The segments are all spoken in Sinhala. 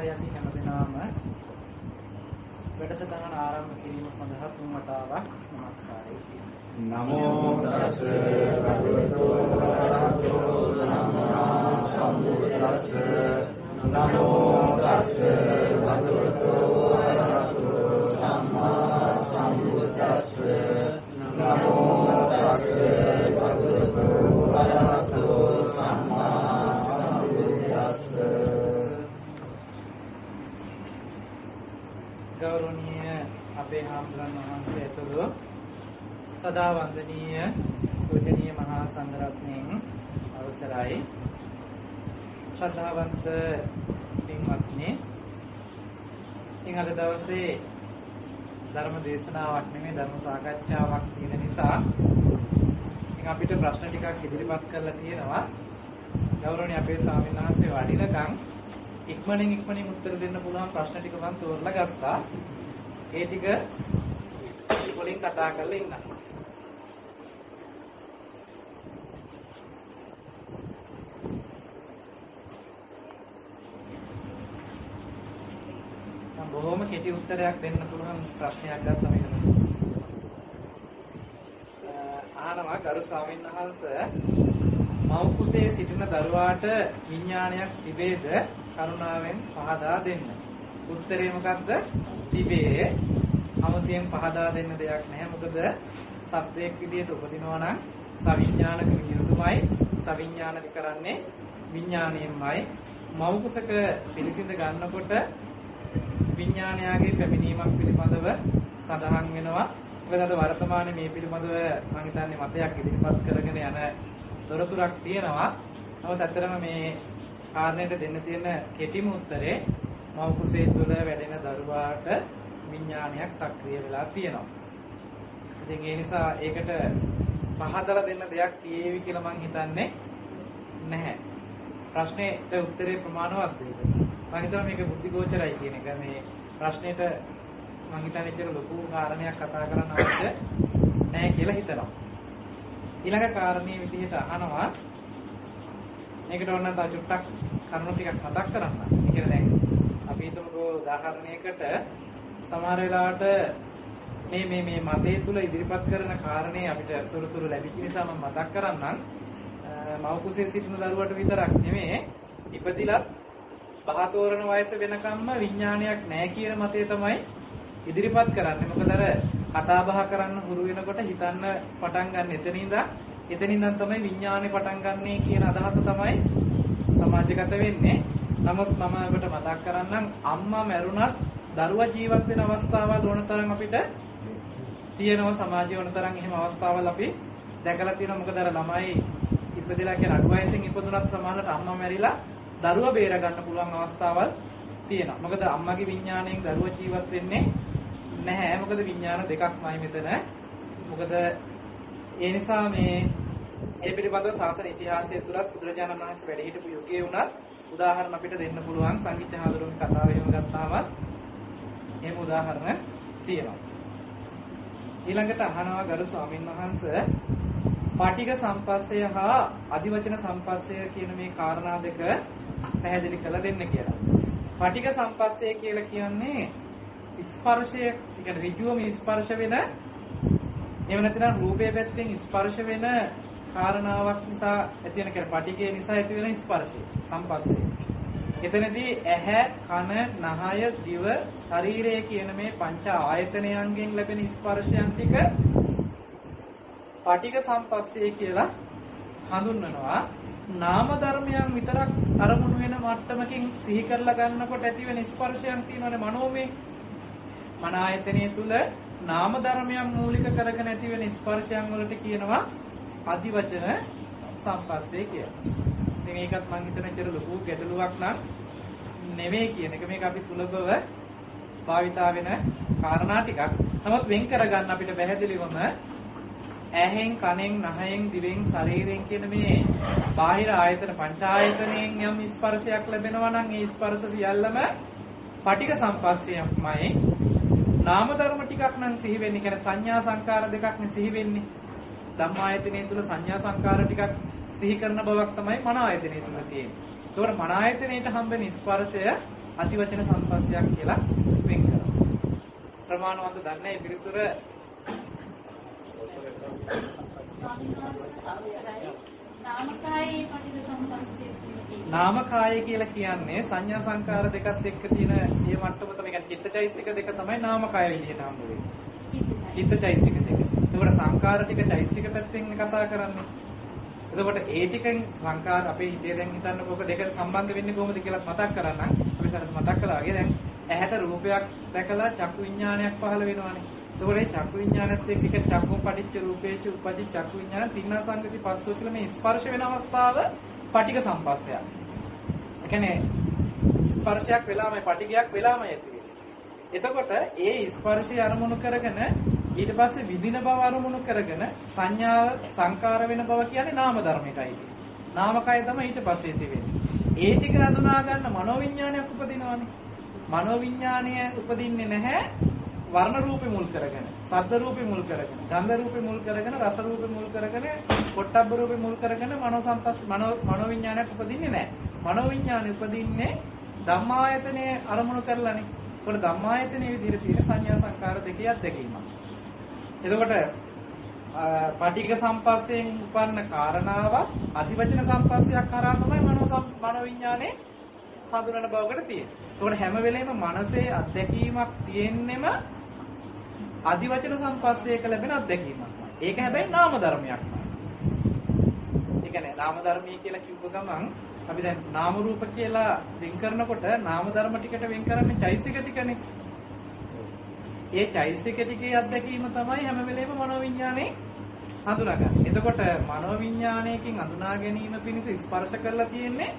අවසරයි අපි හැමදෙනාම වැඩසටහන ආරම්භ කිරීම සඳහා තුන් වතාවක් නමස්කාරය කියනවා. නමෝ තස්ස භගවතු වරහතෝ සම්මා සම්බුද්දස්ස නමෝ තස්ස භගවතු වරහතෝ සම්මා සම්බුද්දස්ස නමෝ තස්ස භගවතු වරහතෝ සම්මා සම්බුද්දස්ස. ගෞරවනීය අපේ හාමුදුරන් වහන්සේ ඇතුළු සදා වන්දනීය පූජනීය මහා සංඝරත්නයන් අවසරයි. ශ්‍රද්ධාවන්ත පින්වත්නි, ඉතින් අද දවසේ ධර්ම දේශනාවක් නෙමෙයි ධර්ම සාකච්ඡාවක් තියෙන නිසා ඉතින් අපිට ප්‍රශ්න ටිකක් ඉදිරිපත් කරලා තියෙනවා. ගෞරවනීය අපේ ස්වාමීන් වහන්සේ වඩිනකම් ඉක්මනින් උත්තර දෙන්න පුළුවන් ප්‍රශ්න ටික මම තෝරලා ගත්තා. ඒ ටික වලින් කතා කරලා ඉන්න. බොහොම කෙටි උත්තරයක් දෙන්න පුළුවන් ප්‍රශ්නයක් ගත්තා මේක. අහනවා ගරු ස්වාමීන් වහන්සේ, මව් කුසේ සිටින දරුවාට විඥානයක් තිබේද? කරුණාවෙන් පහදා දෙන්න. උත්තරේ මොකද්ද? තිබේ. අමුතියෙන් පහදා දෙන්න දෙයක් නැහැ. මොකද සත්‍යයක් විදිහට උපදිනවා නම් සවිඥානික විදිහටමයි. සවිඥානික කරන්නේ විඥාණයෙන්මයි. මව් කුසක පිළිසිඳ ගන්නකොට විඥානයාගේ පැමිණීමක් පිළිබඳව සඳහන් වෙනවා. මොකද අද වර්තමානයේ මේ පිළිබඳව මම හිතන්නේ මතයක් ඉදිරිපත් කරගෙන යන තොරතුරක් තියෙනවා. නමුත් අතරම මේ කාරණයට දෙන්න තියෙන කෙටිම උත්තරේ මව් කුසේ තුළ වැඩෙන දරුවාට විඥානයක් සක්‍රිය වෙලා තියෙනවා. ඉතින් ඒ නිසා ඒකට පහදලා දෙන්න දෙයක් තියෙවි කියලා මම හිතන්නේ නැහැ. ප්‍රශ්නේට උත්තරේ ප්‍රමාණවත් දෙයක්. මම හිතනවා මේක බුද්ධිගෝචරයි කියන එක. මේ ප්‍රශ්නෙට මම හිතන්නේ ඒක ලොකු කාරණයක් කතා කරන්න අවශ්‍ය නැහැ කියලා හිතනවා. ඊළඟ කාරණේ විදිහට අහනවා මේකට ඕන නම් තව චුට්ටක් කරුණු ටිකක් මතක් කරන්න. ඒ කියන්නේ දැන් අපි හිතමුකෝ උදාහරණයකට සමහර වෙලාවට මේ මතය තුල ඉදිරිපත් කරන කාරණේ අපිට තොරතුරු ලැබිච්ච නිසා මම මතක් කරන්නම්. මව් කුසේ සිටින දරුවට විතරක් නෙමෙයි ඉපදිලත් බහතෝරන වයස වෙනකම්ම විඥානයක් නැහැ කියන මතය තමයි ඉදිරිපත් කරන්නේ. මොකද අර කතා බහ කරන්න හුරු වෙනකොට හිතන්න පටන් ගන්න එතනින්නම් තමයි විඥානේ පටන් ගන්නෙ කියන අදහස තමයි සමාජගත වෙන්නේ. නමුත් මම ඔබට මතක් කරන්නම් අම්මා මැරුණත් දරුවා ජීවත් වෙන අවස්ථාවල් ඕන තරම් අපිට තියෙනවා. සමාජයේ ඕන තරම් එහෙම අවස්ථාවල් අපි දැකලා තියෙනවා. මොකද අර ළමයි ඉපදෙලා කියන අඩු වයසෙන් ඉපදුනත් සමහරවිට අම්මා මැරිලා දරුවා බේර ගන්න පුළුවන් අවස්ථාවල් තියෙනවා. මොකද අම්මගේ විඥාණයෙන් දරුවා ජීවත් වෙන්නේ නැහැ. මොකද විඥාන දෙකක්මයි මෙතන. මොකද ඒ නිසා මේ පිළිබඳව සාසන ඉතිහාසයේ තුලත් බුදුරජාණන් වහන්සේ වැඩ හිටපු යුගයේ උනත් උදාහරණ අපිට දෙන්න පුළුවන්. සංගීත හාමුදුරුවෝ කතාව එහෙම ගත්තාම එහෙම උදාහරණ තියෙනවා. ඊළඟට අහනවා ගරු ස්වාමීන් වහන්සේ, පාටික සම්පස්සය හා අධිවචන සම්පස්සය කියන මේ කාරණා දෙක පැහැදිලි කරලා දෙන්න කියලා. පාටික සම්පස්සය කියලා කියන්නේ ස්පර්ශය, කියන්නේ ඍජුවම ස්පර්ශ වෙන, එහෙම නැත්නම් රූපයේ පැත්තෙන් ස්පර්ශ වෙන කාරණාවක් නිසා ඇති වෙන කියන්නේ පාටිකේ නිසා ඇති වෙන ස්පර්ශය සම්පස්සය. එතනදී ඇහැ, කන, නහය, දිව, ශරීරය කියන මේ පංච ආයතනයන්ගෙන් ලැබෙන ස්පර්ශයන් ටික පාටික සම්පස්සය කියලා හඳුන්වනවා. නාම ධර්මයන් විතරක් අරමුණු වෙන මට්ටමකින් සිහි කරලා ගන්නකොට ඇති වෙන ස්පර්ශයන් තියෙනවානේ මනෝමය. මන ආයතනය තුල නාම ධර්මයන් මූලික කරගෙන ඇති වෙන ස්පර්ශයන් වලට කියනවා අධිවචන සම්පස්සය කියලා. ඉතින් මේකත් මම හිතන විතර ලොකු ගැටලුවක් නම් නෙවෙයි කියන එක. මේක අපි සුලභව භාවිතා වෙන කාරණා ටිකක්. නමුත් වෙන් කරගන්න අපිට පැහැදිලිවම ඇහෙන්, කනෙන්, නහයෙන්, දිවෙන්, ශරීරයෙන් කියන මේ බාහිර ආයතන පංච ආයතනයෙන් යම් ස්පර්ශයක් ලැබෙනවා නම් ඒ ස්පර්ශ සියල්ලම පටික සම්පස්සයක්මයි. නාම ධර්ම ටිකක් නම් සිහි වෙන්නේ. කියන්නේ සංඥා සංකාර දෙකක් නේ සිහි වෙන්නේ. ධම්මායතනයේ තුල සංඥා සංකාර ටිකක් සිහි කරන බවක් තමයි මන ආයතනයේ තුල තියෙන්නේ. ඒතකොට මන ආයතනයේට හම්බෙන ස්පර්ශය අධිවචන සම්පස්සයක් කියලා වෙන් කරනවා. ප්‍රමාණවත් දන්නේ පිළිතුර නාමකාය කියලා කියන්නේ සංඥා සංකාර දෙකත් එක්ක තියෙන මේ මට්ටම තමයි. කියන්නේ චිත්තචෛතසික දෙක තමයි නාමකාය විදිහට හම්බ වෙන්නේ. චිත්තචෛතසික දෙක. ඒකට සංකාර ටික චෛතසික පැත්තෙන් කතා කරන්නේ. එතකොට ඒ ටිකෙන් සංකාර අපේ හිතේ දැන් හිතන්නකො ඔක දෙක සම්බන්ධ වෙන්නේ කොහොමද කියලා මතක් කරගන්න. අපි සරත් මතක් කළා වගේ දැන් ඇහැට රූපයක් දැකලා චක්කු විඥානයක් පහළ වෙනවානේ. එතකොට මේ චක්කු විඥානත් එක්ක එක චක්කු පටිච්ච රූපේච උපදි චක්කු විඥාන තින්න සංගති පස්සෝ කියලා මේ ස්පර්ශ වෙන අවස්ථාව පටික සම්පස්සයක්. ඒ කියන්නේ ස්පර්ශයක් වෙලාමයි පටිගයක් වෙලාමයි ඇති වෙන්නේ. එතකොට ඒ ස්පර්ශය අරමුණු කරගෙන ඊට පස්සේ විදින බව අරමුණු කරගෙන සංඥාව සංකාර වෙන බව කියන්නේ නාම ධර්මයටයි. නාමකය තමයි ඊට පස්සේ තියෙන්නේ. ඒ ටික හඳුනා ගන්න මනෝවිඤ්ඤාණයක් උපදිනවානේ. මනෝවිඤ්ඤාණය උපදින්නේ නැහැ වර්ණ රූපේ මුල් කරගෙන, ශබ්ද රූපේ මුල් කරගෙන, ගන්ධ රූපේ මුල් කරගෙන, රස රූපේ මුල් කරගෙන, පොට්ටබ්බ රූපේ මුල් කරගෙන මනෝවිඤ්ඤාණයක් උපදින්නේ නැහැ. මනෝවිඤ්ඤාණය උපදින්නේ ධම්මායතනයේ අරමුණු කරලානේ. ඒකට ධම්මායතනයේ විදිහට තියෙන සංඥා සංකාර දෙකේ අත්දැකීමක්. එතකොට පටිඝ සම්පස්යෙන් උපන්න කාරණාව අධිවචන සම්පස්සයක් කරා තමයි මනෝවිඤ්ඤාණය හඳුනන බවකට තියෙන්නේ. ඒකට හැම වෙලේම මනසේ අත්දැකීමක් තියෙන්නෙම අධිවචන සම්පස්සයක ලැබෙන අත්දැකීමක්. ඒක හැබැයි නාම ධර්මයක්. ඒ කියන්නේ නාම ධර්මී කියලා කිව්ව ගමන් අපි දැන් නාම රූප කියලා වෙන් කරනකොට නාම ධර්ම ටිකට වෙන් කරන්නේ චෛතසික ටිකනේ. ඒ චෛතසික ටිකේ අත්දැකීම තමයි හැම වෙලේම මනෝවිඤ්ඤාණය හඳුනාගන්නේ. එතකොට මනෝවිඤ්ඤාණයකින් හඳුනා ගැනීම පිණිස ස්පර්ශ කරලා තියෙන්නේ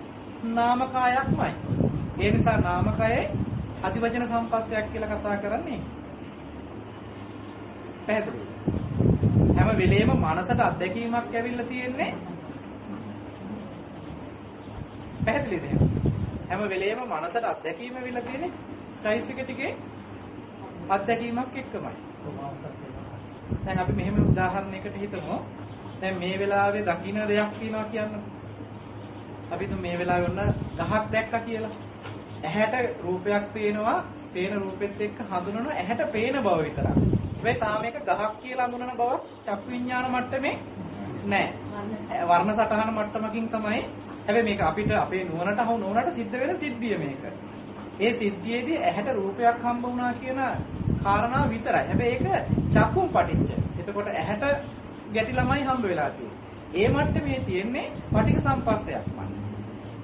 නාමකායක්මයි. ඒ නිසා නාමකයේ අධිවචන සම්පස්සයක් කියලා කතා කරන්නේ. පැහැදිලිද? හැම වෙලේම මනසට අත්දැකීමක් ඇවිල්ලා තියෙන්නේ. පැහැදිලිද? හැම වෙලේම මනසට අත්දැකීම ඇවිල්ලා තියෙන්නේ චෛතසික ටිකේ අත්දැකීමක් එක්කමයි. දැන් අපි මෙහෙම උදාහරණයකට හිතමු. දැන් මේ වෙලාවේ දකින්න දෙයක් තියෙනවා කියන්න. අපි මේ වෙලාවේ ඔන්න ගහක් දැක්කා කියලා. ඇහැට රූපයක් පේනවා, පේන රූපෙත් එක්ක හඳුනන ඇහැට පේන බව විතරයි. හැබැයි තාම මේක ගහක් කියලා හඳුනන බව චක්කු විඥාන මට්ටමේ නැහැ. වර්ණ සටහන මට්ටමකින් තමයි. හැබැයි මේක අපිට අපේ නුවණට සිද්ධ වෙන සිද්ධිය මේක. ඒ සිද්ධියේදී ඇහැට රූපයක් හම්බ වුණා කියන කාරණාව විතරයි. හැබැයි ඒක චක්කුම් පටිච්ච. එතකොට ඇහැට ගැටිලාමයි හම්බ වෙලා තියෙන්නේ. ඒ මට්ටමේ තියෙන්නේ පටික සම්පස්සයක්මයි.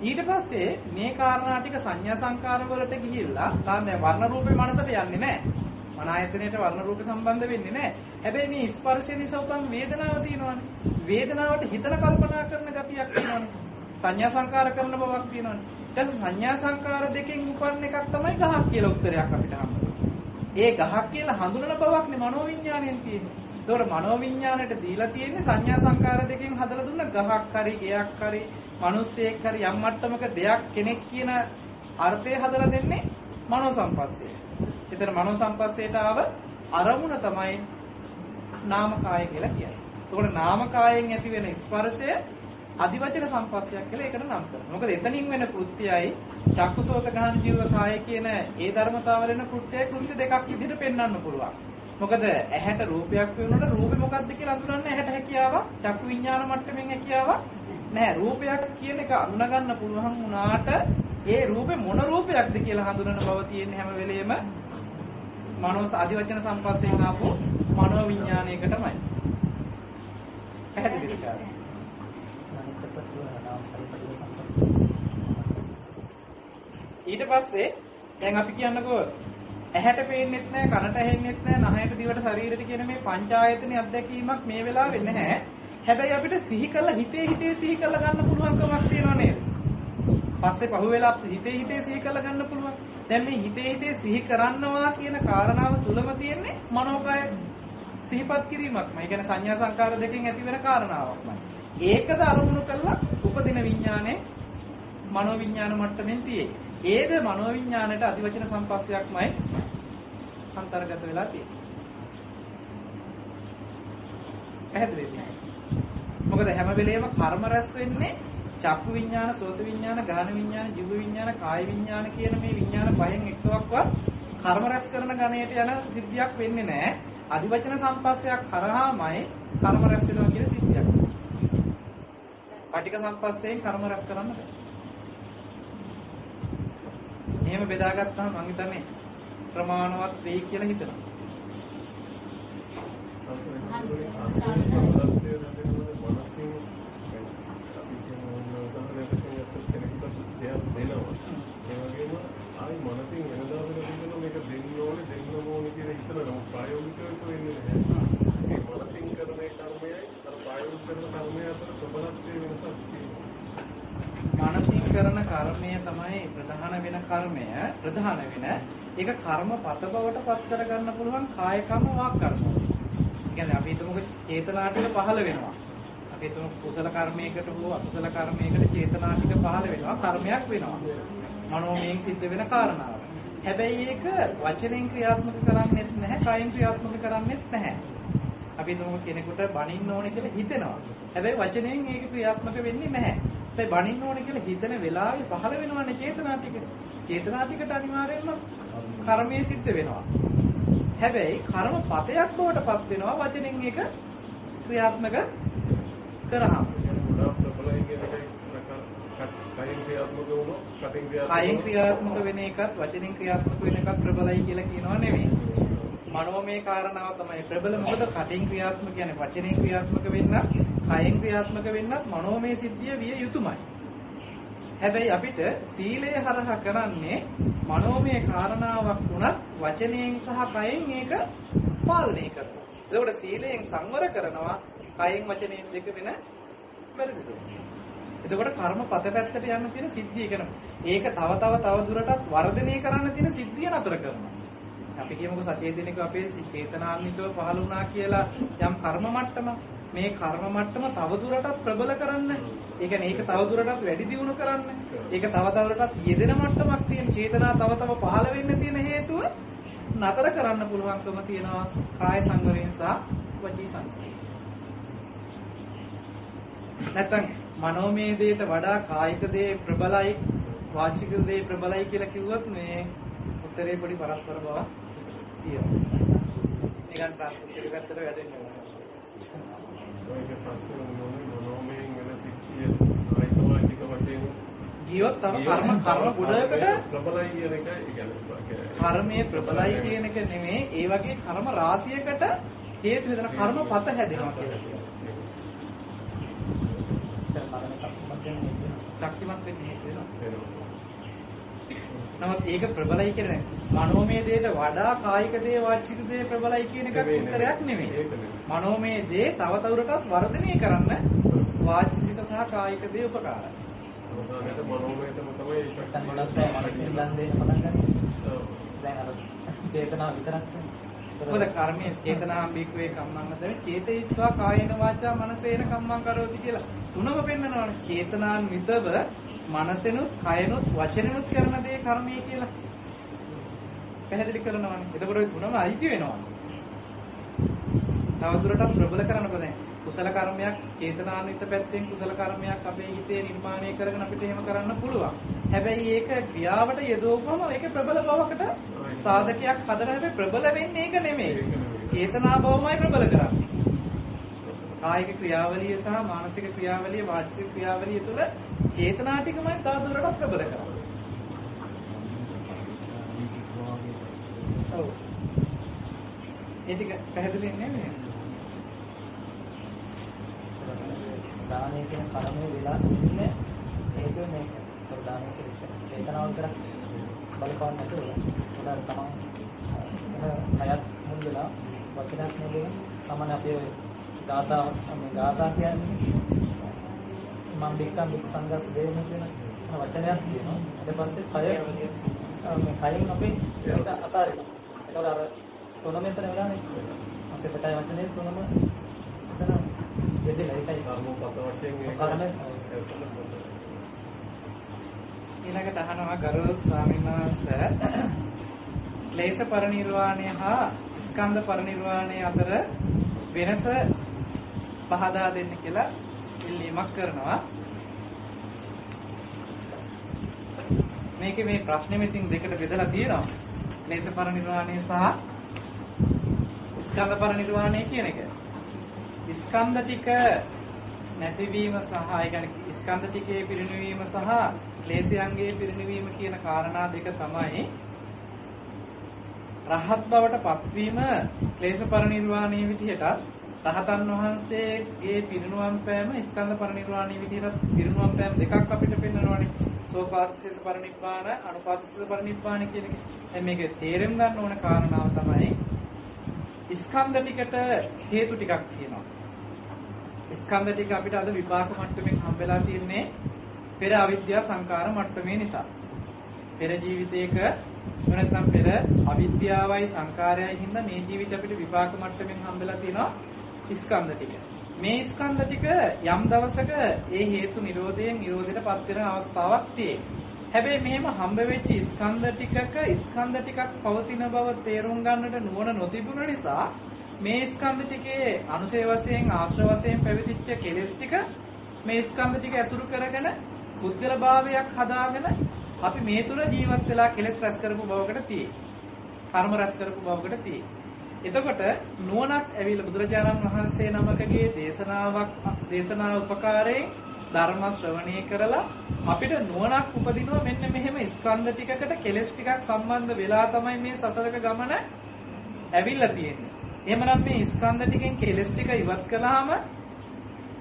ඊට පස්සේ මේ කාරණා ටික සංඥා සංකාර වලට ගිහිල්ලා තාම වර්ණ රූපේ මනසට යන්නේ නැහැ. මන ආයතනයට වර්ණ රූප සම්බන්ධ වෙන්නේ නැහැ. හැබැයි මේ ස්පර්ශය නිසා උපන් වේදනාව තියෙනවානේ. වේදනාවට හිතන කල්පනා කරන ගතියක් තියෙනවානේ. සංඥා සංකාර කරන බවක් තියෙනවානේ. දැන් සංඥා සංකාර දෙකෙන් උපන් එකක් තමයි ගහක් කියලා උත්තරයක් අපිට හම්බෙන්නේ. ඒ ගහක් කියලා හඳුනන බවක්නේ මනෝවිඤ්ඤාණයෙන් තියෙන්නේ. ඒතකොට මනෝවිඤ්ඤාණයට දීලා තියෙන්නේ සංඥා සංකාර දෙකෙන් හදලා දුන්න ගහක් හරි, ගෙයක් හරි, මිනිස්සෙක් හරි යම් මට්ටමක දෙයක් කෙනෙක් කියන අර්ථය හදලා දෙන්නේ මනෝ සම්පස්සේ. ඒතර මනෝ සම්පස්සේට ආව අරමුණ තමයි නාමකාය කියලා කියන්නේ. ඒතකොට නාමකායෙන් ඇති වෙන ස්පර්ශය අධිවචන සම්පස්සයක් කියලා ඒකට නම් කරනවා. මොකද එතනින් වෙන කෘත්‍යයයි චක්කුසෝත ගහන ජීව කාය කියන ඒ ධර්මතාවල වෙන කෘත්‍ය දෙකක් විදිහට පෙන්වන්න පුළුවන්. මොකද ඇහැට රූපයක් වෙනකොට රූපේ මොකක්ද කියලා අඳුරන්න ඇහැට හැකියාවක්, චක්කු විඥාන මට්ටමින් හැකියාවක් නැහැ. රූපයක් කියන එක අඳුන ගන්න පුළුවන් වුණාට ඒ රූපේ මොන රූපයක්ද කියලා හඳුනන බව තියෙන හැම වෙලෙම මනෝ අධිවචන සම්පස්සයෙන් ආපු මනෝ විඥානයකටමයි. පැහැදිලිද? ඊට පස්සේ දැන් අපි කියන්නකෝ ඇහැට පේන්නෙත් නැහැ, කනට ඇහෙන්නෙත් නැහැ, නහයට දිවට ශරීරෙට කියන මේ පංචායතන අත්දැකීමක් මේ වෙලාවේ නැහැ. හැබැයි අපිට සිහි කළා හිතේ සිහි කළා ගන්න පුළුවන්කමක් තියෙනව නේද? පස්සේ පහුවෙලා හිතේ සිහි කළා ගන්න පුළුවන්. දැන් මේ හිතේ සිහි කරන්නවා කියන කාරණාව තුලම තියෙන්නේ මනෝකය සිහිපත් කිරීමක්මයි. ඒ කියන්නේ සංඥා සංකාර දෙකෙන් ඇති වෙන කාරණාවක්මයි. ඒකද අරමුණු කළා උපදින විඥානේ මනෝ විඥාන මට්ටමින් තියෙන්නේ. ඒද මනෝ විඥාණයට අධිවචන සම්පස්සයක්මයි අන්තර්ගත වෙලා තියෙන්නේ. පැහැදිලිද? මොකද හැම වෙලේම කර්ම රැස් වෙන්නේ චක්කු විඥාන, සෝත විඥාන, ගාන විඥාන, ජීව විඥාන, කාය විඥාන කියන මේ විඥාන පහෙන් එකක්වත් කර්ම රැස් කරන ගණයට යන සිද්ධියක් වෙන්නේ නැහැ. අධිවචන සම්පස්සයක් කරාමයි කර්ම රැස් වෙනවා කියන සිද්ධියක්. පටික සම්පස්සයෙන් කර්ම රැස් කරන්න බෑ. එහෙම බෙදාගත්තාම මං හිතන්නේ ප්‍රමාණවත් වෙයි කියලා හිතනවා. මානසික කරන කර්මය තමයි ප්‍රධාන වෙන කර්මය. ප්‍රධාන වෙන ඒක කර්ම පත බවට පත් කර ගන්න පුළුවන් කාය කර්ම වාක් කර්ම. කියන්නේ අපි හිතමුකෝ චේතනා ටික පහළ වෙනවා. අපි හිතමු කුසල කර්මයකට හෝ අකුසල කර්මයකට චේතනා ටික පහළ වෙනවා, කර්මයක් වෙනවා. මනෝමයෙන් සිද්ධ වෙන කාරණාවක්. හැබැයි ඒක වචනෙන් ක්‍රියාත්මක කරන්නේත් නැහැ, කයෙන් ක්‍රියාත්මක කරන්නේත් නැහැ. අපි හිතමු කෙනෙකුට බනින්න ඕනේ කියලා හිතෙනවා. හැබැයි වචනෙන් ඒක ක්‍රියාත්මක වෙන්නේ නැහැ. ඒ බනින්න ඕනේ කියලා හිතන වෙලාවේ පහළ වෙනවනේ චේතනා ටික. චේතනා ටිකට අනිවාර්යයෙන්ම කර්මයේ සිද්ධ වෙනවා. හැබැයි කර්ම පතයක් බවට පත් වෙනවා වචනෙන් ඒක ක්‍රියාත්මක කරාම. කයෙන් ක්‍රියාත්මක වෙන එකත් වචනෙන් ක්‍රියාත්මක වෙන එකත් ප්‍රබලයි කියලා කියනවා නෙවෙයි. මනෝමය කාරණාව තමයි ප්‍රබල. මොකද කටින් ක්‍රියාත්මක කියන්නේ වචනෙන් ක්‍රියාත්මක වෙන්න, කයෙන් ක්‍රියාත්මක වෙන්නත් මනෝමය සිද්ධිය විය යුතුමයි. හැබැයි අපිට සීලය හරහා කරන්නේ මනෝමය කාරණාවක් වුණත් වචනයෙන් සහ කයෙන් ඒක පාලනය කරනවා. ඒකට සීලයෙන් සංවර කරනවා, කයෙන් වචනයෙන් දෙක වෙන පරිදි. එතකොට කර්ම පත පැත්තට යන්න තියෙන සිද්ධිය කරනවා. ඒක තව දුරටත් වර්ධනය කරන්න තියෙන සිද්ධිය නතර කරනවා. අපි කියමුකෝ සතිය දිනක අපේ චේතනාන්විතව පහළ වුණා කියලා යම් කර්ම මට්ටම, මේ කර්ම මට්ටම තව දුරටත් ප්‍රබල කරන්න. ඒ කියන්නේ ඒක තව දුරටත් වැඩි දියුණු කරන්න. ඒක තව දුරටත් යෙදෙන මට්ටමක් තියෙන චේතනා තව පහළ වෙන්න තියෙන හේතුව නතර කරන්න පුළුවන්කම තියෙනවා කාය සංවරයෙන් සහ වචී සංවරයෙන්. නැත්නම් මනෝමය දේට වඩා කායික දේ ප්‍රබලයි, වාචික දේ ප්‍රබලයි කියලා කිව්වොත් මේ උත්තරේ පොඩි පරස්පර බවක් තියෙනවා. නිකන් තාක්ෂණික පැත්තට වැදෙන්නේ නැහැ. ජීවත් තම කර්ම ගොඩකට ප්‍රබලයි කියන එක කර්මයේ ප්‍රබලයි කියන එක නෙමෙයි, ඒ වගේ කර්ම රාශියකට හේතු වෙන කර්ම පත හැදෙනවා කියලා කියනවා. ශක්තිමත් වෙන්නේ හේතු වෙනවා. නමුත් ඒක ප්‍රබලයි කියන්නේ මනෝමය දේට වඩා කායික දේ, වාචික දේ ප්‍රබලයි කියන එකක් උත්තරයක් නෙමෙයි. මනෝමය දේ තව තවදුරටත් වර්ධනය කරන්න වාචික සහ කායික දේ උපකාරයි. ඒක මනෝමයටම තමයි චේතනාව විතරක්. මොකද කර්මයේ චේතනාම් බික්වේ කම්මංගද චේතයිත්වා කායේන වාචා මනසේන කම්මං කරෝති කියලා තුනම පෙන්නනවානේ. චේතනාන් විතව මනසෙනුත් කයනුත් වචනෙනුත් කරන දේ කර්මයේ කියලා පැහැදිලි කරනවානේ. එතකොට ওই තුනම අයිති වෙනවා. තවදුරටත් ප්‍රබල කරන්න බෑ. කුසල කර්මයක් චේතනාන්විත පැත්තෙන් කුසල කර්මයක් අපේ හිතේ නිර්මාණය කරගෙන අපිට එහෙම කරන්න පුළුවන්. හැබැයි ඒක ක්‍රියාවට යෙදවුවම ඒක ප්‍රබල බවකට සාධකයක් හදන හැබැයි ප්‍රබල වෙන්නේ ඒක නෙමෙයි. චේතනා බවමයි ප්‍රබල කරන්නේ. කායික ක්‍රියාවලිය සහ මානසික ක්‍රියාවලිය, වාචික ක්‍රියාවලිය තුළ චේතනා ටිකමයි තවදුරටත් ප්‍රබල කරන්නේ. ඔව්. ඒක පැහැදිලි නෙමෙයි. දානයේ කියන කර්මයේ විලාස ඉන්නේ හේතුව මේක. දානයේ කියන චේතනාව විතර බලපාන්න නැතුව උදාර තමයි. අයත් මුල්ලා වචනයක් නෙවෙයි. සමන අපේ ගාථා කියන්නේ මම දෙක්කන් දුක් සංගත දෙන්නේ කියන වචනයක් කියනවා. ඊට පස්සේ කයෙන් අපි ඒක අතාරිනවා. ඒකවල අර තුනම එතන වෙලානේ. අපේ පිටයි වචනේ තුනම එතන දෙදෙලා ඒකයි කර්මපත වශයෙන් ඊළඟට අහනවා ගරු ස්වාමීන් වහන්සේ ක්ලේශ පරිනිර්වාණය හා ස්කන්ධ පරිනිර්වාණය අතර වෙනස පහදා දෙන්න කියලා ඉල්ලීමක් කරනවා. මේකේ මේ ප්‍රශ්නේ මෙතින් දෙකට බෙදලා තියෙනවා. ක්ලේශ පරිනිර්වාණය සහ ස්කන්ධ පරිනිර්වාණය කියන එක. ස්කන්ධ ටික නැතිවීම සහ ඒ කියන්නේ ස්කන්ධ ටිකේ පිරිනිවීම සහ ක්ලේශයන්ගේ පිරිනිවීම කියන කාරණා දෙක තමයි රහත් බවට පත්වීම ක්ලේශ පරිනිර්වාණයේ විදිහට රහතන් වහන්සේගේ පිරිනුවම් පෑම ස්කන්ධ පරිනිර්වාණයේ විදිහට පිරිනුවම් පෑම දෙකක් අපිට පෙන්වනවානේ. සෝපාස්සිත පරිනිර්වාණ අනුපාස්සිත පරිනිර්වාණ කියන එක. දැන් මේක තේරුම් ගන්න ඕන කාරණාව තමයි ස්කන්ධ ටිකට හේතු ටිකක් තියෙනවා. ස්කන්ධ ටික අපිට අද විපාක මට්ටමින් හම්බෙලා තියෙන්නේ පෙර අවිද්‍යා සංකාර මට්ටමේ නිසා. පෙර ජීවිතයක නැත්නම් පෙර අවිද්‍යාවයි සංකාරයයි හින්දා මේ ජීවිත අපිට විපාක මට්ටමින් හම්බෙලා තියෙනවා ස්කන්ධ ටික. මේ ස්කන්ධ ටික යම් දවසක ඒ හේතු නිරෝධයෙන් නිරෝධයටපත් වෙන අවස්ථාවක් තියෙනවා. හැබැයි මෙහෙම හම්බ වෙච්ච ස්කන්ධ ටිකක් පවතින බව තේරුම් ගන්නට නුවණ නොතිබුණ නිසා මේ ස්කන්ධ ටිකේ අනුසය වශයෙන් ආශ්‍රව වශයෙන් පැවතිච්ච කෙලෙස් ටික මේ ස්කන්ධ ටික ඇතුළු කරගෙන බුද්ධල භාවයක් හදාගෙන අපි මේ තුල ජීවත් වෙලා කෙලෙස් රැස් කරපු බවකට තියෙයි. කර්ම රැස් කරපු බවකට තියෙයි. එතකොට නුවණක් ඇවිල්ලා බුදුරජාණන් වහන්සේ නමකගේ දේශනා උපකාරයෙන් ධර්ම ශ්‍රවණය කරලා අපිට නුවණක් උපදිනවා මෙන්න මෙහෙම ස්කන්ධ ටිකකට කෙලෙස් ටිකක් සම්බන්ධ වෙලා තමයි මේ සතරක ගමන ඇවිල්ලා තියෙන්නේ. එහෙමනම් මේ ස්කන්ධ ටිකෙන් කෙලෙස් ටික ඉවත් කළාම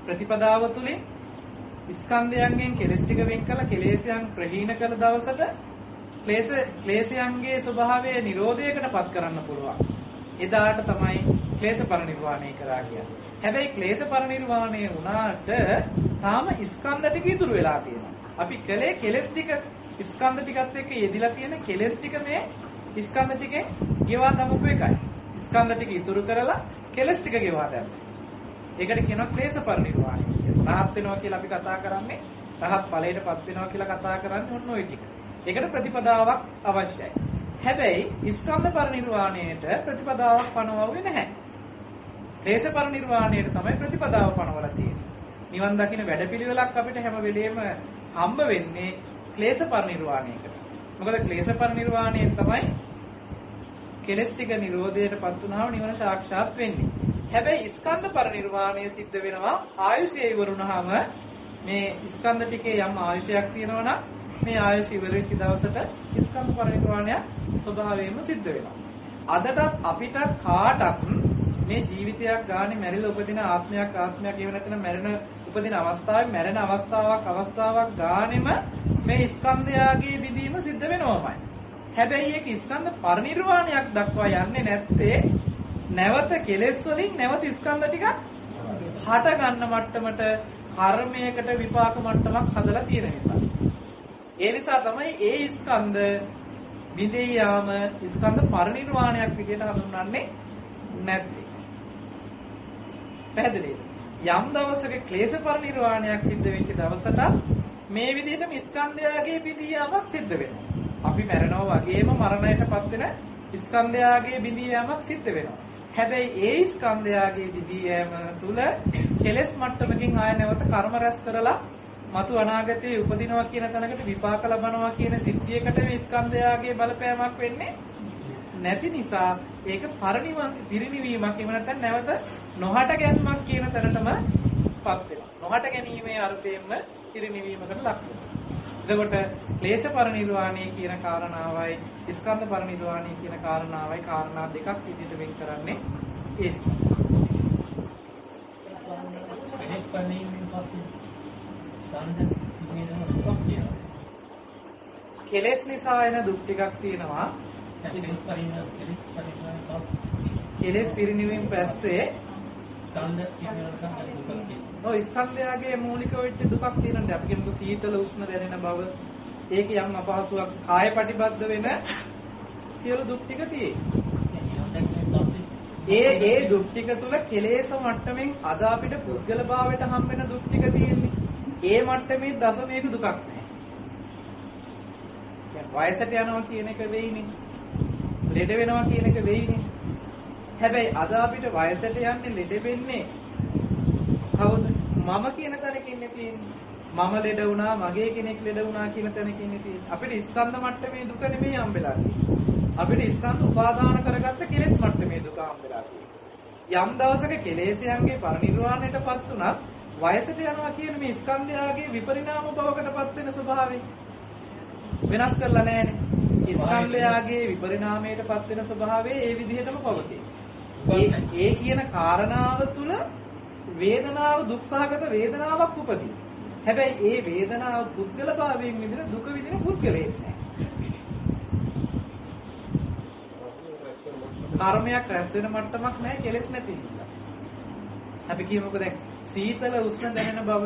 ප්‍රතිපදාව තුලින් ස්කන්ධයන්ගෙන් කෙලෙස් ටික වෙන් කළා කෙලෙස්යන් ප්‍රහීන කළ දවසට ක්ලේශයන්ගේ ස්වභාවය නිරෝධයකටපත් කරන්න පුළුවන්. එදාට තමයි ක්ලේශ පරිනිර්වාණය කරා කියන්නේ. හැබැයි ක්ලේශ පරිනිර්වාණය වුණාට තාම ස්කන්ධ ටික ඉතුරු වෙලා තියෙනවා. අපි කලේ කෙලෙස් ටික ස්කන්ධ ටිකත් එක්ක යෙදිලා තියෙන කෙලෙස් ටික මේ ස්කන්ධ ටිකේ ගෙවා දමපු එකයි. ස්කන්ධ ටික ඉතුරු කරලා කෙලෙස් ටික ගෙවා දැම්මා. ඒකට කියනවා ක්ලේශ පරිනිර්වාණය කියලා. රහත් වෙනවා කියලා අපි කතා කරන්නේ රහත් ඵලයටපත් වෙනවා කියලා කතා කරන්නේ ඔන්න ඔය ටික. ඒකට ප්‍රතිපදාවක් අවශ්‍යයි. හැබැයි ස්කන්ධ පරිනිර්වාණයට ප්‍රතිපදාවක් පනවුවේ නැහැ. ක්ලේශ පරිනිර්වාණයට තමයි ප්‍රතිපදාව පනවලා තියෙන්නේ. නිවන් දකින්න වැඩපිළිවෙලක් අපිට හැම වෙලෙම හම්බ වෙන්නේ ක්ලේශ පරිනිර්වාණයකට. මොකද ක්ලේශ පරිනිර්වාණයෙන් තමයි කෙලෙස් ටික නිරෝධයටපත් වුණාම නිවන සාක්ෂාත් වෙන්නේ. හැබැයි ස්කන්ධ පරිනිර්වාණය සිද්ධ වෙනවා ආයුෂය ඉවරුනහම මේ ස්කන්ධ ටිකේ යම් ආයුෂයක් තියෙනවා නම් මේ ආයුෂ ඉවර වෙච්ච දවසට ස්කන්ධ පරිනිර්වාණය ස්වභාවයෙන්ම සිද්ධ වෙනවා. අදටත් අපිට කාටත් මේ ජීවිතයක් ගානේ මැරිලා උපදින ආත්මයක් එහෙම නැත්නම් උපදින අවස්ථාවේ මැරෙන අවස්ථාවක් ගානෙම මේ ස්කන්ධයාගේ විදීම සිද්ධ වෙනවමයි. හැබැයි ඒක ස්කන්ධ පරිනිර්වාණයක් දක්වා යන්නේ නැත්තේ නැවත කෙලෙස් වලින් නැවත ස්කන්ධ ටිකක් හට ගන්න මට්ටමට කර්මයකට විපාක මට්ටමක් හදලා තියෙන නිසා. ඒ නිසා තමයි ඒ ස්කන්ධ විදේ යාම ස්කන්ධ පරිනිර්වාණයක් විදිහට හඳුන්වන්නේ නැත්තේ. පැහැදිලිද? යම් දවසක ක්ලේශ පරිනිර්වාණයක් සිද්ධ වෙච්ච දවසට මේ විදිහටම ස්කන්ධයාගේ බිඳියාමක් සිද්ධ වෙනවා. අපි මැරෙනවා වගේම මරණයටපත් වෙන ස්කන්ධයාගේ බිඳියාමක් සිද්ධ වෙනවා. හැබැයි ඒ ස්කන්ධයාගේ බිඳියාම තුල කෙලෙස් මට්ටමකින් ආය නැවත කර්ම රැස් කරලා මතු අනාගතයේ උපදිනවා කියන තැනකට විපාක ලබනවා කියන සිද්ධියකට මේ ස්කන්ධයාගේ බලපෑමක් වෙන්නේ නැති නිසා ඒක පිරිනිවීමක් එහෙම නැත්නම් නැවත නොහට ගැනීමක් කියන තැනටම පත් වෙනවා. නොහට ගැනීමේ අර්ථයෙන්ම පිරිනිවීමකට ලක් වෙනවා. එතකොට ක්ලේශ පරිනිර්වාණය කියන කාරණාවයි ස්කන්ධ පරිනිර්වාණය කියන කාරණාවයි කාරණා දෙකක් විදිහට වෙන් කරන්නේ ඒ. කෙලෙස් නිසා එන දුක් ටිකක් තියෙනවා. කෙලෙස් පිරිනිවීම පස්සේ ස්කන්ධයගේ මූලික වෙච්ච දුකක් තියෙනවා. අපි කියමු සීතල උෂ්ණ දැනෙන බව. ඒක යම් අපහසුයක් කාය ප්‍රතිබද්ධ වෙන සියලු දුක් ටික තියෙන්නේ. ඒ දුක් ටික තුල කෙලෙස් මට්ටමින් අද අපිට පුද්ගල භාවයට හම් වෙන දුක් ටික තියෙන්නේ. ඒ මට්ටමේ දසමයක දුකක් නැහැ. වයසට යනවා කියන එක වෙයිනේ. ලෙඩ වෙනවා කියන එක වෙයිනේ. හැබැයි අද අපිට වයසට යන්නේ ලෙඩ වෙන්නේ කවුද? මම කියන තැනක ඉන්නේ තියෙන්නේ. මම ලෙඩ වුණා, මගේ කෙනෙක් ලෙඩ වුණා කියන තැනකින් ඉතින් අපිට ස්කන්ධ මට්ටමේ දුක නෙමෙයි හම්බෙලා තියෙන්නේ. අපිට ස්කන්ධ උපාදාන කරගත්ත කෙලෙස් මට්ටමේ දුක හම්බෙලා තියෙන්නේ. යම් දවසක කෙලෙස්යන්ගේ පරිනිර්වාණයටපත් වුණත් වයසට යනවා කියන මේ ස්කන්ධයාගේ විපරිණාම භවකටපත් වෙන ස්වභාවය වෙනස් කරලා නැහැනේ. ස්කන්ධයාගේ විපරිණාමයටපත් වෙන ස්වභාවය ඒ විදිහටම පවතී. ඒ කියන කාරණාව තුළ වේදනාව දුක්ඛාගත වේදනාවක් උපදී. හැබැයි ඒ වේදනාව පුද්ගල භාවයෙන් විඳින දුක විඳින පුද්ගලයෙක් නෑ. කර්මයක් රැස් වෙන මට්ටමක් නෑ කෙලෙස් නැති නිසා. අපි කියමුකෝ දැන් සීතල උෂ්ණ දැනෙන බව,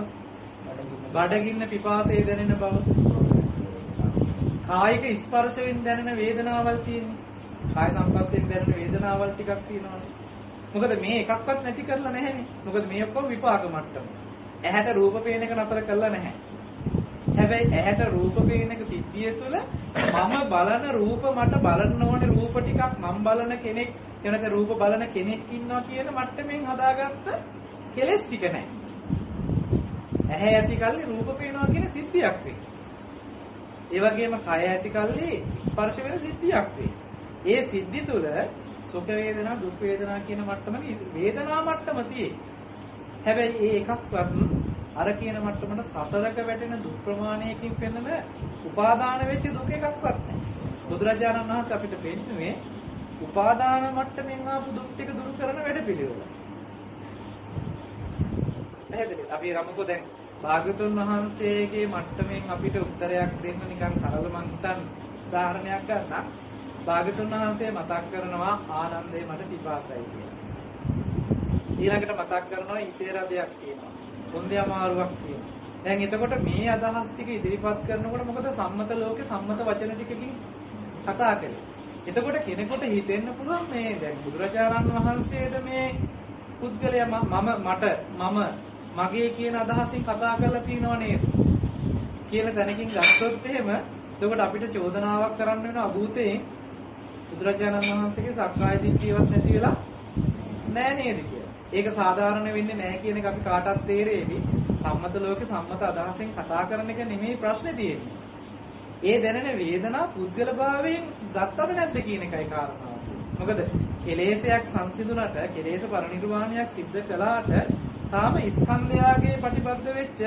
බඩගින්න පිපාසය දැනෙන බව, කායික ස්පර්ශයෙන් දැනෙන වේදනාවල් තියෙනවා. කාය සංපස්යෙන් දැනෙන වේදනාවල් ටිකක් තියෙනවා. මොකද මේ එකක්වත් නැති කරලා නැහැනේ. මොකද මේ ඔක්කොම විපාක මට්ටම. ඇහැට රූප පේන එක නතර කළා නැහැ. හැබැයි ඇහැට රූප පේන එක සිද්ධිය තුළ මම බලන රූප මට බලන්න ඕනේ රූප ටිකක් මම බලන කෙනෙක් එනක රූප බලන කෙනෙක් ඉන්නවා කියන මට්ටමින් හදාගත්ත කෙලෙස් ටික නැහැ. ඇහැ ඇති කල්ලි රූප පේනවා කියන සිද්ධියක් වේ. ඒ වගේම කය ඇති කල්ලි ස්පර්ශ වෙන සිද්ධියක් වේ. ඒ සිද්ධි තුළ සුඛ වේදනා දුක් වේදනා කියන මට්ටමේ වේදනා මට්ටම තියෙයි. හැබැයි ඒ එකක්වත් අර කියන මට්ටමට සතරක වැටෙන දුක් ප්‍රමාණයකින් පෙන්නන උපාදාන වෙච්ච දුක එකක්වත් නැහැ. බුදුරජාණන් වහන්සේ අපිට පෙන්නුවේ උපාදාන මට්ටමින් ආපු දුක් ටික දුරු කරන වැඩපිළිවෙල. පැහැදිලිද? අපි රමුකෝ දැන් භාග්‍යවතුන් වහන්සේගේ මට්ටමින් අපිට උත්තරයක් දෙන්න නිකන් සරල මං හිතන් උදාහරණයක් ගන්න. භාග්‍යවතුන් වහන්සේ මතක් කරනවා ආනන්දේ මට පිපාසයි කියලා. ඊළඟට මතක් කරනවා ඉතේරදයක් තියෙනවා. හොඳේ අමාරුවක් තියෙනවා. දැන් එතකොට මේ අදහස් ටික ඉදිරිපත් කරනකොට මොකද සම්මත ලෝකේ සම්මත වචන ටිකකින් කතා කරන්නේ. එතකොට කෙනෙකුට හිතෙන්න පුළුවන් මේ දැන් බුදුරජාණන් වහන්සේද මේ පුද්ගලයා මම මගේ කියන අදහසින් කතා කරලා තියෙනව නේද කියලා දැනකින් ගත්තොත් එහෙම එතකොට අපිට චෝදනාවක් කරන්න වෙන අභූතේ බුදුරජාණන් වහන්සේගේ සක්කාය දිට්ඨියවත් නැති වෙලා නෑ නේද කියලා. ඒක සාධාරණ වෙන්නේ නැහැ කියන එක අපි කාටවත් තේරෙවි. සම්මත ලෝකේ සම්මත අදහසෙන් කතා කරන එක නෙමෙයි ප්‍රශ්නේ තියෙන්නේ. ඒ දැනෙන වේදනා පුද්ගල භාවයෙන් ගත්තද නැද්ද කියන එකයි කාරණාව. මොකද කෙලෙසයක් සංසිඳුණට කෙලෙස පරිනිර්වාණයක් සිද්ධ කළාට තාම ස්කන්ධයාගේ ප්‍රතිබද්ධ වෙච්ච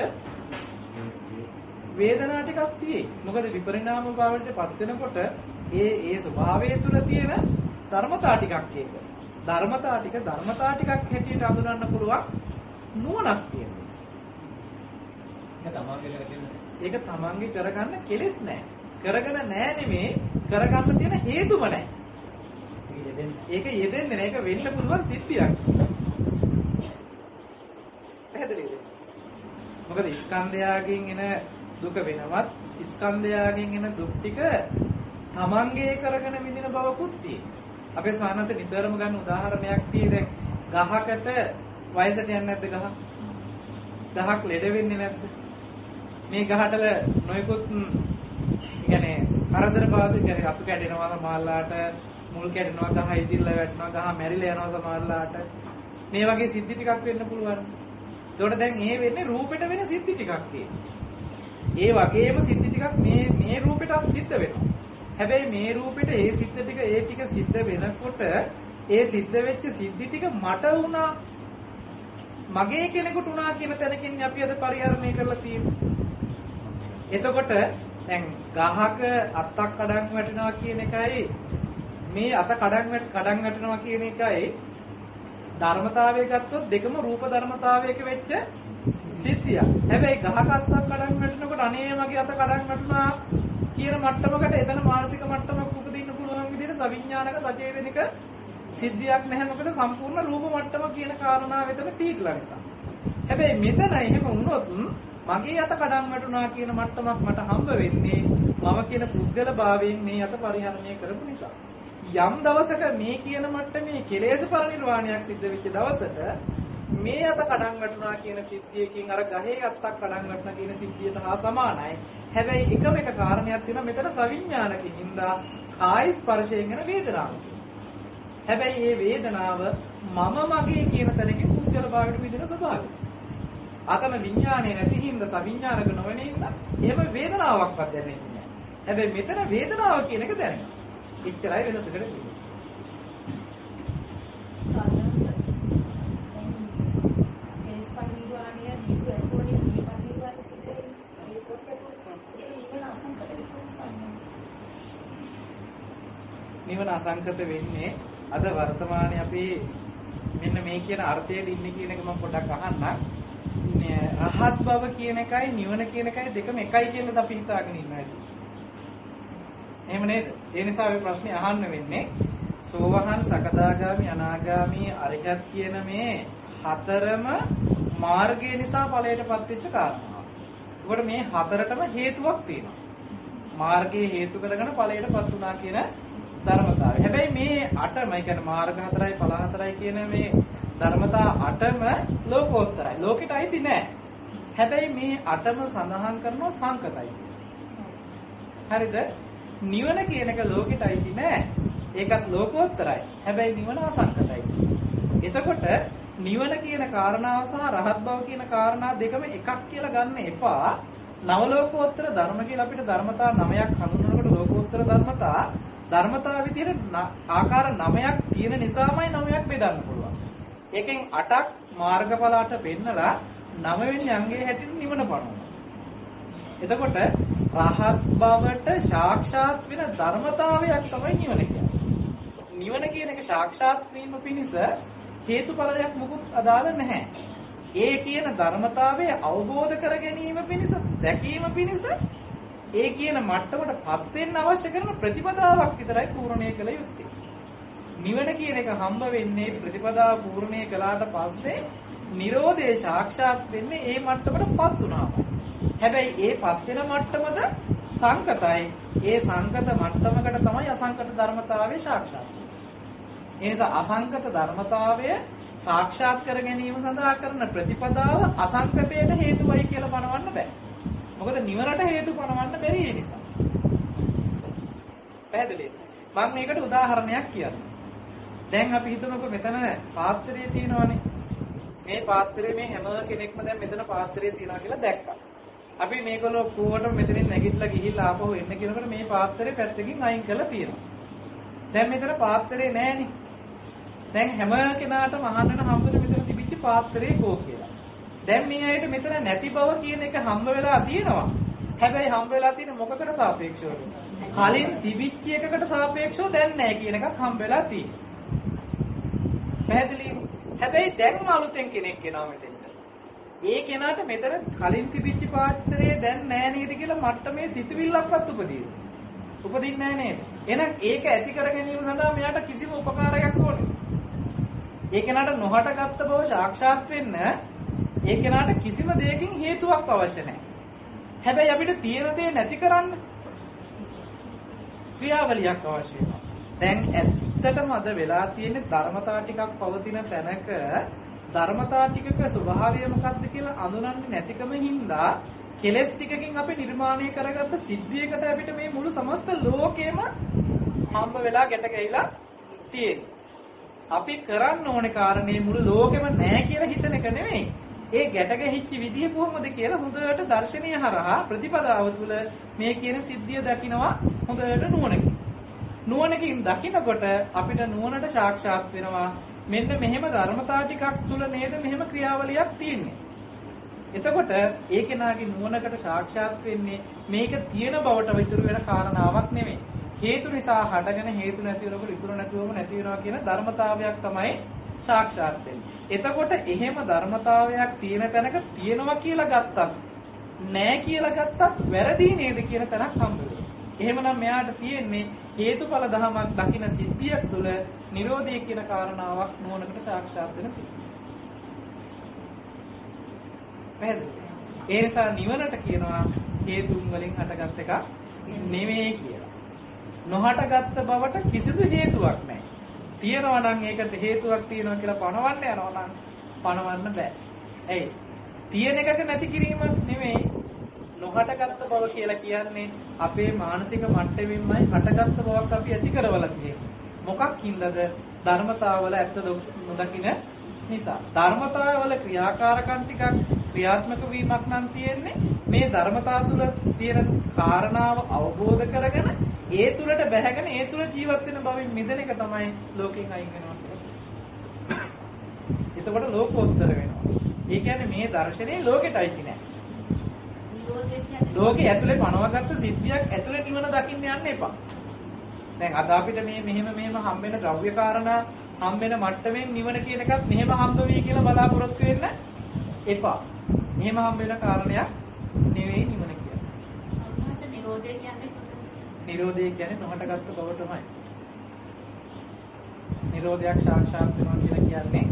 වේදනා ටිකක් තියෙයි. මොකද විපරිණාම භාවයට පත් වෙනකොට ඒ ස්වභාවය තුළ තියෙන ධර්මතා ටිකක් ඒක. ධර්මතා ටිකක් හැටියට අඳුනන්න පුළුවන් නුවණක් තියෙනවා. ඒක තමන්ගේ කරගන්න කෙලෙස් නැහැ. කරගෙන නැහැ නෙමේ කරගන්න තියෙන හේතුම නැහැ. ඒක යෙදෙන්නේ නැහැ. ඒක වෙන්න පුළුවන් සිද්ධියක්. පැහැදිලිද? මොකද ස්කන්ධයාගෙන් එන දුක වෙනවත් ස්කන්ධයාගෙන් එන දුක් ටික තමන්ගේ කරගෙන විඳින බවකුත් තියෙනවා. අපේ සානන්ත නිතරම ගන්න උදාහරණයක් තියෙන්නේ ගහකට වයසට යන්නේ නැද්ද ගහ? ගහක් ලෙඩ වෙන්නේ නැද්ද? මේ ගහට නොයෙකුත් කියන්නේ කරදර බාධා කියන්නේ අතු කැඩෙනවා සමහරලාට මුල් කැඩෙනවා ගහ ඉදිරිලා වැටෙනවා ගහ මැරිලා යනවා සමහරලාට මේ වගේ සිද්ධි ටිකක් වෙන්න පුළුවන්. ඒකට දැන් මේ වෙන්නේ රූපෙට වෙන සිද්ධි ටිකක් ඒ වගේම සිද්ධි ටිකක් මේ රූපෙටත් සිද්ධ වෙනවා. හැබැයි මේ රූපෙට ඒ සිද්ධ ටික සිද්ධ වෙනකොට ඒ සිද්ධ වෙච්ච සිද්ධි ටික මට වුණා මගේ කෙනෙකුට වුණා කියන තැනකින් අපි අද පරිහරණය කරලා තියෙනවා. එතකොට දැන් ගහක අත්තක් කඩන් වැටෙනවා කියන එකයි මේ අත කඩන් වැටෙනවා කියන එකයි ධර්මතාවය ගත්තොත් දෙකම රූප ධර්මතාවයක වෙච්ච සිද්ධිය. හැබැයි ගහක අත්තක් කඩන් වැටෙනකොට අනේ මගේ අත කඩන් වැටුණා කියන මට්ටමකට එතන මානසික මට්ටමක් උපදින්න පුළුවන් විදිහට සවිඥානික සචේතනික සිද්ධියක් නැහැ. මොකද සම්පූර්ණ රූප මට්ටම කියන කාරණාව එතන තීක්ලා නිසා. හැබැයි මෙතන එහෙම වුණොත් මගේ අත කඩන් වැටුණා කියන මට්ටමක් මට හම්බ වෙන්නේ මම කියන පුද්ගල භාවයෙන් මේ අත පරිහරණය කරපු නිසා. යම් දවසක මේ කියන මට්ටමේ කෙලෙස් පරිනිර්වාණයක් සිද්ධ වෙච්ච දවසට මේ අත කඩන් වැටුණා කියන සිද්ධියකින් අර ගහේ අත්තක් කඩන් වැටුණා කියන සිද්ධියට හා සමානයි. හැබැයි එකම එක කාරණයක් තියෙනවා මෙතන සවිඥානිකින් හින්දා කාය ස්පර්ශයෙන් එන වේදනාව. හැබැයි මේ වේදනාව මම මගේ කියන තැනකින් පුද්ගල භාවයට මිදෙන ස්වභාවය. අතන විඥානේ නැති හින්දා සවිඥානික නොවන හින්දා එහෙම වේදනාවක්වත් දැනෙන්නේ නැහැ. හැබැයි මෙතන වේදනාව කියන එක දැනෙනවා. එච්චරයි වෙනසකට තියෙන්නේ. නිවන අසංකත වෙන්නේ අද වර්තමානයේ අපි මෙන්න මේ කියන අර්ථයේ ඉන්නේ කියන එක මම පොඩ්ඩක් අහන්නම්. රහත් බව කියන එකයි නිවන කියන එකයි දෙකම එකයි කියලා අපි හිතාගෙන ඉන්නවා. එහෙම නේද? ඒ නිසා මේ ප්‍රශ්නේ අහන්න වෙන්නේ සෝවහන් සකදාගාමි අනාගාමි අරිහත් කියන මේ හතරම මාර්ගය නිසා ඵලයටපත් වෙච්ච කාරණා. ඒකට මේ හතරටම හේතුවක් තියෙනවා. මාර්ගයේ හේතු කරගෙන ඵලයටපත් වුණා කියන ධර්මතාවය. හැබැයි මේ 8ම, ඒ කියන්නේ මාර්ග 4යි ඵල 4යි කියන මේ ධර්මතා 8ම ලෝකෝත්තරයි. ලෝකෙට අයිති නෑ. හැබැයි මේ 8ම සඳහන් කරනවා සංකතයි. හරිද? නිවන කියන එක ලෝකෙට අයිති නෑ. ඒකත් ලෝකෝත්තරයි. හැබැයි නිවන අසංකතයි. එතකොට නිවන කියන කාරණාව සහ රහත් බව කියන කාරණා දෙකම එකක් කියලා ගන්න එපා. නවලෝකෝත්තර ධර්ම කියලා අපිට ධර්මතා 9ක් හඳුන්වනකොට ලෝකෝත්තර ධර්මතා විදිහට ආකාර 9ක් තියෙන නිසාමයි 9ක් බෙදන්න පුළුවන්. ඒකෙන් 8ක් මාර්ගඵල 8 පෙන්නලා 9 වෙනි අංගයේ හැටියට නිවන පනවනවා. එතකොට රහත් බවට සාක්ෂාත් වෙන ධර්මතාවයක් තමයි නිවන කියන්නේ. නිවන කියන එක සාක්ෂාත් වීම පිණිස හේතුඵලයක් මුකුත් අදාළ නැහැ. ඒ කියන ධර්මතාවය අවබෝධ කර ගැනීම පිණිස, දැකීම පිණිස ඒ කියන මට්ටමටපත් වෙන්න අවශ්‍ය කරන ප්‍රතිපදාවක් විතරයි පූර්ණණය කළ යුත්තේ. නිවන කියන එක හම්බ වෙන්නේ ප්‍රතිපදාව පූර්ණණය කළාට පස්සේ නිරෝධය සාක්ෂාත් වෙන්නේ ඒ මට්ටමටපත් වුණාම. හැබැයි ඒ පස් වෙන මට්ටමද සංකතයි. ඒ සංකත මට්ටමකට තමයි අසංකත ධර්මතාවය සාක්ෂාත් වෙන්නේ. ඒ නිසා අසංකත ධර්මතාවය සාක්ෂාත් කර ගැනීම සඳහා කරන ප්‍රතිපදාව අසංකතයට හේතුවයි කියලා පනවන්න බෑ. මොකද නිවනට හේතු පනවන්න බැරි ඒ නිසා. පැහැදිලිද? මම මේකට උදාහරණයක් කියන්නම්. දැන් අපි හිතමුකෝ මෙතන පාත්‍රය තියෙනවානේ. මේ පාත්‍රයේ මේ හැම කෙනෙක්ම දැන් මෙතන පාත්‍රය තියනවා කියලා දැක්කා. අපි මේගොල්ලෝ පුවට මෙතනින් නැගිටලා ගිහිල්ලා ආපහු එන්න කියනකොට මේ පාත්‍රය පැත්තකින් අයින් කරලා තියෙනවා. දැන් මෙතන පාත්‍රේ නැහැනේ. දැන් හැම කෙනාටම අහන්න හම්බුනේ මෙතන තිබිච්ච පාත්‍රේ කෝ කියලා. දැන් මේ ඇයිට මෙතන නැති බව කියන එක හම්බ වෙලා තියෙනවා. හැබැයි හම්බ වෙලා තියෙන මොකකට සාපේක්ෂවද? කලින් තිබිච්ච එකකට සාපේක්ෂව දැන් නැහැ කියන එකක් හම්බ වෙලා තියෙනවා. පැහැදිලි? හැබැයි දැන් අලුතෙන් කෙනෙක් එනවා මෙතෙන්ට. ඒ කෙනාට මෙතන කලින් තිබිච්ච පාත්‍රයේ දැන් නැහැ නේද කියලා මට්ටමේ සිතුවිල්ලක්වත් උපදිනවා. උපදින්නේ නැහැ නේද? එහෙනම් ඒක ඇති කර ගැනීම සඳහා මෙයාට කිසිම උපකාරයක් ඕනේ. ඒ කෙනාට නොහටගත් බව සාක්ෂාත් වෙන්න ඒ කෙනාට කිසිම දෙයකින් හේතුවක් අවශ්‍ය නැහැ. හැබැයි අපිට තියෙන දේ නැති කරන්න ක්‍රියාවලියක් අවශ්‍ය වෙනවා. දැන් ඇත්තටම අද වෙලා තියෙන ධර්මතා ටිකක් පවතින තැනක ධර්මතා ටිකක ස්වභාවය මොකක්ද කියලා අඳුනන්නේ නැතිකම හින්දා කෙලෙස් ටිකකින් අපි නිර්මාණය කරගත්ත සිද්ධියකට අපිට මේ මුළු සමස්ත ලෝකෙම හම්බ වෙලා ගැට ගැහිලා තියෙනවා. අපි කරන්න ඕනේ කාරණේ මුළු ලෝකෙම නැහැ කියලා හිතන එක නෙමෙයි. ඒ ගැට ගැහිච්ච විදිය කොහොමද කියලා හොඳට දර්ශනීය හරහා ප්‍රතිපදාව තුළ මේ කියන සිද්ධිය දකිනවා හොඳට නුවණකින්. නුවණකින් දකිනකොට අපිට නුවණට සාක්ෂාත් වෙනවා මෙන්න මෙහෙම ධර්මතා ටිකක් තුළ නේද මෙහෙම ක්‍රියාවලියක් තියෙන්නේ. එතකොට ඒ කෙනාගේ නුවණකට සාක්ෂාත් වෙන්නේ මේක තියෙන බවට විතර වෙන කාරණාවක් නෙමෙයි. හේතු නිසා හටගෙන හේතු නැති වෙනකොට ඉතුරු නැතිවම නැති වෙනවා කියන ධර්මතාවයක් තමයි සාක්ෂාත් වෙන්නේ. එතකොට එහෙම ධර්මතාවයක් තියෙන තැනක තියෙනවා කියලා ගත්තත් නැහැ කියලා ගත්තත් වැරදි නේද කියන තැනක් හම්බ වෙනවා. එහෙමනම් මෙයාට තියෙන්නේ හේතුඵල ධමයක් දකින්න සිද්ධියක් තුළ නිරෝධය කියන කාරණාවක් නුවණකට සාක්ෂාත් වෙන සිද්ධිය. ඒ නිසා නිවනට කියනවා හේතුන් වලින් හටගත් එකක් නෙමෙයි කියලා. නොහටගත් බවට කිසිදු හේතුවක් නැහැ. තියනවා නම් ඒකට හේතුවක් තියෙනවා කියලා පනවන්න යනවා නම් පනවන්න බෑ. ඇයි? තියෙන එකක නැති කිරීම නෙමෙයි. නොහටගත් බව කියලා කියන්නේ අපේ මානසික මට්ටමින්මයි හටගත් බවක් අපි ඇති කරවලා තියෙන්නේ. මොකක් හින්දාද? ධර්මතාවවල ඇත්ත නොදකින නිසා. ධර්මතාවවල ක්‍රියාකාරකම් ටිකක් ක්‍රියාත්මක වීමක් නම් තියෙන්නේ මේ ධර්මතාව තුළ තියෙන කාරණාව අවබෝධ කරගෙන ඒ තුළට බැහැගෙන ඒ තුළ ජීවත් වෙන බවින් මිදෙන එක තමයි ලෝකයෙන් අයින් වෙනවා කියන්නේ. එතකොට ලෝකෝත්තර වෙනවා. ඒ කියන්නේ මේ දර්ශනේ ලෝකෙටයි කියන්නේ. ලෝකේ ඇතුලේ පනවගත්ත සිද්ධියක් ඇතුලේ නිවන දකින්න යන්න එපා. දැන් අද අපිට මේ මෙහෙම හම්බෙන ද්‍රව්‍ය කාරණා හම්බෙන මට්ටමින් නිවන කියන එකත් මෙහෙම හම්බ වෙයි කියලා බලාපොරොත්තු වෙන්න එපා. මෙහෙම හම්බෙන කාරණයක් නෙවෙයි නිවන කියන්නේ. නිරෝධය කියන්නේ නොහටගත්තු බව තමයි. නිරෝධයක් සාක්ෂාත් වෙනවා කියලා කියන්නේ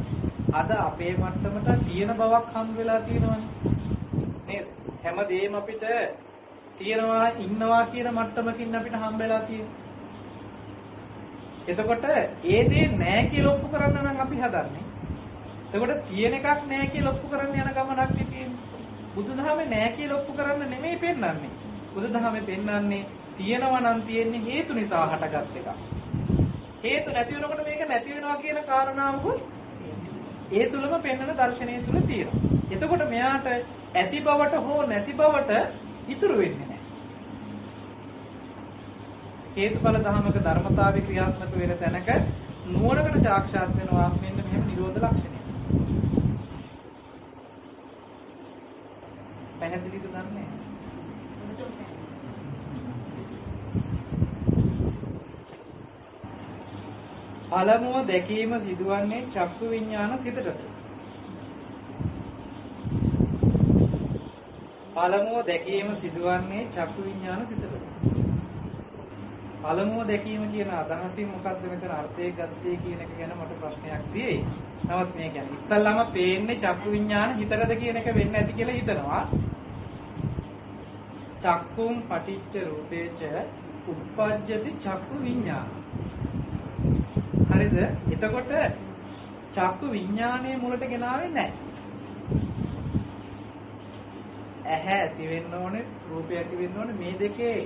අද අපේ මට්ටමට තියෙන බවක් හම්බ වෙලා තියෙනවනේ. නේද? හැමදේම අපිට තියෙනවා ඉන්නවා කියන මට්ටමකින් අපිට හම්බ වෙලා තියෙනවා. එතකොට ඒ දේ නැහැ කියලා ඔප්පු කරන්න නම් අපි හදන්නේ. එතකොට තියෙන එකක් නැහැ කියලා ඔප්පු කරන්න යන ගමනක් තියෙන්නේ. බුදුදහමේ නැහැ කියලා ඔප්පු කරන්න නෙමෙයි පෙන්වන්නේ. බුදුදහමේ පෙන්වන්නේ තියෙනවා නම් තියෙන්නේ හේතු නිසා හටගත් එකක්. හේතු නැති වෙනකොට මේක නැති වෙනවා කියන කාරණාවකුත් ඒ තුලම පෙන්වන දර්ශනය තුල තියෙනවා. එතකොට මෙයාට ඇති බවට හෝ නැති බවට ඉතුරු වෙන්නේ නැහැ. හේතුඵල ධර්මක ධර්මතාවේ ක්‍රියාත්මක වෙන තැනක නුවණකට සාක්ෂාත් වෙනවා මෙන්න මෙහෙම නිරෝධ ලක්ෂණය. පැහැදිලිද දන්නේ? පළමුව දැකීම සිදුවන්නේ චක්කු විඥාන සිතටද? පළමුව දැකීම සිදුවන්නේ චක්කු විඥාන සිතටද? පළමුව දැකීම කියන අදහසින් මොකක්ද මෙතන අර්ථය ගත්තේ කියන එක ගැන මට ප්‍රශ්නයක් තියෙයි. නමුත් මේ කියන්නේ ඉස්සල්ලාම පේන්නේ චක්කු විඥාන හිතටද කියන එක වෙන්නේ නැති කියලා හිතනවා. චක්කුම් පටිච්ච රූපේච උප්පජ්ජති චක්කු විඥාන. හරිද? එතකොට චක්කු විඥානයේ මුලට ගෙනාවේ නැහැ. ඇහැ ඇති වෙන්න ඕනේ, රූපය ඇති වෙන්න ඕනේ. මේ දෙකේ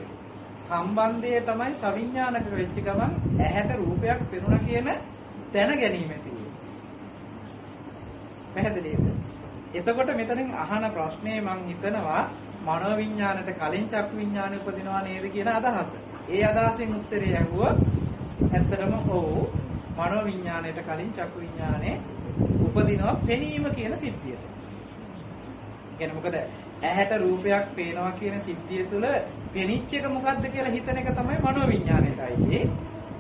සම්බන්ධය තමයි සවිඥානික වෙච්ච ගමන් ඇහැට රූපයක් පෙනුණා කියන දැන ගැනීම තියෙන්නේ. පැහැදිලිද? එතකොට මෙතනින් අහන ප්‍රශ්නේ මම හිතනවා මනෝ විඥානට කලින් චක්කු විඥානය උපදිනවා නේද කියන අදහස. ඒ අදහසෙන් උත්තරය ඇහුවොත් ඇත්තටම ඔව් මනෝ විඥාණයට කලින් චක්කු විඥානේ උපදිනවා පෙනීම කියන සිද්ධියට. කියන්නේ මොකද ඇහැට රූපයක් පේනවා කියන සිද්ධිය තුළ පෙනිච්ච එක මොකද්ද කියලා හිතන එක තමයි මනෝ විඥාණයටයි.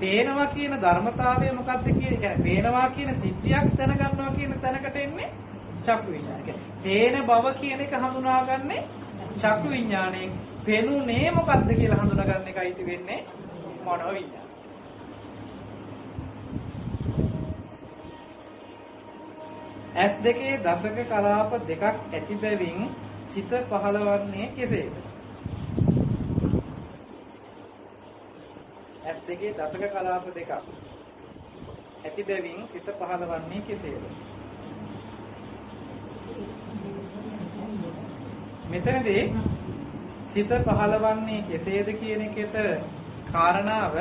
පේනවා කියන ධර්මතාවය මොකද්ද කියන්නේ පේනවා කියන සිද්ධියක් දැනගන්නවා කියන තැනකට එන්නේ චක්කු විඥානය. පේන බව කියන එක හඳුනාගන්නේ චක්කු විඥාණයෙන්. පෙනුනේ මොකද්ද කියලා හඳුනාගන්න එකයි වෙන්නේ මනෝ විඥානය. ඇස් දෙකේ දසක කලාප දෙකක් ඇති බැවින් සිත පහළවන්නේ කෙසේද? ඇස් දෙකේ දසක කලාප දෙකක් ඇති බැවින් සිත පහළවන්නේ කෙසේද? මෙතනදී සිත පහළවන්නේ කෙසේද කියන එකට කාරණාව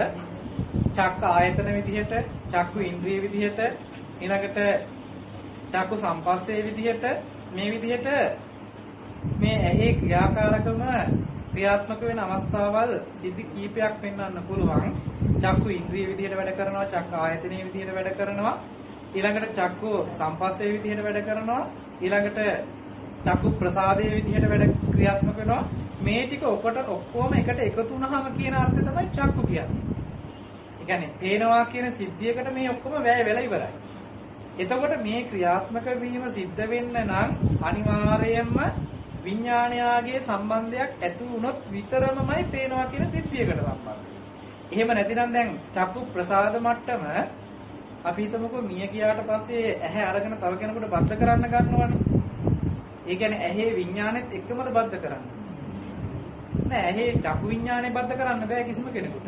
චක්ක ආයතන විදිහට, චක්කු ඉන්ද්‍රිය විදිහට, ඊළඟට චක්කු සම්පස්සේ විදිහට මේ විදිහට මේ ඇහි ක්‍රියාකාරකම ක්‍රියාත්මක වෙන අවස්ථාවල් සිද්ධි කීපයක් පෙන්වන්න පුළුවන්. චක්කු ඉන්ද්‍රිය විදිහට වැඩ කරනවා, චක්ක ආයතනයේ විදිහට වැඩ කරනවා, ඊළඟට චක්කු සම්පස්සේ විදිහට වැඩ කරනවා, ඊළඟට චක්කු ප්‍රසාදයේ විදිහට වැඩ ක්‍රියාත්මක වෙනවා. මේ ටික ඔක්කොම එකට එකතු වුණාම කියන අර්ථය තමයි චක්කු කියන්නේ. ඒ කියන්නේ පේනවා කියන සිද්ධියකට මේ ඔක්කොම වැය වෙලා ඉවරයි. එතකොට මේ ක්‍රියාත්මක වීම සිද්ධ වෙන්න නම් අනිවාර්යයෙන්ම විඥානයාගේ සම්බන්ධයක් ඇති වුණොත් විතරමයි පේනවා කියන සිද්ධියකට සම්බන්ධ. එහෙම නැතිනම් දැන් චක්කු ප්‍රසාද මට්ටම අපි හිතමුකෝ මිය ගියාට පස්සේ ඇහැ අරගෙන තව කෙනෙකුට බද්ධ කරන්න ගන්නවනේ. ඒ කියන්නේ ඇහි විඥානෙත් එක්කමද බද්ධ කරන්නේ. නෑ ඇහි චක්කු විඥානේ බද්ධ කරන්න බෑ කිසිම කෙනෙකුට.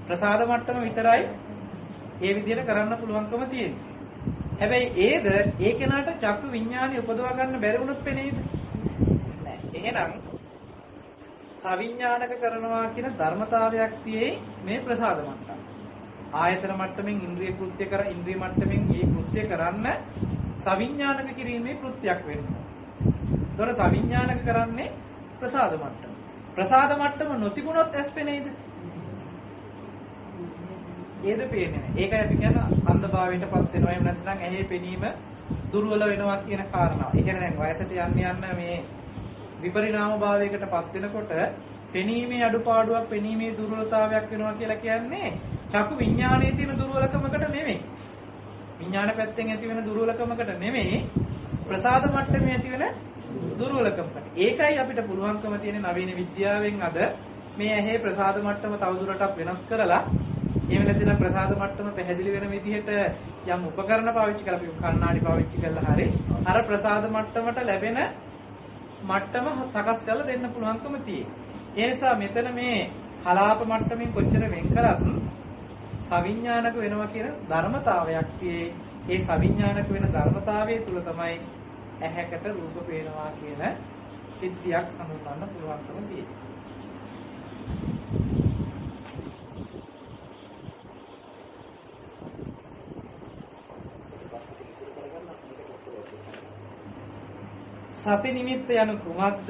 ප්‍රසාද මට්ටම විතරයි ඒ විදිහට කරන්න පුළුවන්කම තියෙනවා. හැබැයි ඒද ඒ කෙනාට චක්කු විඥානය උපදවා ගන්න බැරි වුණොත් පෙනේද? නෑ. එහෙනම් සවිඥානික කරනවා කියන ධර්මතාවයක් තියෙයි මේ ප්‍රසාද මට්ටම. ආයතන මට්ටමින් ඉන්ද්‍රිය කෘත්‍ය කර ඉන්ද්‍රිය මට්ටමින් මේ කෘත්‍ය කරන්න සවිඥානික කිරීමේ කෘත්‍යයක් වෙනවා. ඒතර සවිඥානික කරන්නේ ප්‍රසාද මට්ටම. ප්‍රසාද මට්ටම නොතිබුණොත් ඇස් පෙනේද? ඒද පේන්නේ නැහැ. ඒකයි අපි කියන අන්ධභාවයටපත් වෙනවා. එහෙම නැත්නම් ඇහි පෙනීම දුර්වල වෙනවා කියන කාරණාව. ඒ කියන්නේ දැන් වයසට යන්න මේ විපරිණාම භාවයකටපත් වෙනකොට පෙනීමේ අඩුපාඩුවක්, පෙනීමේ දුර්වලතාවයක් වෙනවා කියලා කියන්නේ චක්කු විඥානයේ තියෙන දුර්වලකමකට නෙමෙයි. විඥාන පැත්තෙන් ඇති වෙන දුර්වලකමකට නෙමෙයි, ප්‍රසාද මට්ටමේ ඇති වෙන දුර්වලකමකට. ඒකයි අපිට පුළුවන්කම තියෙන නවීන විද්‍යාවෙන් අද මේ ඇහි ප්‍රසාද මට්ටම තවදුරටත් වෙනස් කරලා එහෙම නැත්නම් ප්‍රසාද මට්ටම පැහැදිලි වෙන විදිහට යම් උපකරණ පාවිච්චි කරලා අපි කණ්ණාඩි පාවිච්චි කරලා හරි අර ප්‍රසාද මට්ටමට ලැබෙන මට්ටම සකස් කරලා දෙන්න පුළුවන්කම තියෙනවා. ඒ නිසා මෙතන මේ කලාප මට්ටමින් කොච්චර වෙන් කරත් සවිඥානික වෙනවා කියන ධර්මතාවයක් තියෙයි. ඒ සවිඥානික වෙන ධර්මතාවයේ තුල තමයි ඇහැකට රූප පේනවා කියන සිද්ධියක් හඳුන්වන්න පුළුවන්කම තියෙන්නේ. සති නිමිත්ත යනු කුමක්ද?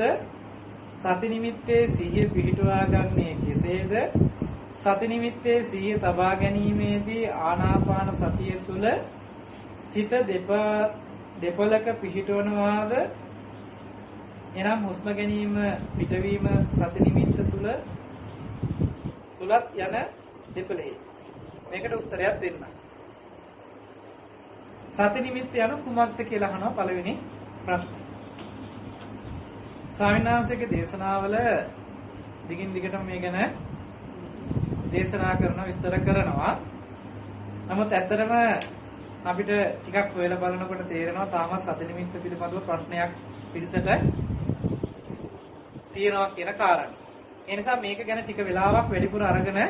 සති නිමිත්තේ සිහිය පිහිටුවා ගන්නේ කෙසේද? සති නිමිත්තේ සිහිය තබා ගැනීමේදී ආනාපාන සතිය තුළ සිත දෙපොලක පිහිටවනවාද? එනම් හුස්ම ගැනීම පිටවීම සති නිමිත්ත තුලත් යන දෙපළේ. මේකට උත්තරයක් දෙන්න. සති නිමිත්ත යනු කුමක්ද කියලා අහනවා පළවෙනි ප්‍රශ්නේ. ස්වාමීන් වහන්සේගේ දේශනාවල දිගින් දිගටම මේ ගැන දේශනා කරනවා, විස්තර කරනවා. නමුත් ඇත්තටම අපිට ටිකක් හොයලා බලනකොට තේරෙනවා තාමත් සති නිමිත්ත පිළිබඳව ප්‍රශ්නයක් පිළිසෙට තියෙනවා කියන කාරණා. ඒ නිසා මේක ගැන ටික වෙලාවක් වැඩිපුර අරගෙන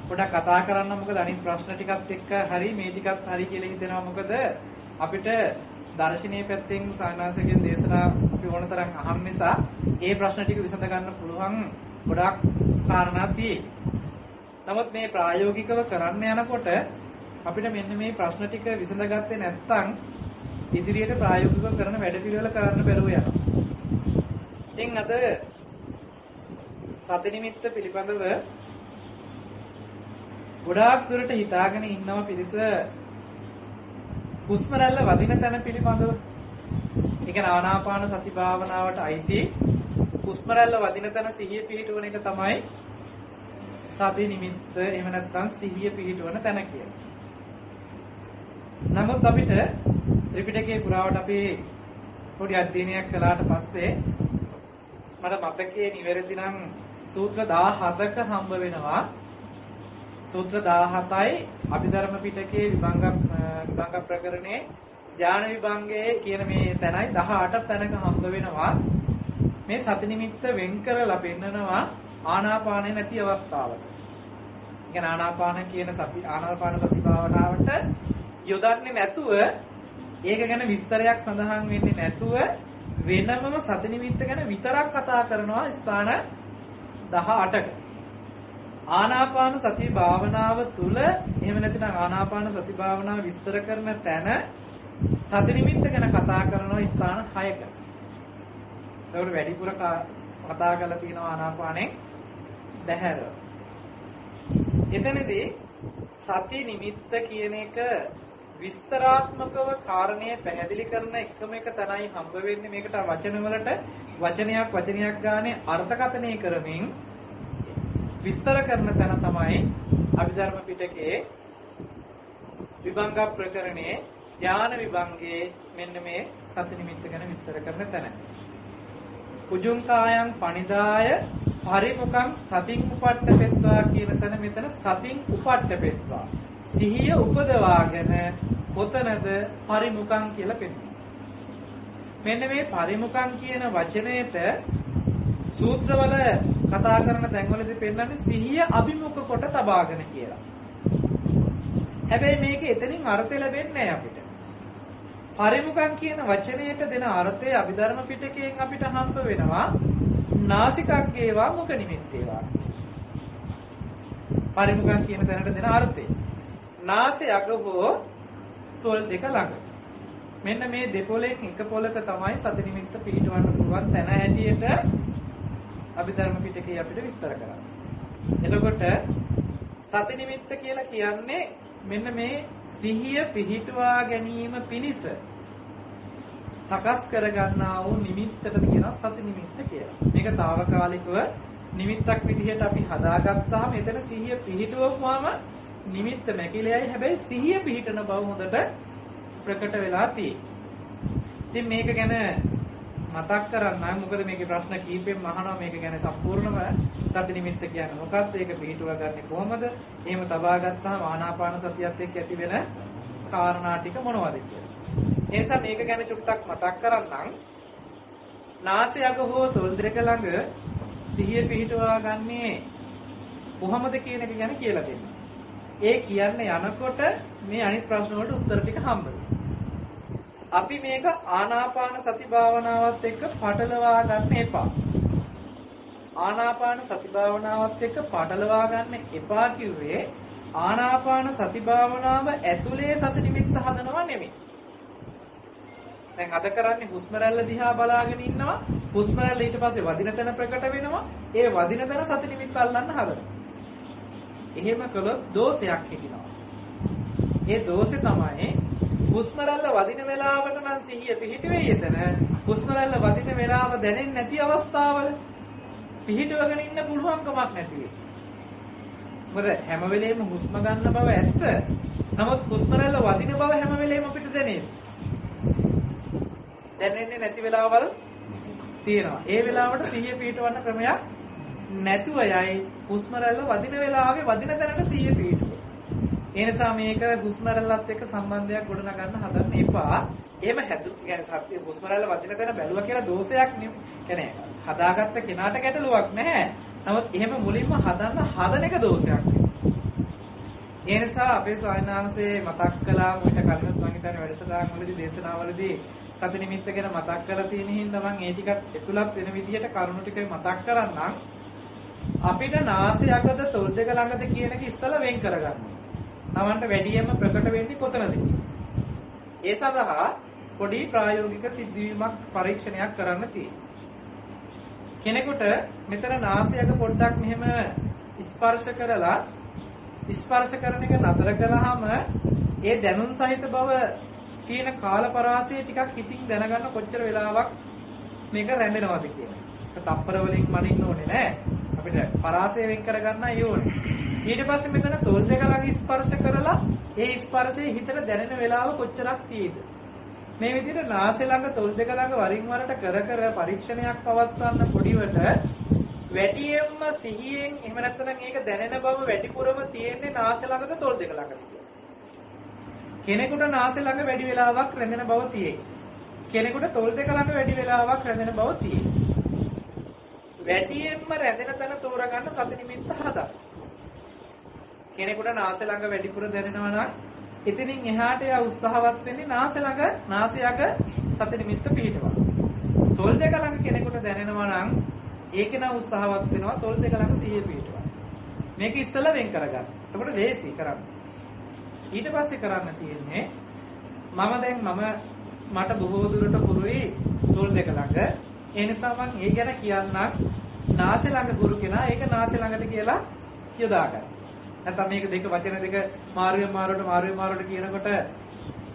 පොඩක් කතා කරන්න. මොකද අනිත් ප්‍රශ්න ටිකත් එක්ක හරි මේ ටිකත් හරි කියලා හිතෙනවා. මොකද අපිට දර්ශනීය පැත්තෙන් සානාසකෙන් දේශනා අපි ඕන තරම් අහන්න නිසා ඒ ප්‍රශ්න ටික විසඳ ගන්න පුළුවන් ගොඩක් කාරණා තියෙනවා. නමුත් මේ ප්‍රායෝගිකව කරන්න යනකොට අපිට මෙන්න මේ ප්‍රශ්න ටික විසඳගත්තේ නැත්නම් ඉදිරියට ප්‍රායෝගිකව කරන වැඩපිළිවෙල කරන්න බැරුව යනවා. ඉතින් අද සති නිමිත්ත පිළිබඳව ගොඩාක් දුරට හිතාගෙන ඉන්නව පිළිස හුස්ම රැල්ල වදින තැන පිළිබඳව. ඒ කියන්නේ ආනාපාන සති භාවනාවට අයිති හුස්ම රැල්ල වදින තැන සිහිය පිහිටවන එක තමයි සති නිමිත්ත. එහෙම නැත්නම් සිහිය පිහිටවන තැන කියන්නේ. නමුත් අපිට ත්‍රිපිටකයේ පුරාවට අපි පොඩි අධ්‍යයනයක් කළාට පස්සේ මට මතකයේ නිවැරදි නම් සූත්‍ර 17ක හම්බ වෙනවා. සූත්‍ර 17යි අභිධර්ම පිටකයේ විභංග ප්‍රකරණේ ඥාන විභංගයේ කියන මේ තැනයි 18 තැනක හම්බ වෙනවා. මේ සති නිමිත්ත වෙන් කරලා පෙන්නනවා ආනාපානෙ නැති අවස්ථාවක. කියන්නේ ආනාපාන කියන ආනාපාන සති භාවනාවට යොදන්නේ නැතුව, ඒක ගැන විස්තරයක් සඳහන් වෙන්නේ නැතුව වෙනමම සති නිමිත්ත ගැන විතරක් කතා කරනවා ස්ථාන 18ක. ආනාපාන සති භාවනාව තුළ එහෙම නැත්නම් ආනාපාන සති භාවනාව විස්තර කරන තැන සති නිමිත්ත ගැන කතා කරනවා ස්ථාන 6ක. ඒකට වැඩිපුර කතා කරලා තියෙනවා ආනාපානෙන් බැහැර. එතනදී සති නිමිත්ත කියන එක විස්තරාත්මකව කාරණය පැහැදිලි කරන එකම එක තැනයි හම්බ වෙන්නේ. මේකට වචන වලට වචනයක් ගානේ අර්ථකථනය කරමින් විස්තර කරන තැන තමයි අභිධර්ම පිටකයේ විභංග ප්‍රකරණයේ ඥාන විභංගයේ මෙන්න මේ සති නිමිත්ත ගැන විස්තර කරන තැන. කුජුං කායං පනිදාය පරිමුඛං සතින් උපට්ඨපෙත්වා කියන තැන මෙතන සතින් උපට්ඨපෙත්වා. සිහිය උපදවාගෙන කොතනද පරිමුඛං කියලා පෙන්නනවා. මෙන්න මේ පරිමුඛං කියන වචනයේට සූත්‍රවල කතා කරන තැන්වලදී පෙන්නන්නේ සිහිය අභිමුඛ කොට තබාගෙන කියලා. හැබැයි මේක එතනින් අර්ථය ලැබෙන්නේ නැහැ අපිට. පරිමුඛං කියන වචනයට දෙන අර්ථය අභිධර්ම පිටකයෙන් අපිට හම්බ වෙනවා නාසිකග්ගේවා මුඛ නිමිත්තේවා. පරිමුඛං කියන තැනට දෙන අර්ථය නාසය අග හෝ තොල් දෙක ළඟ. මෙන්න මේ දෙපොලෙන් එක පොලක තමයි සති නිමිත්ත පිහිටවන්න පුළුවන් තැන හැටියට අභිධර්ම පිටකේ අපිට විස්තර කරන්නේ. එතකොට සති නිමිත්ත කියලා කියන්නේ මෙන්න මේ සිහිය පිහිටුවා ගැනීම පිණිස සකස් කරගන්නා වූ නිමිත්තට කියනවා සති නිමිත්ත කියලා. මේක తాවකාලිකව නිමිත්තක් විදිහට අපි හදාගත්තාම එතන සිහිය පිහිටුවපුවාම නිමිත්ත මැකිලෙයි. හැබැයි සිහිය පිහිටන බව හොඳට ප්‍රකට වෙලා තියෙනවා. ඉතින් මේක ගැන මතක් කරන්න මොකද මේකේ ප්‍රශ්න කීපෙම අහනවා මේක ගැන සම්පූර්ණව සති නිමිත්ත කියන්නේ මොකක්ද? ඒක පිහිටුවා ගන්න කොහොමද? එහෙම තබා ගත්තාම ආනාපාන සතියත් එක්ක ඇති වෙන කාරණා ටික මොනවද කියලා. ඒ නිසා මේක ගැන චුට්ටක් මතක් කරන්නම්. නාසය අග හෝ තොල් දෙක ළඟ සිහිය පිහිටුවා ගන්නේ කොහොමද කියන එක ගැන කියලා දෙන්න. ඒ කියන්නේ යනකොට මේ අනිත් ප්‍රශ්න වලට උත්තර ටික හම්බ වෙනවා. අපි මේක ආනාපාන සති භාවනාවත් එක්ක පටලවා ගන්න එපා. ආනාපාන සති භාවනාවත් එක්ක පටලවා ගන්න එපා කිව්වේ ආනාපාන සති භාවනාව ඇතුලේ සති නිමිත්ත හදනවා නෙමෙයි. දැන් අද කරන්නේ හුස්ම රැල්ල දිහා බලාගෙන ඉන්නවා. හුස්ම රැල්ල ඊට පස්සේ වදින තැන ප්‍රකට වෙනවා. ඒ වදින තැන සති නිමිත්ත අල්ලන්න හදනවා. එහෙම කළොත් දෝෂයක් හිටිනවා. ඒ දෝෂේ තමයි හුස්ම රැල්ල වදින වෙලාවට නම් සිහිය පිහිටුවේ එතන. හුස්ම රැල්ල වදින වෙලාව දැනෙන්නේ නැති අවස්ථාවල පිහිටවගෙන ඉන්න පුළුවන්කමක් නැති වෙයි. මොකද හැම වෙලේම හුස්ම ගන්න බව ඇත්ත. නමුත් හුස්ම රැල්ල වදින බව හැම වෙලේම අපිට දැනෙන්නේ නැති වෙලාවල් තියෙනවා. ඒ වෙලාවට සිහිය පිහිටවන්න ක්‍රමයක් නැතුව යයි හුස්ම රැල්ල වදින වෙලාවේ වදින තැනට සිහිය පිහිටුව. ඒ නිසා මේක හුස්ම රැල්ලත් එක්ක සම්බන්ධයක් ගොඩනගන්න හදන්න එපා. එහෙම කියන්නේ සත්‍ය හුස්ම රැල්ල වදින තැන බැලුවා කියලා දෝෂයක් නෙමෙයි. කියන්නේ හදාගත්ත කෙනාට ගැටලුවක් නැහැ. නමුත් එහෙම මුලින්ම හදන එක දෝෂයක්. ඒ නිසා අපේ ස්වාමීන් වහන්සේ මතක් කළා මොකද කලින් මම හිතන්නේ වැඩසටහන් වලදී දේශනාවලදී සති නිමිත්ත ගැන මතක් කරලා තියෙන හින්දා මම ඒ ටිකත් එතුලත් වෙන විදිහට කරුණු ටික මතක් කරන්නම්. අපිට නාසය අගද තොල් දෙක ළඟද කියන එක ඉස්සලා වෙන් කරගන්න. තමන්ට වැඩියෙන්ම ප්‍රකට වෙන්නේ කොතනද? ඒ සඳහා පොඩි ප්‍රායෝගික සිද්ධවීමක් පරීක්ෂණයක් කරන්න තියෙනවා. කෙනෙකුට මෙතන නාසය අග පොඩ්ඩක් මෙහෙම ස්පර්ශ කරලා ස්පර්ශ කරන එක නතර කළාම ඒ දැනුම් සහිත බව කියන කාල පරාසය ටිකක් හිතින් දැනගන්න කොච්චර වෙලාවක් මේක රැඳෙනවද කියලා. ඒක තප්පර වලින් මනින්න ඕනේ නෑ. අපිට පරාසය වෙන් කරගන්නයි ඕනේ. ඊට පස්සේ මෙතන තොල් දෙක ළඟ ස්පර්ශ කරලා ඒ ස්පර්ශයේ හිතට දැනෙන වෙලාව කොච්චරක් තියෙද? මේ විදිහට නාසය ළඟ තොල් දෙක ළඟ වරින් වරට කර පරීක්ෂණයක් පවත්වන්න පොඩිවට වැඩියෙන්ම සිහියෙන් එහෙම නැත්නම් ඒක දැනෙන බව වැඩිපුරම තියෙන්නේ නාසය ළඟද තොල් දෙක ළඟද කියලා. කෙනෙකුට නාසය ළඟ වැඩි වෙලාවක් රැඳෙන බව තියෙයි. කෙනෙකුට තොල් දෙක ළඟ වැඩි වෙලාවක් රැඳෙන බව තියෙයි. වැඩියෙන්ම රැඳෙන තැන තෝරගන්න සති නිමිත්ත හදා. කෙනෙකුට නාසය ළඟ වැඩිපුර දැනෙනවා නම් එතනින් එහාට යා උත්සාහවත් වෙන්නේ නාසය අග සති නිමිත්ත පිහිටවන්න. තොල් දෙක ළඟ කෙනෙකුට දැනෙනවා නම් ඒක නා උත්සාහවත් වෙනවා තොල් දෙක ළඟ සිහිය පිහිටවන්න. මේක ඉස්සෙල්ලා වෙන් කරගන්න. එතකොට ලේසි කරන්න. ඊට පස්සේ කරන්න තියෙන්නේ මට බොහෝ දුරට පුරුයි තොල් දෙක ළඟ. ඒ නිසා මම ඒ ගැන කියන්නම්. නාසය ළඟ ගුරු කෙනා ඒක නාසය ළඟට කියලා යොදා ගන්න. නැත්නම් මේක දෙක වචන දෙක මාරුවෙන් මාරුවට කියනකොට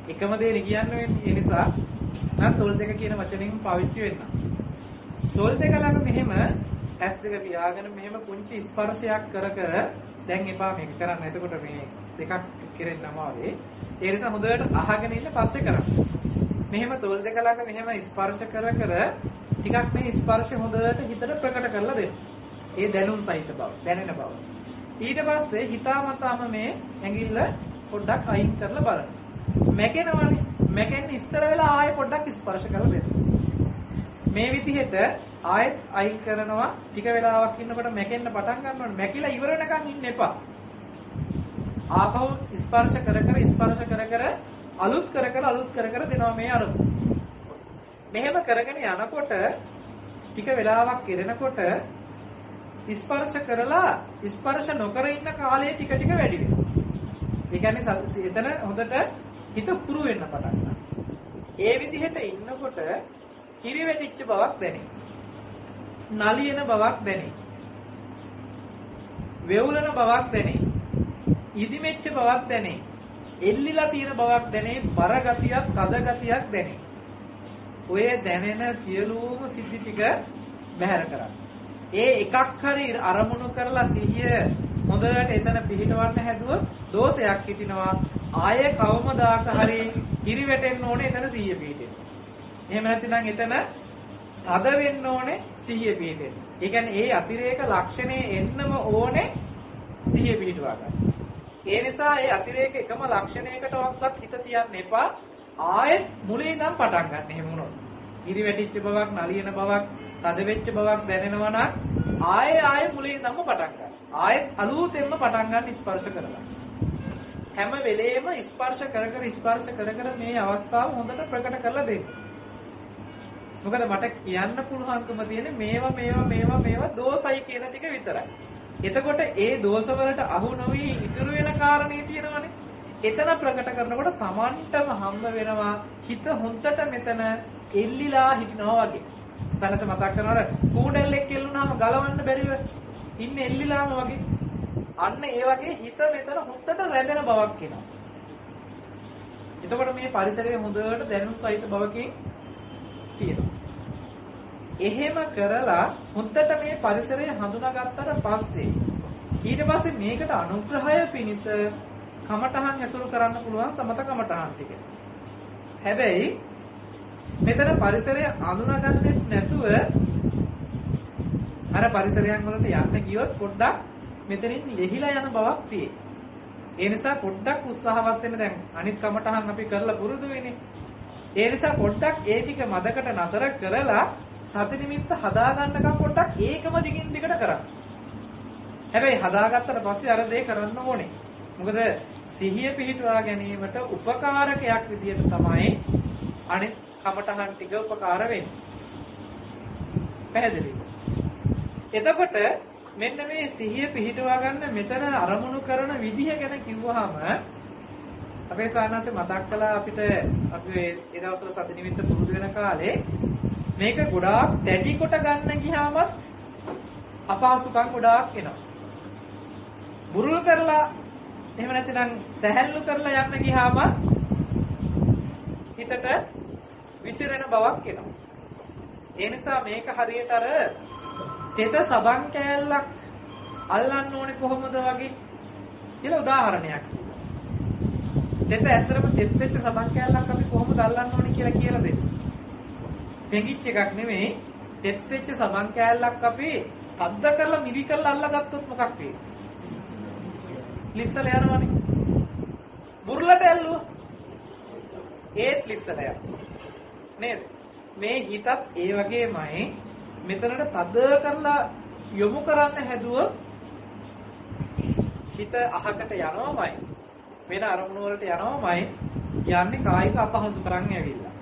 එකම දේ කියන්නේ. ඒ නිසා නම් තොල් දෙක කියන වචنين පාවිච්චි වෙන්න. තොල් දෙක ළඟ මෙහෙම ඇස් දෙක පියාගෙන මෙහෙම පුංචි ස්පර්ශයක් කර දැන් එපා මේක කරන්න. එතකොට මේ දෙකක් කෙරෙන්න අමාරුයි. ඒ නිසා හොඳට අහගෙන ඉන්න පස්සේ කරන්න. මෙහෙම තොල් දෙක ළඟ මෙහෙම ස්පර්ශ කර ටිකක් මේ ස්පර්ශය හොඳට හිතට ප්‍රකට කරලා දෙන්න. ඒ දැනුම් සහිත බව, දැනෙන බව. ඊට පස්සේ හිතාමතාම මේ ඇඟිල්ල පොඩ්ඩක් අයින් කරලා බලන්න. මැකෙනවනේ. මැකෙන්න ඉස්සර වෙලා ආයෙ පොඩ්ඩක් ස්පර්ශ කරලා දෙන්න. මේ විදිහට ආයෙත් අයින් කරනවා. ටික වෙලාවක් ඉන්නකොට මැකෙන්න පටන් ගන්නවා. මැකිලා ඉවර වෙනකන් ඉන්න එපා. ආපහු ස්පර්ශ කර අලුත් කර දෙනවා මේ අරමුණ. මෙහෙම කරගෙන යනකොට ටික වෙලාවක් ඉරෙනකොට ස්පර්ශ කරලා ස්පර්ශ නොකර ඉන්න කාලය ටික වැඩි වෙනවා. ඒ කියන්නේ එතන හොඳට හිත පුරු වෙන්න පටන් ගන්නවා. ඒ විදිහට ඉන්නකොට කිරි වැටිච්ච බවක් දැනේ. නලියන බවක් දැනේ. වේවුලන බවක් දැනේ. ඉදිමෙච්ච බවක් දැනේ. එල්ලිලා තියෙන බවක් දැනේ. බර ගතියක්, කද ගතියක් දැනේ. ඔය දැනෙන සියලුම සිද්ධි ටික බැහැර කරන්න. ඒ එකක් හරි අරමුණු කරලා සිහිය හොඳට එතන පිහිටවන්න හැදුවොත් දෝෂයක් හිටිනවා. ආයේ කවමදාක හරි කිරි වැටෙන්න ඕනේ එතන සිහිය පිහිටෙන්න. එහෙම නැත්නම් එතන අද වෙන්න ඕනේ සිහිය පිහිටෙන්න. ඒ කියන්නේ ඒ අතිරේක ලක්ෂණේ එන්නම ඕනේ සිහිය පිහිටවා ගන්න. ඒ නිසා ඒ අතිරේක එකම ලක්ෂණයකටවත් හිත තියන්න එපා. ආයෙත් මුලින් ඉඳන් පටන් ගන්න. එහෙම වුණොත් කිරි වැටිච්ච බවක්, නලියන බවක්, තද වෙච්ච බවක් දැනෙනවා නම් ආයෙ මුලින් ඉඳන්ම පටන් ගන්න. ආයෙත් අලුතෙන්ම පටන් ගන්න ස්පර්ශ කරලා. හැම වෙලේම ස්පර්ශ කර මේ අවස්ථාව හොඳට ප්‍රකට කරලා දෙන්න. මොකද මට කියන්න පුළුවන්කම තියෙන්නේ මේවා දෝෂයි කියන ටික විතරයි. එතකොට ඒ දෝෂ වලට අහු නොවි ඉතුරු වෙන කාරණේ තියෙනවනේ. එතන ප්‍රකට කරනකොට Tamanටම හම්බ වෙනවා හිත හොඳට මෙතන එල්ලිලා හිටිනවා වගේ. තනත මතක් කරනකොට කූඩැල්ලෙක් එල්ලුනාම ගලවන්න බැරිව ඉන්නේ එල්ලිලාම වගේ. අන්න ඒ වගේ හිත මෙතන හොඳට රැඳෙන බවක් එනවා. එතකොට මේ පරිසරයේ හොඳට දැනුම් සහිත බවකින් තියෙනවා. එහෙම කරලා හොඳට මේ පරිසරය හඳුනාගත්තට පස්සේ ඊට පස්සේ මේකට අනුග්‍රහය පිණිස කමඨහන් ඇසුරු කරන්න පුළුවන් සමත කමඨහන් ටික. හැබැයි මෙතන පරිසරය අඳුනාගන්නේ නැතුව අර පරිසරයන් වලට යන්න ගියොත් පොඩ්ඩක් මෙතනින් ලෙහිලා යන බවක් තියෙයි. ඒ නිසා පොඩ්ඩක් උත්සාහවත් වෙන්න දැන් අනිත් කමඨහන් අපි කරලා පුරුදු වෙන්නේ. ඒ නිසා පොඩ්ඩක් ඒ ටික මදකට නතර කරලා සති නිමිත්ත හදාගන්නකම් පොඩ්ඩක් ඒකම දිගින් දිගට කරන්න. හැබැයි හදාගත්තට පස්සේ අර දේ කරන්න ඕනේ. මොකද සිහිය පිහිටුවා ගැනීමට උපකාරකයක් විදියට තමයි අනිත් කමඨහන් ටික උපකාර වෙන්නේ. පැහැදිලිද? එතකොට මෙන්න මේ සිහිය පිහිටුවා ගන්න මෙතන අරමුණු කරන විදිහ ගැන කිව්වහම අපේ සානන්ත මතක් කළා අපිට අපි ඒ දවස්වල සති නිමිත්ත පුරුදු වෙන කාලේ මේක ගොඩාක් දැඩි කොට ගන්න ගියාම අපහසුකම් ගොඩාක් එනවා. බුරුල් කරලා එහෙම නැත්නම් සැහැල්ලු කරලා යන්න ගියාම හිතට විසිරෙන බවක් එනවා. ඒ නිසා මේක හරියට අර තෙත සබන් කෑල්ලක් අල්ලන්න ඕනේ කොහොමද වගේ කියලා උදාහරණයක්. තෙත ඇත්තටම තෙත් වෙච්ච සබන් කෑල්ලක් අපි කොහොමද අල්ලන්න ඕනේ කියලා දෙන්න. පෙඟිච්ච එකක් නෙමෙයි තෙත් වෙච්ච සබන් කෑල්ලක් අපි සද්ද කරලා මිරි කරලා අල්ලගත්තොත් මොකක් වෙයි? ලිස්සල යනවනේ. බුරුලට ඇල්ලුවා. ඒත් ලිස්සල යනවා. නේද? මේ හිතත් ඒ වගේමයි මෙතනට තද කරලා යොමු කරන්න හැදුවොත් හිත අහකට යනවමයි. වෙන අරමුණු වලට යනවමයි. යන්නේ කායික අපහසුකම් ඇවිල්ලා.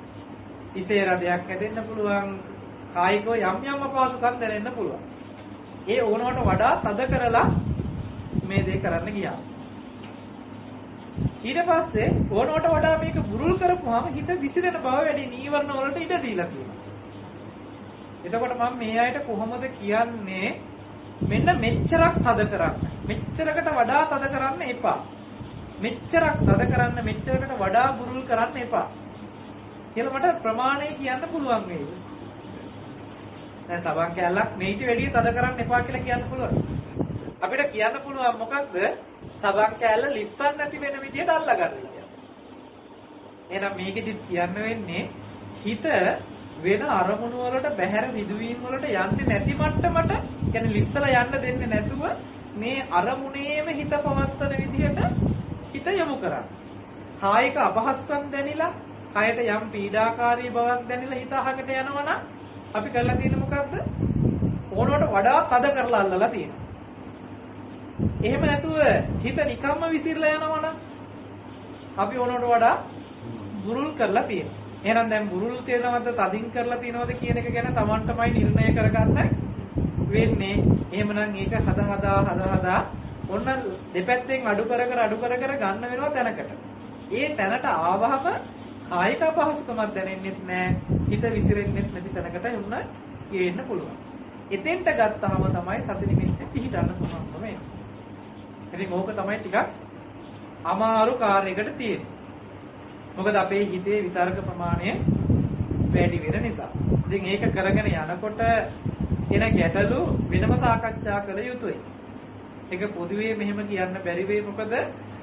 හිතේ රදයක් හැදෙන්න පුළුවන්. කායිකව යම් අපහසුකම් දැනෙන්න පුළුවන්. ඒ ඕනවට වඩා තද කරලා මේ දේ කරන්න ගියා. ඊට පස්සේ ඕනවට වඩා මේක බුරුල් කරපුවාම හිත විසිරෙන බව වැඩි නීවරණ වලට ඉඩ දීලා තියෙනවා. එතකොට මම මේ අයට කොහොමද කියන්නේ මෙන්න මෙච්චරක් තද කරන්න. මෙච්චරකට වඩා තද කරන්න එපා. මෙච්චරක් තද කරන්න මෙච්චරකට වඩා බුරුල් කරන්න එපා. කියලා මට ප්‍රමාණය කියන්න පුළුවන් වේවි. දැන් සබන් කැලක් මේිට වැඩිය තද කරන්න එපා කියලා කියන්න පුළුවන්. අපිට කියන්න පුළුවන් මොකක්ද? සබන් කැල ලිස්සන් නැති වෙන විදිහට අල්ලගන්න කියලා. එහෙනම් මේකෙදි කියන්න වෙන්නේ හිත වෙන අරමුණු වලට බැහැර විදුවීම් වලට යන්නේ නැති මට්ටමට, කියන්නේ ලිස්සලා යන්න දෙන්නේ නැතුව මේ අරමුණේම හිත පවත්වන විදිහට හිත යොමු කරන්න. කායික අපහසුකම් දැනිලා, කයට යම් පීඩාකාරී බවක් දැනිලා හිත අහකට යනවනම් අපි කරලා තියෙන්නේ මොකද්ද? ඕනවට වඩා තද කරලා අල්ලලා තියෙනවා. එහෙම නැතුව හිත නිකම්ම විසිරලා යනවනම් අපි ඕනවට වඩා බුරුල් කරලා තියෙනවා. එහෙනම් දැන් බුරුල් තියනවද තදින් කරලා තියනවද කියන එක ගැන Taman තමයි නිර්ණය කරගන්න වෙන්නේ. එහෙමනම් ඒක හදා ඔන්න දෙපැත්තෙන් අඩු කර ගන්න වෙනවා තැනකට. ඒ තැනට ආවහම කායික අපහසුකමක් දැනෙන්නේ නැහැ. හිත විසිරෙන්නේ නැති තැනකට යන්න ගේන්න පුළුවන්. එතෙන්ට ගත්තාම තමයි සති නිමිත්තේ පිහිටන්න පුළුවන්කම එන්නේ. ඉතින් ඕක තමයි ටිකක් අමාරු කාර්යයකට තියෙන්නේ. මොකද අපේ හිතේ විතරක ප්‍රමාණය වැඩි වෙන නිසා. ඉතින් ඒක කරගෙන යනකොට එන ගැටලු වෙනම සාකච්ඡා කළ යුතුයි. ඒක පොදුවේ මෙහෙම කියන්න බැරි වෙයි මොකද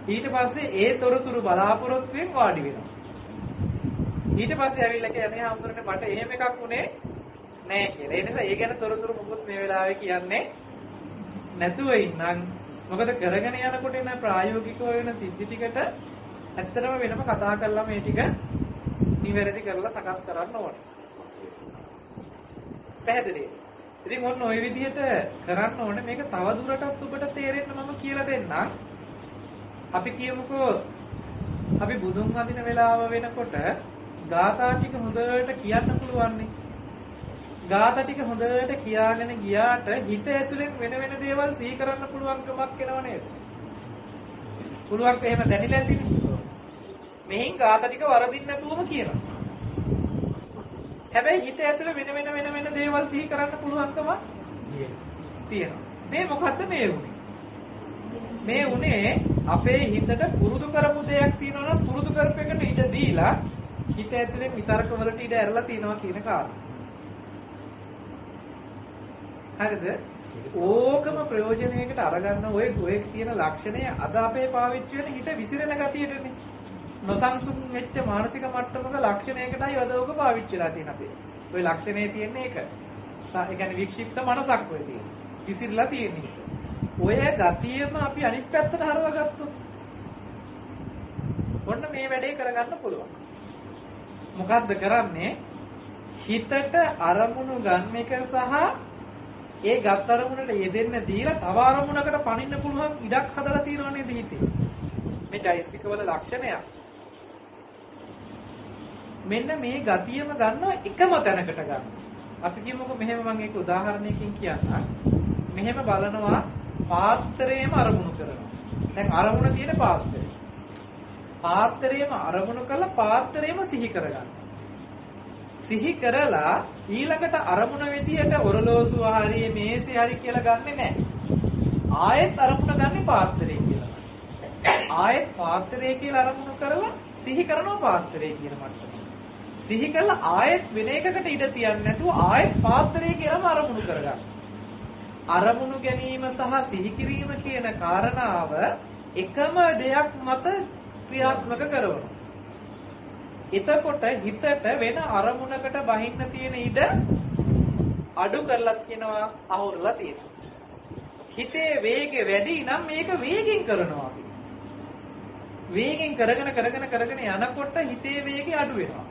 ඊට පස්සේ ඒ තොරතුරු බලාපොරොත්තුෙන් වාඩි වෙනවා. ඊට පස්සේ ඇවිල්ලා කියන්නේ හම්බුරනේ මට එහෙම එකක් උනේ නෑ කියලා. ඒ නිසා ඒ ගැන තොරතුරු මොකද මේ වෙලාවේ කියන්නේ නැතුව ඉන්නම්. මොකද කරගෙන යනකොට එන ප්‍රායෝගිකව වෙන සිද්ධි ටිකට ඇත්තටම වෙනම කතා කරලා මේ ටික නිවැරදි කරලා සකස් කරන්න ඕනේ. පැහැදිලිද? ඉතින් ඔන්න ওই විදිහට කරන්න ඕනේ. මේක තව දුරටත් ඔබට තේරෙන්න මම කියලා දෙන්නම්. අපි කියමුකෝ අපි බුදුන් වදින වෙලාව වෙනකොට ගාථා ටික හොඳට කියන්න පුළුවන්නේ. ගාථා ටික හොඳට කියාගෙන ගියාට හිත ඇතුලෙන් වෙන වෙන දේවල් සිහි කරන්න පුළුවන්කමක් එනව නේද? පුළුවන් එහෙම දැනෙලා ඇතිනේ. මෙහින් ගාථා ටික වරදින්න නැතුවම කියනවා. හැබැයි හිත ඇතුලේ වෙන දේවල් සිහි කරන්න පුළුවන්කම තියෙනවා. මේ මොකද්ද මේ උනේ? මේ උනේ අපේ හිතට පුරුදු කරපු දෙයක් තියෙනවා නම් පුරුදු කරපෙකට ඉඩ දීලා හිත ඇතුලේ විතරක වලට ඉඩ ඇරලා තියනවා කියන කාරණා. හරිද? ඕකම ප්‍රයෝජනයකට අරගන්න ඔය කියන ලක්ෂණය අද අපේ පාවිච්චි වෙන හිත විසිරෙන ගතියටනේ. නොසන්සුන් වෙච්ච මානසික මට්ටමක ලක්ෂණයකටයි අද ඔක පාවිච්චිලා තියෙන අපේ. ඔය ලක්ෂණේ තියෙන්නේ ඒක. ඒ කියන්නේ වික්ෂිප්ත මනසක් ඔය තියෙන්නේ. විසිරලා තියෙන්නේ. ඔය ගතියම අපි අනිත් පැත්තට හරව ගත්තොත් ඔන්න මේ වැඩේ කරගන්න පුළුවන්. මොකද්ද කරන්නේ? හිතට අරමුණු ගන්න එක සහ ඒ ගත් අරමුණට යෙදෙන්න දීලා තව අරමුණකට පනින්න පුළුවන් ඉඩක් හදලා තියෙනව නේද හිතේ? මේ චෛතසිකවල ලක්ෂණයක්. මෙන්න මේ ගතියම ගන්නවා එකම තැනකට ගන්න. අපි කියමුකෝ මෙහෙම මම ඒක උදාහරණයකින් කියන්නම්. මෙහෙම බලනවා පාත්‍රයේම අරමුණු කරනවා. දැන් අරමුණ තියෙන පාත්‍රය. පාත්‍රයේම අරමුණු කරලා පාත්‍රයේම සිහි කරගන්න. සිහි කරලා ඊළඟට අරමුණ විදියට ඔරලෝසුව හරි මේසෙ හරි කියලා ගන්නෙ නැහැ. ආයෙත් අරමුණ ගන්නෙ පාත්‍රයේ කියලා. ආයෙත් පාත්‍රයේ කියලා අරමුණු කරලා සිහි කරනවා පාත්‍රයේ කියන මට්ටම. සිහි කළා ආයෙත් වෙන එකකට ඉඩ තියන්නේ නැතුව ආයෙත් පාත්‍රයේ කියලාම අරමුණු කරගන්න. අරමුණු ගැනීම සහ සිහි කිරීම කියන කාරණාව එකම දෙයක් මත ක්‍රියාත්මක කරනවා. එතකොට හිතට වෙන අරමුණකට බහින්න තියෙන ඉඩ අඩු කරලා කියනවා අහුරලා තියෙනවා. හිතේ වේගය වැඩි නම් මේක වේගෙන් කරනවා අපි. වේගෙන් කරගෙන යනකොට හිතේ වේගය අඩු වෙනවා.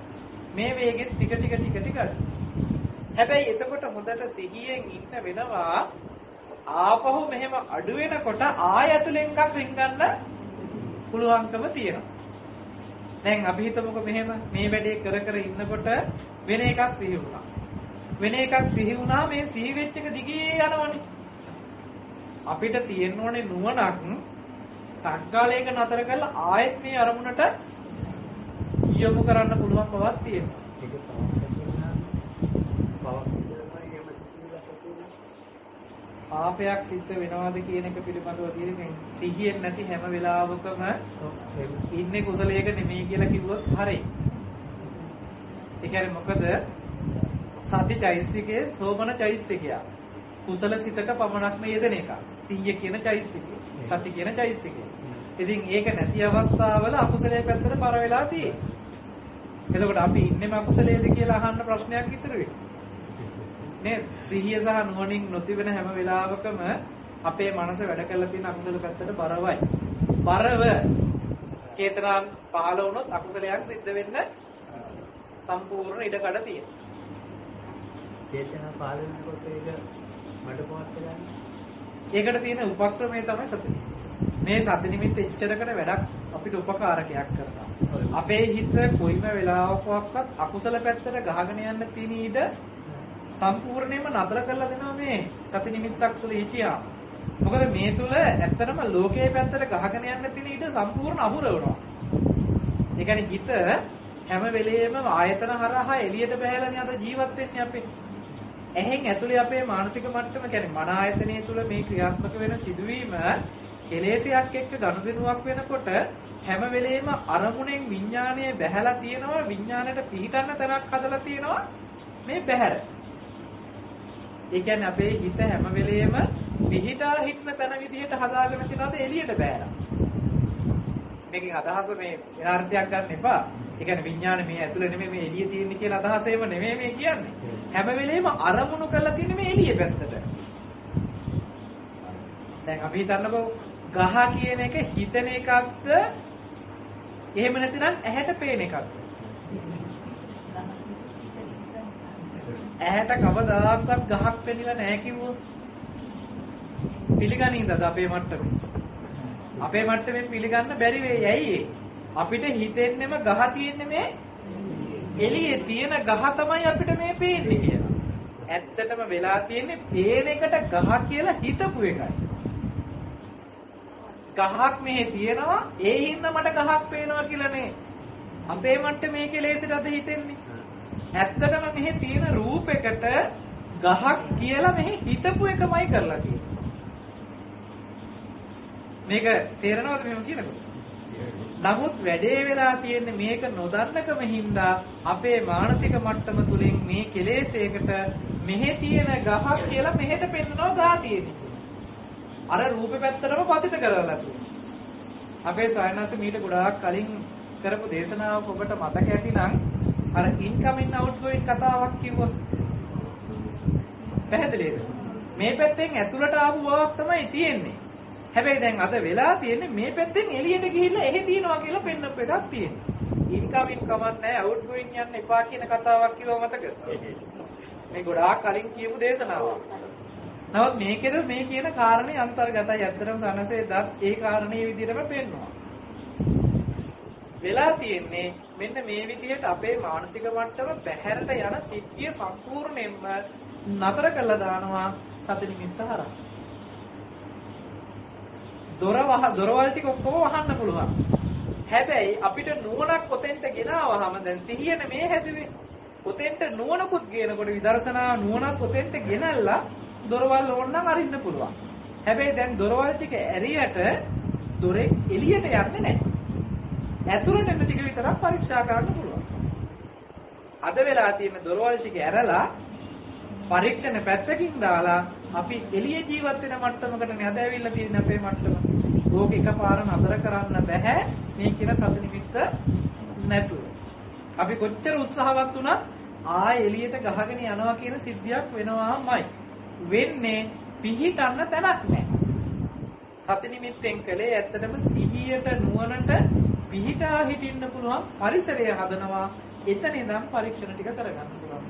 මේ වේගෙත් ටික ටික අඩු. හැබැයි එතකොට හොඳට සිහියෙන් ඉන්න වෙනවා ආපහු මෙහෙම අඩු වෙනකොට ආයතුලෙන් එකක් රින්ගන්න පුළුවන්කම තියෙනවා. දැන් අපි හිතමුකෝ මෙහෙම මේ වැඩේ කර ඉන්නකොට වෙන එකක් සිහි වුණා. වෙන එකක් සිහි වුණා මේ සිහි වෙච්ච එක දිගේ යනවනේ. අපිට තියෙන්න ඕනේ නුවණක් සංකාලයක නතර කරලා ආයෙත් මේ අරමුණට යොමු කරන්න පුළුවන් බවක් තියෙනවා. පාපයක් සිද්ධ වෙනවද කියන එක පිළිබඳව තියෙන සිහියෙන් නැති හැම වෙලාවකම ඉන්නේ කුසලයක නෙමෙයි කියලා කිව්වොත් හරි. ඒ කියන්නේ මොකද සති චෛතසිකයේ සෝමන චෛතසිකය. කුසල සිතක පමණක්ම යෙදෙන එක. සිහිය කියන චෛතසිකය. සති කියන චෛතසිකය. ඉතින් ඒක නැති අවස්ථාවල අකුසලයේ පැත්තට පර වෙලා තියෙන්නේ. එතකොට අපි ඉන්නේම අකුසලයේද කියලා අහන්න ප්‍රශ්නයක් ඉතුරු වෙයි. මේ සිහිය සහ නුවණින් නොතිබෙන හැම වෙලාවකම අපේ මනස වැඩ කරලා තියෙන අකුසල පැත්තට බරවයි. බරව චේතනා පහළ වුණොත් අකුසලයක් සිද්ධ වෙන්න සම්පූර්ණ ඉඩකඩ තියෙනවා. චේතනා පහළ වෙනකොට ඒක මඩ පොවත් ගන්න. ඒකට තියෙන උපක්‍රමය තමයි සති. මේ සති නිමිත්ත ඉච්ඡරකට වැඩක් අපිට උපකාරකයක් කරනවා. අපේ හිත කොයිම වෙලාවකවත් අකුසල පැත්තට ගහගෙන යන්න තියෙන ඉඩ සම්පූර්ණයෙන්ම නතර කරලා දෙනවා මේ සති නිමිත්තක් තුළ හිටියා. මොකද මේ තුල ඇත්තටම ලෝකයේ පැත්තට ගහගෙන යන්න තියෙන ඉඩ සම්පූර්ණ අහුර වෙනවා. ඒ කියන්නේ හිත හැම වෙලෙම ආයතන හරහා එළියට බහැලානේ අද ජීවත් වෙන්නේ අපි. එහෙන් ඇතුලේ අපේ මානසික මට්ටම කියන්නේ මන ආයතනයේ තුල මේ ක්‍රියාත්මක වෙන සිදුවීම කෙලෙසයක් එක්ක ගනුදෙනුවක් වෙනකොට හැම වෙලෙම අරමුණෙන් විඥානය බහැලා තියෙනවා විඥාණයට පිහිටන්න තැනක් හදලා තියෙනවා මේ බහැර. ඒ කියන්නේ අපේ හිත හැම වෙලෙම පිහිටා හිටන තැන විදිහට හදාගෙන තියෙනවාද එළියට බහැලා. මේකෙන් අදහස මේ විනාර්ථයක් ගන්න එපා. ඒ කියන්නේ විඥාන මේ ඇතුලේ නෙමෙයි මේ එළියේ තියෙන්නේ කියලා අදහස ඒව නෙමෙයි මේ කියන්නේ. හැම වෙලෙම අරමුණු කරලා තියෙන්නේ මේ එළිය පැත්තට. දැන් අපි හිතන්නකෝ ගහ කියන එක හිතන එකක්ද එහෙම නැතිනම් ඇහැට පේන එකක්ද? ඇහැට කවදාවත් ගහක් පෙනිලා නැහැ කිව්වොත් පිළිගනින්ද අපේ මට්ටමේ? අපේ මට්ටමෙන් පිළිගන්න බැරි වෙයි. ඇයි අපිට හිතෙන්නෙම ගහ තියෙන්නේ මේ එළියේ තියෙන ගහ තමයි අපිට මේ පේන්නේ කියලා. ඇත්තටම වෙලා තියෙන්නේ පේන එකට ගහ කියලා හිතපු එකයි. ගහක් මෙහෙ තියෙනවා ඒ හින්දා මට ගහක් පේනවා කියලා නේ. අපේ මට්ටමේ කෙලෙසට අද හිතෙන්නේ. ඇත්තටම මෙහෙ තියෙන රූපයකට ගහක් කියලා මෙහෙ හිතපු එකමයි කරලා තියෙන්නේ. මේක තේරෙනවද මෙහෙම කියනකොට? නමුත් වැඩේ වෙලා තියෙන්නේ මේක නොදන්නකම හින්දා අපේ මානසික මට්ටම තුලින් මේ කෙලෙසයකට මෙහෙ තියෙන ගහක් කියලා මෙහෙට පෙන්නනවා ගහ තියෙන්නේ. අර රූපේ පැත්තටම පතිත කරලා තියෙනවා. අපේ සයනත් මීට ගොඩාක් කලින් කරපු දේශනාවක් ඔබට මතක ඇතිනම් අර ඉන්කමින් අවුට්ගෝයින් කතාවක් කිව්වා. පැහැදිලිද? මේ පැත්තෙන් ඇතුළට ආපු බවක් තමයි තියෙන්නේ. හැබැයි දැන් අද වෙලා තියෙන්නේ මේ පැත්තෙන් එළියට ගිහිල්ලා එහෙ තියනවා කියලා පෙන්නපු එකක් තියෙනවා. ඉන්කමින් කමක් නැහැ අවුට්ගෝයින් යන්න එපා කියන කතාවක් කිව්ව මතකද? මේ ගොඩාක් කලින් කියපු දේශනාවක්. නමුත් මේකේද මේ කියන කාරණේ අන්තර්ගතයි. ඇත්තටම ධනසේ දත් ඒ කාරණේ විදිහටම පෙන්වනවා. වෙලා තියෙන්නේ මෙන්න මේ විදිහට අපේ මානසික මට්ටම බැහැරට යන සිද්ධිය සම්පූර්ණයෙන්ම නතර කරලා දානවා සති නිමිත්ත හරහා. දොරවල් ටික ඔක්කොම වහන්න පුළුවන්. හැබැයි අපිට නුවණක් කොතෙන්ට ගෙනාවහම දැන් සිහියනේ මේ හැදුවේ. කොතෙන්ට නුවණකුත් ගේනකොට විදර්ශනා නුවණක් කොතෙන්ට ගෙනල්ලා දොරවල් ඕනනම් අරින්න පුළුවන්. හැබැයි දැන් දොරවල් ටික ඇරියට දොරේ එළියට යන්නේ නැහැ. ඇතුළට එන ටික විතරක් පරීක්ෂා කරන්න පුළුවන්. අද වෙලා තියෙන දොරවල් ටික ඇරලා පරීක්ෂණ පැත්තකින් දාලා අපි එළිය ජීවත් වෙන මට්ටමකට නේද ඇවිල්ලා තියෙන අපේ මට්ටම. ඕක එකපාර නතර කරන්න බෑ මේ කියන සති නිමිත්ත නැතුව. අපි කොච්චර උත්සාහවත් වුණත් ආයෙ එළියට ගහගෙන යනවා කියන සිද්ධියක් වෙනවාමයි. වෙන්නේ පිහිටන්න තැනක් නැහැ. සති නිමිත්තෙන් කලේ ඇත්තටම සිහියට නුවණට පිහිටා හිටින්න පුළුවන් පරිසරය හදනවා. එතන ඉඳන් පරීක්ෂණ ටික කරගන්න පුළුවන්.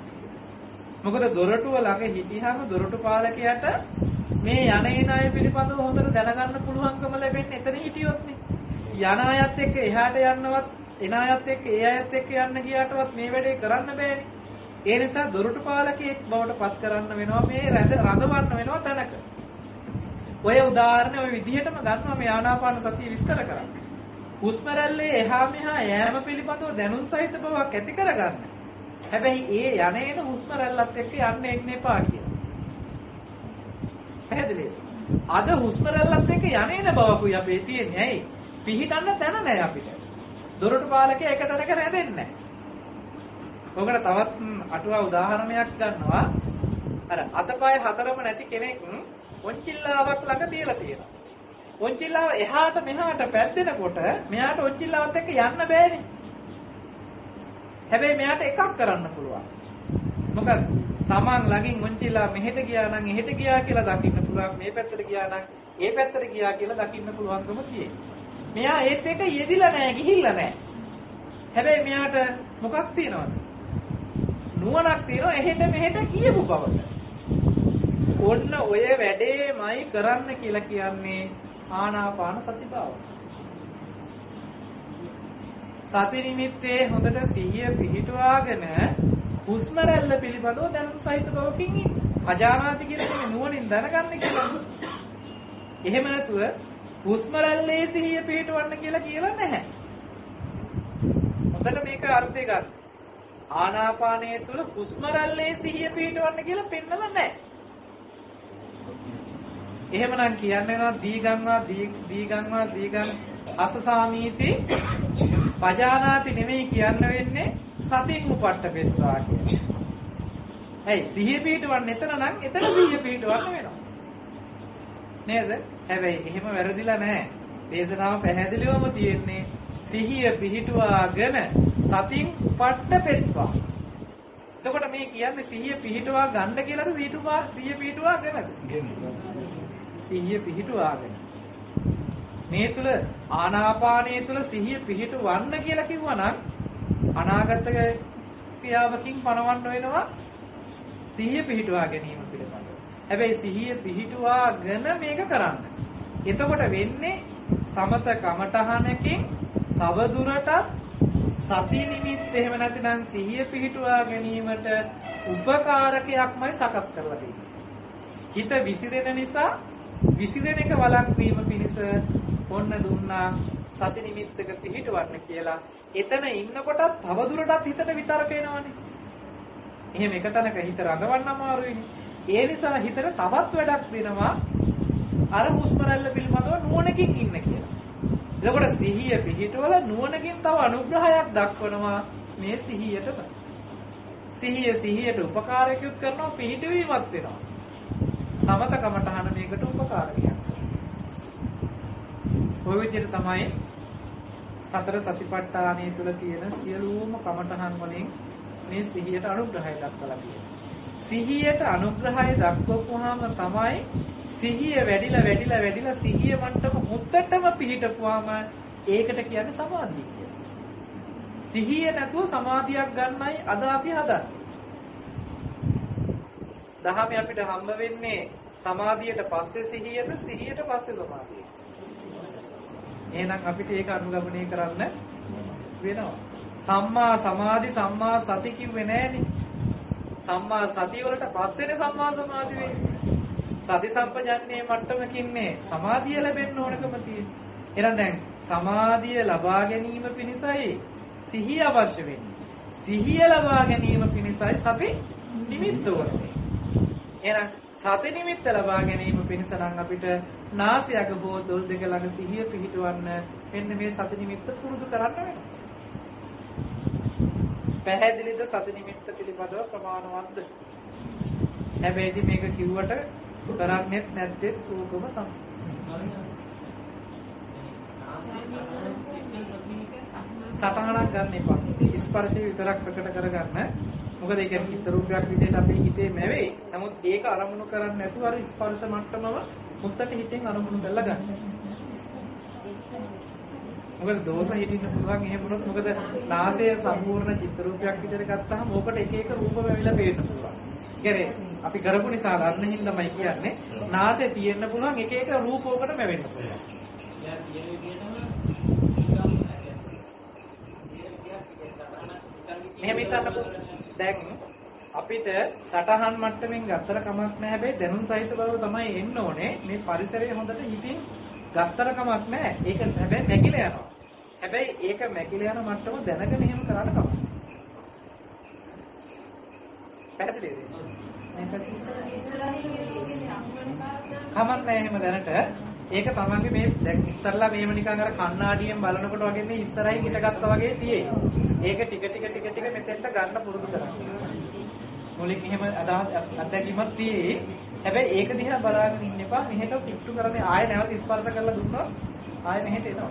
මොකද දොරටුව ළඟ හිටියාම දොරටු පාලකයාට මේ යන එන අය පිළිබඳව හොඳට දැනගන්න පුළුවන්කම ලැබෙන්නේ එතන හිටියොත් නේ. යන අයත් එක්ක එහාට යන්නවත් එන අයත් එක්ක ඒ අයත් එක්ක යන්න ගියාටවත් මේ වැඩේ කරන්න බෑනේ. ඒ නිසා දොරටු පාලකයෙක් බවට පත් කරන්න වෙනවා මේ රඳවන්න වෙනවා තැනක. ඔය උදාහරණ ඔය විදිහටම ගන්නවා මේ ආනාපාන සතිය විස්තර කරන්නේ. හුස්ම රැල්ලේ එහා මෙහා යෑම පිළිබඳව දැනුම් සහිත බවක් ඇති කරගන්න. හැබැයි ඒ යන්නේන හුස්ම රැල්ලත් එක්ක යන්න එපා කියලා. පැහැදිලිද? අද හුස්ම රැල්ලත් එක්ක යන්නේන බවකුයි අපේ තියෙන්නේ. ඇයි? පිහිටන්න තැන නැහැ අපිට. දොරටු පාලකයා එක තැනක රැඳෙන්නේ නැහැ. ඔකට තවත් අටුවා උදාහරණයක් ගන්නවා. අර අතපය හතරම නැති කෙනෙක් ඔන්චිල්ලාවක් ළඟ තියලා තියෙනවා. ඔන්චිල්ලාව එහාට මෙහාට පැද්දෙනකොට මෙයාට ඔන්චිල්ලාවත් එක්ක යන්න බෑනේ. හැබැයි මෙයාට එකක් කරන්න පුළුවන්. මොකද Taman ළඟින් ඔන්චිල්ලා මෙහෙට ගියා නම් එහෙට ගියා කියලා දකින්න පුළුවන්. මේ පැත්තට ගියා නම් ඒ පැත්තට ගියා කියලා දකින්න පුළුවන්කම තියෙනවා. මෙයා ඒත් එක යෙදිලා නැහැ, ගිහිල්ලා නැහැ. හැබැයි මෙයාට මොකක් තියෙනවද? නුවණක් තියෙනවා එහෙට මෙහෙට කියපු බවට. ඔන්න ඔය වැඩේමයි කරන්න කියලා කියන්නේ ආනාපාන සති භාවනාව. සති නිමිත්තේ හොඳට සිහිය පිහිටුවාගෙන හුස්ම රැල්ල පිළිබඳව දැනුම් සහිත බවකින් අජානාති කියන නුවණින් දැනගන්න කියලා. එහෙම නැතුව හුස්ම රැල්ලේ සිහිය පිහිටවන්න කියලා නැහැ. හොඳට මේක අර්ථය ගන්න. ආනාපානයේ තුල හුස්ම රැල්ලේ සිහිය පිහිටවන්න කියලා පෙන්නලා නැහැ. එහෙමනම් කියන්නේ දීගං අසසාමීති පජානාති නෙමෙයි කියන්න වෙන්නේ සතින් උපට්ඨපෙත්වා කියන්නේ. හයි සිහිය පිහිටවන්න එතන නම් එතන සිහිය පිහිටවන්න වෙනවා. නේද? හැබැයි එහෙම වැරදිලා නැහැ. දේශනාව පැහැදිලිවම තියෙන්නේ සිහිය පිහිටුවාගෙන සතින් උපට්ඨපෙත්වා. එතකොට මේ කියන්නේ සිහිය පිහිටුවා ගන්න කියලාද සිහිය පිහිටුවාගෙනද? සිහිය පිහිටුවාගෙන. මේ තුල ආනාපානයේ තුල සිහිය පිහිටවන්න කියලා කිව්වනම් අනාගත ක්‍රියාවකින් පණවන්න වෙනවා සිහිය පිහිටුවා ගැනීම පිළිබඳව. හැබැයි සිහිය පිහිටුවාගෙන මේක කරන්න. එතකොට වෙන්නේ සමත කමඨහනකින් තවදුරටත් සති නිමිත්ත එහෙම නැතිනම් සිහිය පිහිටුවා ගැනීමට උපකාරකයක්මයි සකස් කරලා තියෙන්නේ. හිත විසිරෙන නිසා විසිරෙන එක වළක්වීම පිණිස ඔන්න දුන්නා සති නිමිත්තක පිහිටවන්න කියලා. එතන ඉන්නකොට තවදුරටත් හිතට විතරක එනවනේ. එහෙම එක තැනක හිත රඳවන්න අමාරුයිනේ. ඒ නිසා හිතට තවත් වැඩක් දෙනවා අර හුස්ම රැල්ල පිළිබඳව නුවණකින් ඉන්න කියලා. එතකොට සිහිය පිහිටවල නුවණකින් තව අනුග්‍රහයක් දක්වනවා මේ සිහියටම. සිහියට උපකාරකයක් කරනවා පිහිටවීමක් වෙනවා. සමත කමඨහන මේකට උපකාරකයක්. ඔය විදිහට තමයි සතර සතිපට්ඨානයේ තුල තියෙන සියලුම කමඨහන් වලින් මේ සිහියට අනුග්‍රහය දක්වලා තියෙන්නේ. සිහියට අනුග්‍රහය දක්වපුවාම තමයි සිහිය වැඩිලා සිහිය මට්ටම මුත්තටම පිහිටපුවාම ඒකට කියන්නේ සමාධිය කියලා. සිහිය නැතුව සමාධියක් ගන්නයි අද අපි හදන්නේ. දහමේ අපිට හම්බ වෙන්නේ සමාධියට පස්සේ සිහියට පස්සේ සමාධිය. එහෙනම් අපිට ඒක අනුගමනය කරන්න වෙනවා. සම්මා සමාධි සම්මා සති කිව්වේ නෑනේ. සම්මා සතිය වලට පස්සේනේ සම්මා සමාධි වෙන්නේ. සති සම්පජන්ණයේ මට්ටමකින්නේ සමාධිය ලැබෙන්න ඕනකම තියෙන්නේ. එහෙනම් දැන් සමාධිය ලබා ගැනීම පිණිසයි සිහිය අවශ්‍ය වෙන්නේ. සිහිය ලබා ගැනීම පිණිසයි සති නිමිත්ත ඕනේ. එහෙනම් සති නිමිත්ත ලබා ගැනීම පිණිස නම් අපිට නාසයක හෝ දොල් දෙක ළඟ සිහිය පිහිටවන්න මෙන්න මේ සති නිමිත්ත පුරුදු කරන්න වෙනවා. පැහැදිලිද සති නිමිත්ත පිළිබඳව ප්‍රමාණවත්ද? හැබැයි මේක කිව්වට කරන්නේ නැත්තේ සූකම තමයි. සතහනක් ගන්න එපා. ස්පර්ශය විතරක් ප්‍රකට කරගන්න. මොකද ඒක චිත්ත රූපයක් විදිහට අපේ හිතේ නැවෙයි. නමුත් ඒක අරමුණු කරන්නේ නැතුව අර ස්පර්ශ මට්ටමම මුත්තට හිතෙන් අරමුණු කරලා ගන්න. මොකද දෝෂ හිතින්න පුළුවන් එහෙම වුණොත් මොකද නාසය සම්පූර්ණ චිත්ත රූපයක් විදිහට ගත්තාම ඕකට එක එක රූප වෙවිලා පේන්න පුළුවන්. කියන්නේ අපි කරපු නිසා ගන්න හින්දාමයි කියන්නේ නාසය තියෙන්න පුළුවන් එක එක රූප ඕකට මැවෙන්න පුළුවන්. මෙහෙම හිතන්නකො දැන් අපිට සටහන් මට්ටමින් ගත්තර කමක් නැහැ. හැබැයි දැනුම් සහිත බව තමයි එන්න ඕනේ. මේ පරිසරය හොඳට හිතින් ගත්තර කමක් නැහැ. ඒක හැබැයි මැකිලා යනවා. හැබැයි ඒක මැකිලා යන මට්ටම දැනගෙන එහෙම කරන්න කමක්. පැහැදිලිද? කමක් නැහැ එහෙම දැනට. ඒක තමන්ගේ මේ දැන් ඉස්සරලා මේව නිකන් අර කණ්ණාඩියෙන් බලනකොට වගේ මේ ඉස්සරහින් හිටගත්තා වගේ තියෙයි. ඒක ටික ටික මෙතෙන්ට ගන්න පුරුදු කරන්න. මුලින් එහෙම අත්දැකීමක් තියෙයි. හැබැයි ඒක දිහා බලාගෙන ඉන්න එපා. මෙහෙට පිට්ටු කරන්නේ ආයෙ නැවත ස්පර්ශ කරලා දුන්නොත් ආයෙ මෙහෙට එනවා.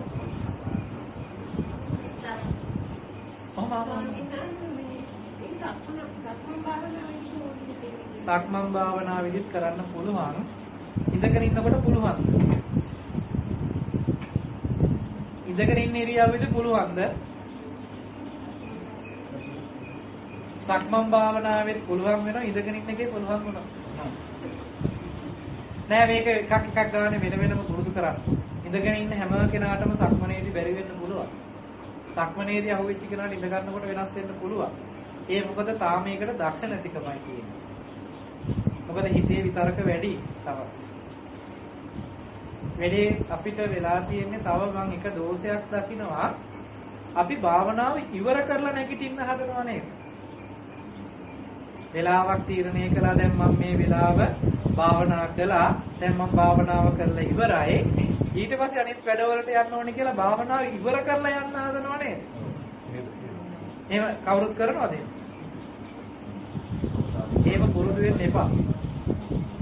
සක්මන් භාවනා විදිහට කරන්න පුළුවන්. ඉඳගෙන ඉන්නකොට පුළුවන්. ඉඳගෙන ඉන්න ඉරියව්වෙද පුළුවන්ද? සක්මන් භාවනාවෙත් පුළුවන් වෙනවා. ඉඳගෙන ඉන්න එකේ පුළුවන් වෙනවා. නෑ මේක එකක් ගානේ වෙනම පුරුදු කරන්න. ඉඳගෙන ඉන්න හැම කෙනාටම සක්මනේදී බැරි වෙන්න පුළුවන්. සක්මනේදී අහුවෙච්ච කෙනාට ඉඳ ගන්නකොට වෙනස් වෙන්න පුළුවන්. ඒ මොකද තාම මේකට දක්ෂ නැතිකමයි කියන්නේ. මොකද හිතේ විතරක වැඩි තව. වැඩි අපිට වෙලා තියෙන්නේ තව මම එක දෝෂයක් දකින්නවා. අපි භාවනාව ඉවර කරලා නැගිටින්න හදනවා නේද? වෙලාවක් තීරණය කළා දැන් මම මේ වෙලාව භාවනා කළා. දැන් මම භාවනාව කරලා ඉවරයි. ඊට පස්සේ අනිත් වැඩවලට යන්න ඕනේ කියලා භාවනාව ඉවර කරලා යන්න හදනවා නේද? එහෙම කවුරුත් කරනවද? එහෙම පුරුදු වෙන්න එපා.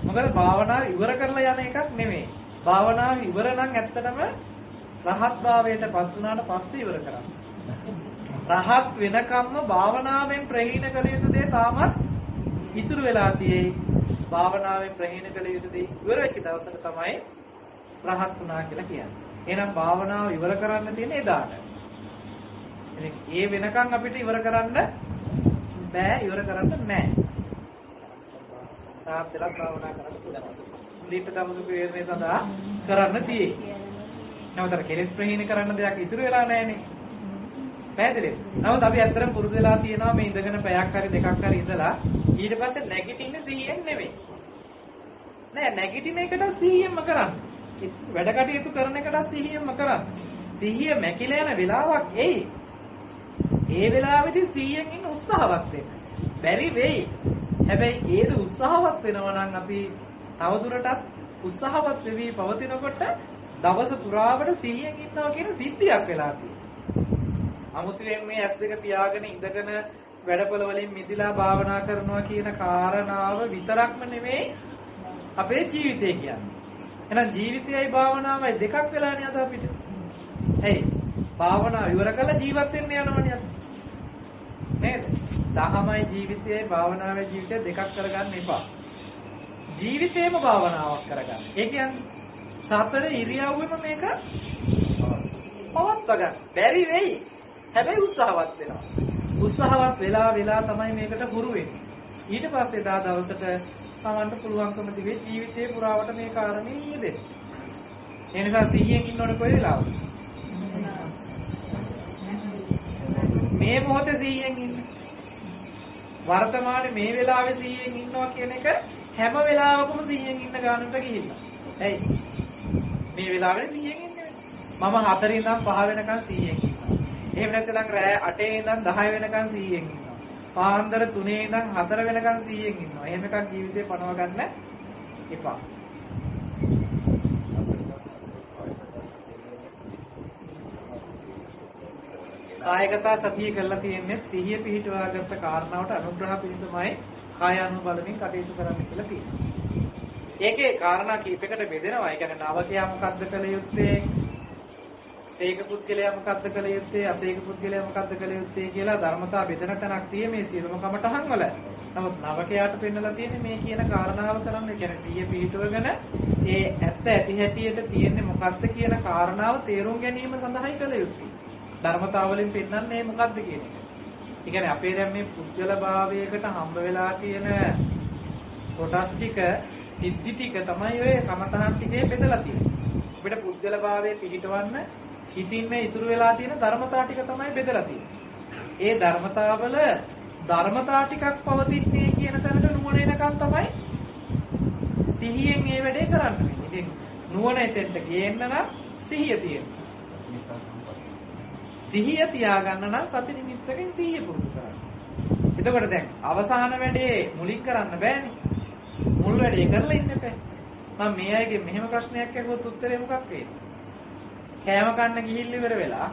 මොකද භාවනාව ඉවර කරලා යන එකක් නෙමෙයි. භාවනාව ඉවර නම් ඇත්තටම රහත් භාවයට පත් වුණාට පස්සේ ඉවර කරන්න. රහත් වෙනකම්ම භාවනාවෙන් ප්‍රහීන කළ යුතු දේ තාමත් ඉතුරු වෙලා තියෙයි. භාවනාවෙන් ප්‍රහීන කළ යුතු දේ ඉවර වෙච්ච දවසට තමයි රහත් වුණා කියලා කියන්නේ. එහෙනම් භාවනාව ඉවර කරන්න තියෙන එදාට. ඉතින් ඒ වෙනකන් අපිට ඉවර කරන්න බෑ, ඉවර කරන්න නැහැ. තාත්තලා භාවනා කරන්න පුළුවන්. දීප තමසු වේදනේ සඳහා කරන්න තියෙයි. නමුත් කෙලෙස් ප්‍රහීන කරන්න දෙයක් ඉතුරු වෙලා නැහැනේ. පැහැදිලිද? නමුත් අපි ඇත්තටම පුරුදු වෙලා තියෙනවා මේ ඉඳගෙන පැයක් හරි දෙකක් හරි ඉඳලා ඊට පස්සේ නැගිටින්නේ 100න් නෙමෙයි. නෑ නැගිටින එකට 100න්ම කරන්න. වැඩ කටයුතු කරන එකට 100න්ම කරන්න. 100 මැකිලා යන වෙලාවක් එයි. ඒ වෙලාවේදී 100න් ඉන්න උත්සාහවත් වෙන්න. බැරි වෙයි. හැබැයි ඒක උත්සාහවත් වෙනවා නම් අපි තවදුරටත් උත්සාහවත් වෙවි පවතිනකොට දවස පුරාවට 100න් ඉන්නවා කියන සිද්ධියක් වෙලා තියෙනවා. අමුතුවෙන් මේ ඇස් දෙක පියාගෙන ඉඳගෙන වැඩපොළ වලින් මිදිලා භාවනා කරනවා කියන කාරණාව විතරක්ම නෙමෙයි අපේ ජීවිතය කියන්නේ. එහෙනම් ජීවිතයයි භාවනාවයි දෙකක් වෙලානේ අද අපිට. එයි භාවනාව ඉවර කළා ජීවත් වෙන්න යනවනේ අද. නේද? දහමයි ජීවිතයයි භාවනාවේ ජීවිතය දෙකක් කරගන්න එපා. ජීවිතේම භාවනාවක් කරගන්න. ඒ කියන්නේ සතර ඉරියව්වෙම මේක පවත්වා ගන්න. බැරි වෙයි. හැබැයි උත්සාහවත් වෙනවා. උත්සාහවත් වෙලා තමයි මේකට හුරු වෙන්නේ. ඊට පස්සේ දා දවසට තමන්ට පුළුවන්කම තිබේ ජීවිතේ පුරාවට මේ කාරණේ යෙදෙන්න. ඒ නිසා 100න් ඉන්නකොට කොයි වෙලාවද? මේ මොහොතේ 100න් ඉන්න. වර්තමානයේ මේ වෙලාවේ 100න් ඉන්නවා කියන එක හැම වෙලාවකම 100න් ඉන්න ගන්නට ගිහිල්ලා. ඇයි? මේ වෙලාවේ 100න් ඉන්නේ. මම 4 ඉඳන් 5 වෙනකන් 100න් ඉන්නවා. එහෙම නැත්නම් රෑ 8 ඉඳන් 10 වෙනකන් 100න් ඉන්නවා. පාන්දර 3 ඉඳන් 4 වෙනකන් 100න් ඉන්නවා. එහෙම එකක් ජීවිතේ පනව ගන්න එපා. කායගත සතිය කරලා තියෙන්නේ සිහිය පිහිටවාගත්ත කාරණාවට අනුග්‍රහ පිණිසමයි කාය අනුබලමින් කටයුතු කරන්න කියලා තියෙනවා. ඒකේ කාරණා කීපයකට බෙදෙනවා. ඒ කියන්නේ නවකයා මොකද්ද කළ යුත්තේ? ඒක පුද්ගලයා මොකද්ද කළ යුත්තේ? අතේක පුද්ගලයා මොකද්ද කළ යුත්තේ කියලා ධර්මතා බෙදෙන තැනක් තියෙන්නේ මේ සියලුම කමටහන් වල. නමුත් නවකයාට පෙන්නලා තියෙන්නේ මේ කියන කාරණාව කරන්න. ඒ කියන්නේ සිහිය පිහිටවගෙන ඒ ඇත්ත ඇති හැටියට තියෙන්නේ මොකද්ද කියන කාරණාව තේරුම් ගැනීම සඳහායි කළ යුත්තේ. ධර්මතාවලින් පෙන්නන්නේ මොකද්ද කියන එක. ඒ කියන්නේ අපේ දැන් මේ පුද්ගල භාවයකට හම්බ වෙලා තියෙන කොටස් ටික සිද්ධි ටික තමයි ඔය කමතහන් ටිකේ බෙදලා තියෙන්නේ. අපිට පුද්ගල භාවයේ පිහිටවන්න හිතින් මේ ඉතුරු වෙලා තියෙන ධර්මතා ටික තමයි බෙදලා තියෙන්නේ. ඒ ධර්මතාවල ධර්මතා ටිකක් පවතින්නේ කියන තැනට නුවණ එනකන් තමයි සිහියෙන් මේ වැඩේ කරන්නේ. ඉතින් නුවණ එතෙන්ට ගේන්න නම් සිහිය තියෙනවා. සිහිය තියාගන්න නම් සති නිමිත්තකින් සිහිය පුරුදු කරන්න. එතකොට දැන් අවසාන වැඩේ මුලින් කරන්න බෑනේ. මුල් වැඩේ කරලා ඉන්න එපා. මම මේ අයගේ මෙහෙම ප්‍රශ්නයක් අහුවොත් උත්තරේ මොකක් වේද? කෑම කන්න ගිහිල්ලා ඉවර වෙලා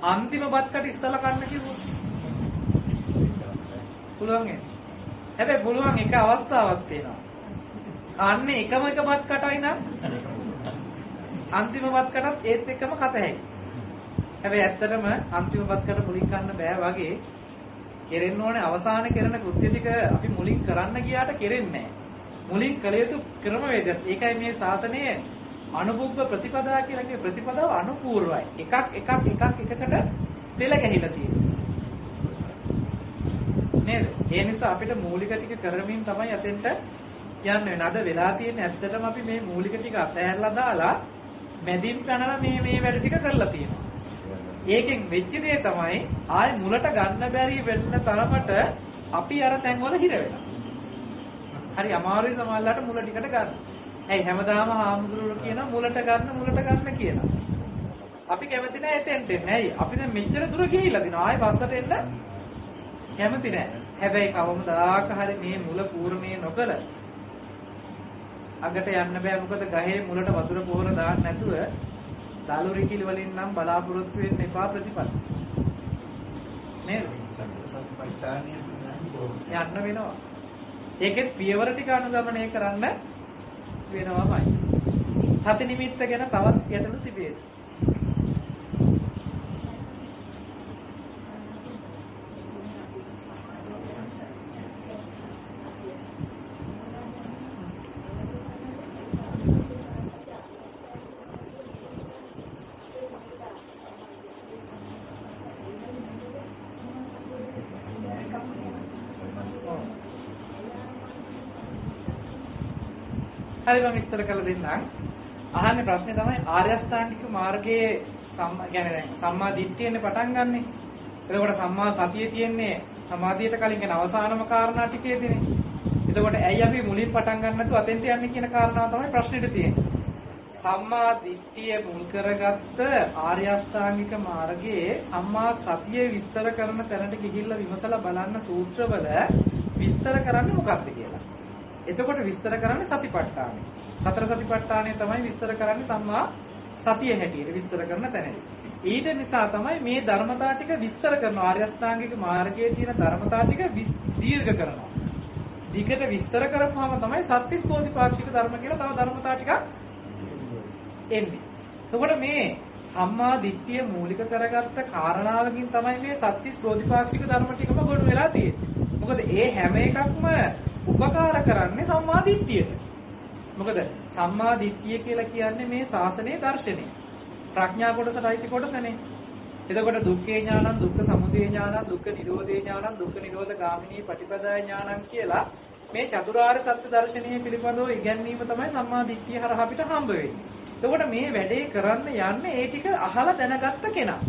අන්තිම බත්කට ඉස්සලා කන්න කිව්වොත් පුළුවන් නේද? හැබැයි පුළුවන් එක අවස්ථාවක් තියෙනවා. අන්නේ එකම එක බත් කටයි නම් අන්තිම බත් කටත් ඒත් එකම කත හැකියි. හැබැයි ඇත්තටම අන්තිම බත්කට මුලින් ගන්න බෑ වගේ කෙරෙන්න ඕනේ අවසාන කරන කෘත්‍ය ටික අපි මුලින් කරන්න ගියාට කෙරෙන්නේ නැහැ. මුලින් කළ යුතු ක්‍රමවේදය. ඒකයි මේ ශාසනයේ අනුභව ප්‍රතිපදා කියලා කියන ප්‍රතිපදාව අනුපූර්වයි. එකකට තෙල ගැහිලා තියෙනවා. නේද? ඒ නිසා අපිට මූලික ටික කරමින් තමයි අතෙන්ට යන්න වෙන. අද වෙලා තියෙන්නේ ඇත්තටම අපි මේ මූලික ටික අතහැරලා දාලා මැදින් පැනලා මේ වැඩ ටික කරලා තියෙනවා. ඒකෙන් වෙච්ච දේ තමයි ආයේ මුලට ගන්න බැරි වෙන්න තරමට අපි අර තැන්වල හිර වෙනවා. හරි අමාරුයි සමහරවිට මුල ටිකට ගන්න. ඇයි හැමදාම හාමුදුරුවෝ කියනවා මුලට ගන්න කියනවා. අපි කැමති නැහැ එතෙන්ට එන්න. ඇයි? අපි දැන් මෙච්චර දුර ගිහිල්ලා දිනවා. ආයෙ පස්සට එන්න කැමති නැහැ. හැබැයි කවමදාක හරි මේ මුල පූර්ණේ නොකළ අගට යන්න බෑ. මොකද ගහේ මුලට වතුර පොහොර දාන්න නැතුව දලු රිකිලි වලින් නම් බලාපොරොත්තු වෙන්න එපා ප්‍රතිපල. නේද? යන්න වෙනවා. ඒකෙත් පියවර ටික අනුගමනය කරන්න වෙනවාමයි. සති නිමිත්ත ගැන තවත් ගැටලු තිබේ. හරි මම විස්තර කරලා දෙන්නම්. අහන්නේ ප්‍රශ්නේ තමයි ආර්ය අෂ්ටාංගික මාර්ගයේ සම්මා දිට්ඨියනේ පටන් ගන්නෙ. එතකොට සම්මා සතිය තියෙන්නේ සමාධියට කලින් කියන අවසානම කාරණා ටිකේදීනේ. එතකොට ඇයි අපි මුලින් පටන් ගන්න නැතුව අතෙන්ට යන්නේ කියන කාරණාව තමයි ප්‍රශ්නෙට තියෙන්නේ. සම්මා දිට්ඨිය මුල් කරගත්ත ආර්ය අෂ්ටාංගික මාර්ගයේ සම්මා සතිය විස්තර කරන තැනට ගිහිල්ලා විමසලා බලන්න සූත්‍රවල විස්තර කරන්නේ මොකක්ද කියලා. එතකොට විස්තර කරන්නේ සතිපට්ඨානය. සතර සතිපට්ඨානය තමයි විස්තර කරන්නේ සම්මා සතිය හැටියට විස්තර කරන තැනදී. ඊට නිසා තමයි මේ ධර්මතා ටික විස්තර කරනවා. ආර්ය අෂ්ටාංගික මාර්ගයේ තියෙන ධර්මතා ටික දීර්ඝ කරනවා. දිගට විස්තර කරපුවාම තමයි සත්‍විස් බෝධිපාක්ෂික ධර්ම කියලා තව ධර්මතා ටිකක් එන්නේ. එතකොට මේ සම්මා දිට්ඨිය මූලික කරගත්ත කාරණාවකින් තමයි මේ සත්‍විස් බෝධිපාක්ෂික ධර්ම ටිකම ගොනු වෙලා තියෙන්නේ. මොකද ඒ හැම එකක්ම උපකාර කරන්නේ සම්මා දිට්ඨියට. මොකද සම්මා දිට්ඨිය කියලා කියන්නේ මේ ශාසනයේ දර්ශනය. ප්‍රඥා කොටසට අයිති කොටසනේ. එතකොට දුක්ඛේ ඥානං, දුක්ඛ සමුදය ඥානං, දුක්ඛ නිරෝධේ ඥානං, දුක්ඛ නිරෝධ ගාමිනී පටිපදා ඥානං කියලා මේ චතුරාර්ය සත්‍ය දර්ශනීය පිළිබඳව ඉගැන්වීම තමයි සම්මා දිට්ඨිය හරහා අපිට හම්බ වෙන්නේ. එතකොට මේ වැඩේ කරන්න යන්නේ ඒ ටික අහලා දැනගත්ත කෙනා.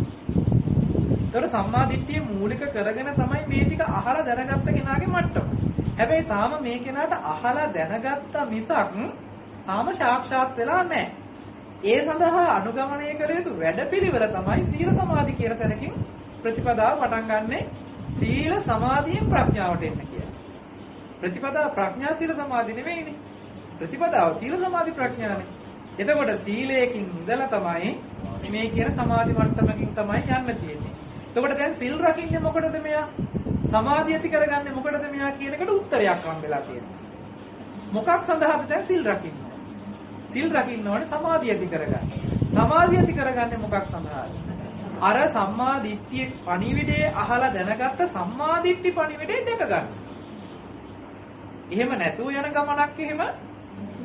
එතකොට සම්මා දිට්ඨිය මූලික කරගෙන තමයි මේ ටික අහලා දැනගත්ත කෙනාගේ මට්ටම. හැබැයි තාම මේ කෙනාට අහලා දැනගත්ත මිසක් තාම සාක්ෂාත් වෙලා නැහැ. ඒ සඳහා අනුගමනය කළ යුතු වැඩපිළිවෙල තමයි සීල සමාධි කියන තැනකින් ප්‍රතිපදාව පටන් ගන්නෙ. සීල සමාධියෙන් ප්‍රඥාවට එන්න කියලා. ප්‍රතිපදාව ප්‍රඥා සීල සමාධි නෙවෙයිනේ. ප්‍රතිපදාව සීල සමාධි ප්‍රඥානේ. එතකොට සීලයෙන් ඉඳලා තමයි මේ කියන සමාධි මට්ටමකින් තමයි යන්න තියෙන්නේ. එතකොට දැන් සිල් රකින්නේ මොකටද මෙයා? සමාධිය ඇති කරගන්නේ මොකටද මෙයා කියන එකට උත්තරයක් හම්බෙලා තියෙනවා. මොකක් සඳහාද දැන් සිල් රකින්නේ? සිල් රකින්න ඕනේ සමාධිය ඇති කරගන්න. සමාධිය ඇති කරගන්නේ මොකක් සඳහාද? අර සම්මා දිට්ඨිය පණිවිඩේ අහලා දැනගත්ත සම්මා දිට්ඨි පණිවිඩේ දැක ගන්න. එහෙම නැතුව යන ගමනක් එහෙම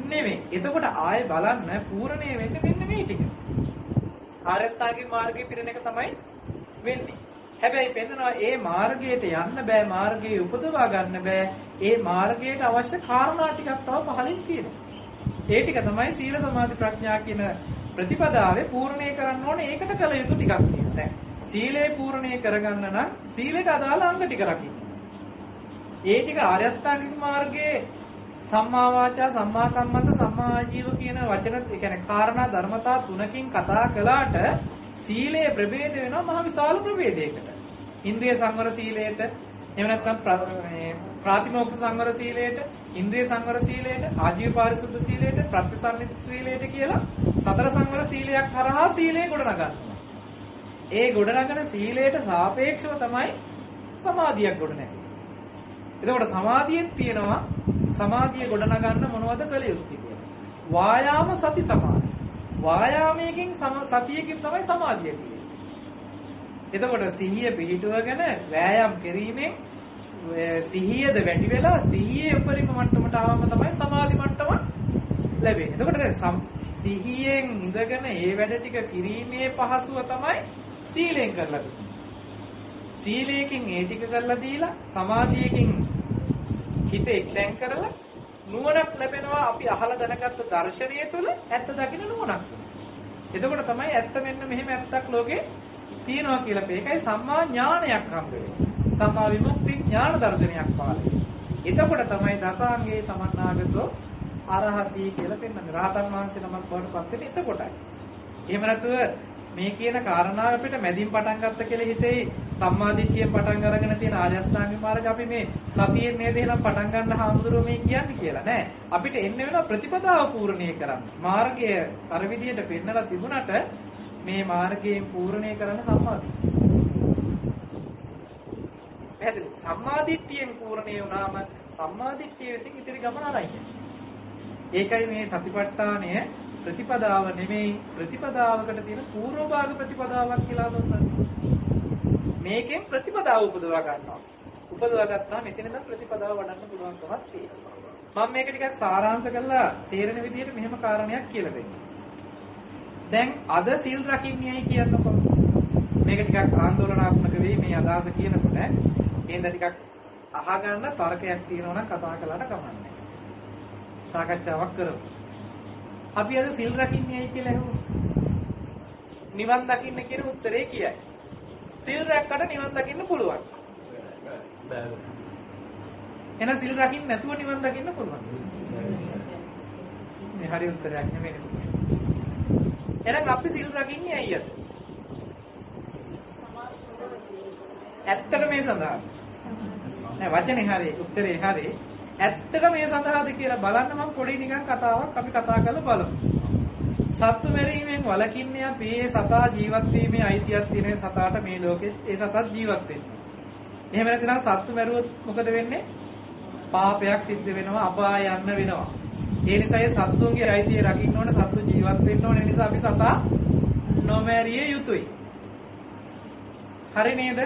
නෙමෙයි. එතකොට ආයෙ බලන්න පූර්ණේ වෙන්නේ මෙන්න මේ ටික. ආරස්ථාගේ මාර්ගයේ පිරෙන එක තමයි වෙන්නේ. හැබැයි පෙන්නනවා ඒ මාර්ගයට යන්න බෑ, මාර්ගයේ උපදවා ගන්න බෑ. ඒ මාර්ගයට අවශ්‍ය කාරණා ටිකක් තව පහලින් තියෙනවා. ඒ ටික තමයි සීල සමාධි ප්‍රඥා කියන ප්‍රතිපදාවේ පූර්ණේ කරන්න ඕනේ. ඒකට කල යුතු ටිකක් තියෙනවා. දැන් සීලේ පූර්ණේ කරගන්න නම් සීලයට අදාළ අංග ටික රකින්න. ඒ ටික ආර්ය අෂ්ටාංගික මාර්ගයේ සම්මා වාචා, සම්මා කම්මන්ත, සම්මා ආජීව කියන වචන, ඒ කියන්නේ කාරණා ධර්මතා තුනකින් කතා කළාට සීලයේ ප්‍රභේද වෙනවා මහ විශාල ප්‍රභේදයකට. ඉන්ද්‍රිය සංවර සීලයට, එහෙම නැත්නම් ප්‍රාතිමෝක්ෂ සංවර සීලයට, ඉන්ද්‍රිය සංවර සීලයට, ආජීව පාරිශුද්ධ සීලයට, ප්‍රත්‍යසන්නිත සීලයට කියලා සතර සංවර සීලයක් හරහා සීලය ගොඩනගනවා. ඒ ගොඩනගන සීලයට සාපේක්ෂව තමයි සමාධියක් ගොඩනැගෙන්නේ. එතකොට සමාධියෙන් තියෙනවා සමාධිය ගොඩනගන්න මොනවද කළ යුත්තේ කියලා. වායාම සති සමාධි. වායාමයෙන් සතියකින් තමයි සමාධිය කියන්නේ. එතකොට සිහිය පිහිටුවගෙන වෑයම් කිරීමෙන් සිහියද වැඩි වෙලා සිහියේ උපරිම මට්ටමට ආවම තමයි සමාධි මට්ටම ලැබෙන්නේ. එතකොට සිහියෙන් ඉඳගෙන මේ වැඩ ටික කිරීමේ පහසුව තමයි සීලෙන් කරලා දෙන්නේ. සීලයෙන් ඒ ටික කරලා දීලා සමාධියකින් හිත එක්තෙන් කරලා නුවණක් ලැබෙනවා. අපි අහලා දැනගත්ත දර්ශනය තුළ ඇත්ත දකින්න නුවණක්. එතකොට තමයි ඇත්ත මෙන්න මෙහෙම ඇත්තක් ලෝකේ තියෙනවා කියලා. ඒකයි සම්මා ඥානයක් හම්බ වෙන්නේ. සම්මා විමුක්ති ඥාන දර්ශනයක් පාලේ. එතකොට තමයි දසාංගේ සමන්නාගතෝ අරහති කියලා පෙන්වන්නේ. රහතන් වහන්සේ නමක් බවට පත් වෙන්නේ එතකොටයි. එහෙම නැතුව මේ කියන කාරණාව අපිට මැදින් පටන් ගත්ත කියලා හිතේ සම්මාදිට්ඨියෙන් පටන් අරගෙන තියෙන ආර්ය අෂ්ටාංග මාර්ගය අපි මේ සතියෙන් නේද එහෙනම් පටන් ගන්න හාමුදුරුවෝ මේ කියන්නේ කියලා නෑ. අපිට එන්න වෙනවා ප්‍රතිපදාව පූර්ණේ කරන්න. මාර්ගය අර විදියට පෙන්නලා තිබුණට මේ මාර්ගයෙන් පූර්ණේ කරන්න සම්මාදිට්ඨිය. සම්මාදිට්ඨියෙන් පූර්ණේ වුණාම සම්මාදිට්ඨිය විසින් ඉතිරි ගමන ආරයි. ඒකයි මේ සතිපට්ඨානය ප්‍රතිපදාව නෙමෙයි ප්‍රතිපදාවකට තියෙන පූර්ව භාග ප්‍රතිපදාවක් කියලා දුන්නා. මේකෙන් ප්‍රතිපදාව උපදවා ගන්නවා. උපදවා ගත්තා මෙතන ඉඳන් ප්‍රතිපදාව වඩන්න පුළුවන්කමක් තියෙනවා. මම මේක ටිකක් සාරාංශ කරලා තේරෙන විදිහට මෙහෙම කාරණයක් කියලා දෙන්න. දැන් අද සිල් රකින්නේයි කියනකො මේක ටිකක් ආందోලනාත්මක වෙයි මේ අදහස කියනකොට එහෙනම් ටිකක් අහගන්න තර්කයක් තියෙනවා නම් කතා කළාට කමන්නේ. සාකච්ඡාවක් කරමු. අපි අද සිල් රකින්නේයි කියලා අහුවා. නිවන් දකින්න කියන උත්තරේ කියයි. සිල් රැක්කට නිවන් දකින්න පුළුවන්. එහෙනම් සිල් රකින්න නැතුව නිවන් දකින්න පුළුවන්. මේ හරි උත්තරයක් නෙමෙයි. එහෙනම් අපි සිල් රකින්නේ ඇයිද? ඇත්තට මේ සඳහා. නෑ වචනේ හරි උත්තරේ හරි. ඇත්තට මේ සඳහාද කියලා බලන්න මම පොඩි නිකන් කතාවක් අපි කතා කරලා බලමු. සත්තු මරීමෙන් වළකින්නේ අපි ඒ සතා ජීවත් වීමේ අයිතියක් තියෙන සතාට මේ ලෝකෙත් ඒ සතා ජීවත් වෙන්නේ. එහෙම නැත්නම් සත්තු මරුවොත් මොකද වෙන්නේ? පාපයක් සිද්ධ වෙනවා, අපාය යන්න වෙනවා. ඒ නිසා ඒ සත්තුන්ගේ අයිතිය රකින්න ඕන, සත්තු ජීවත් වෙන්න ඕන නිසා අපි සතා නොමැරිය යුතුයි. හරි නේද?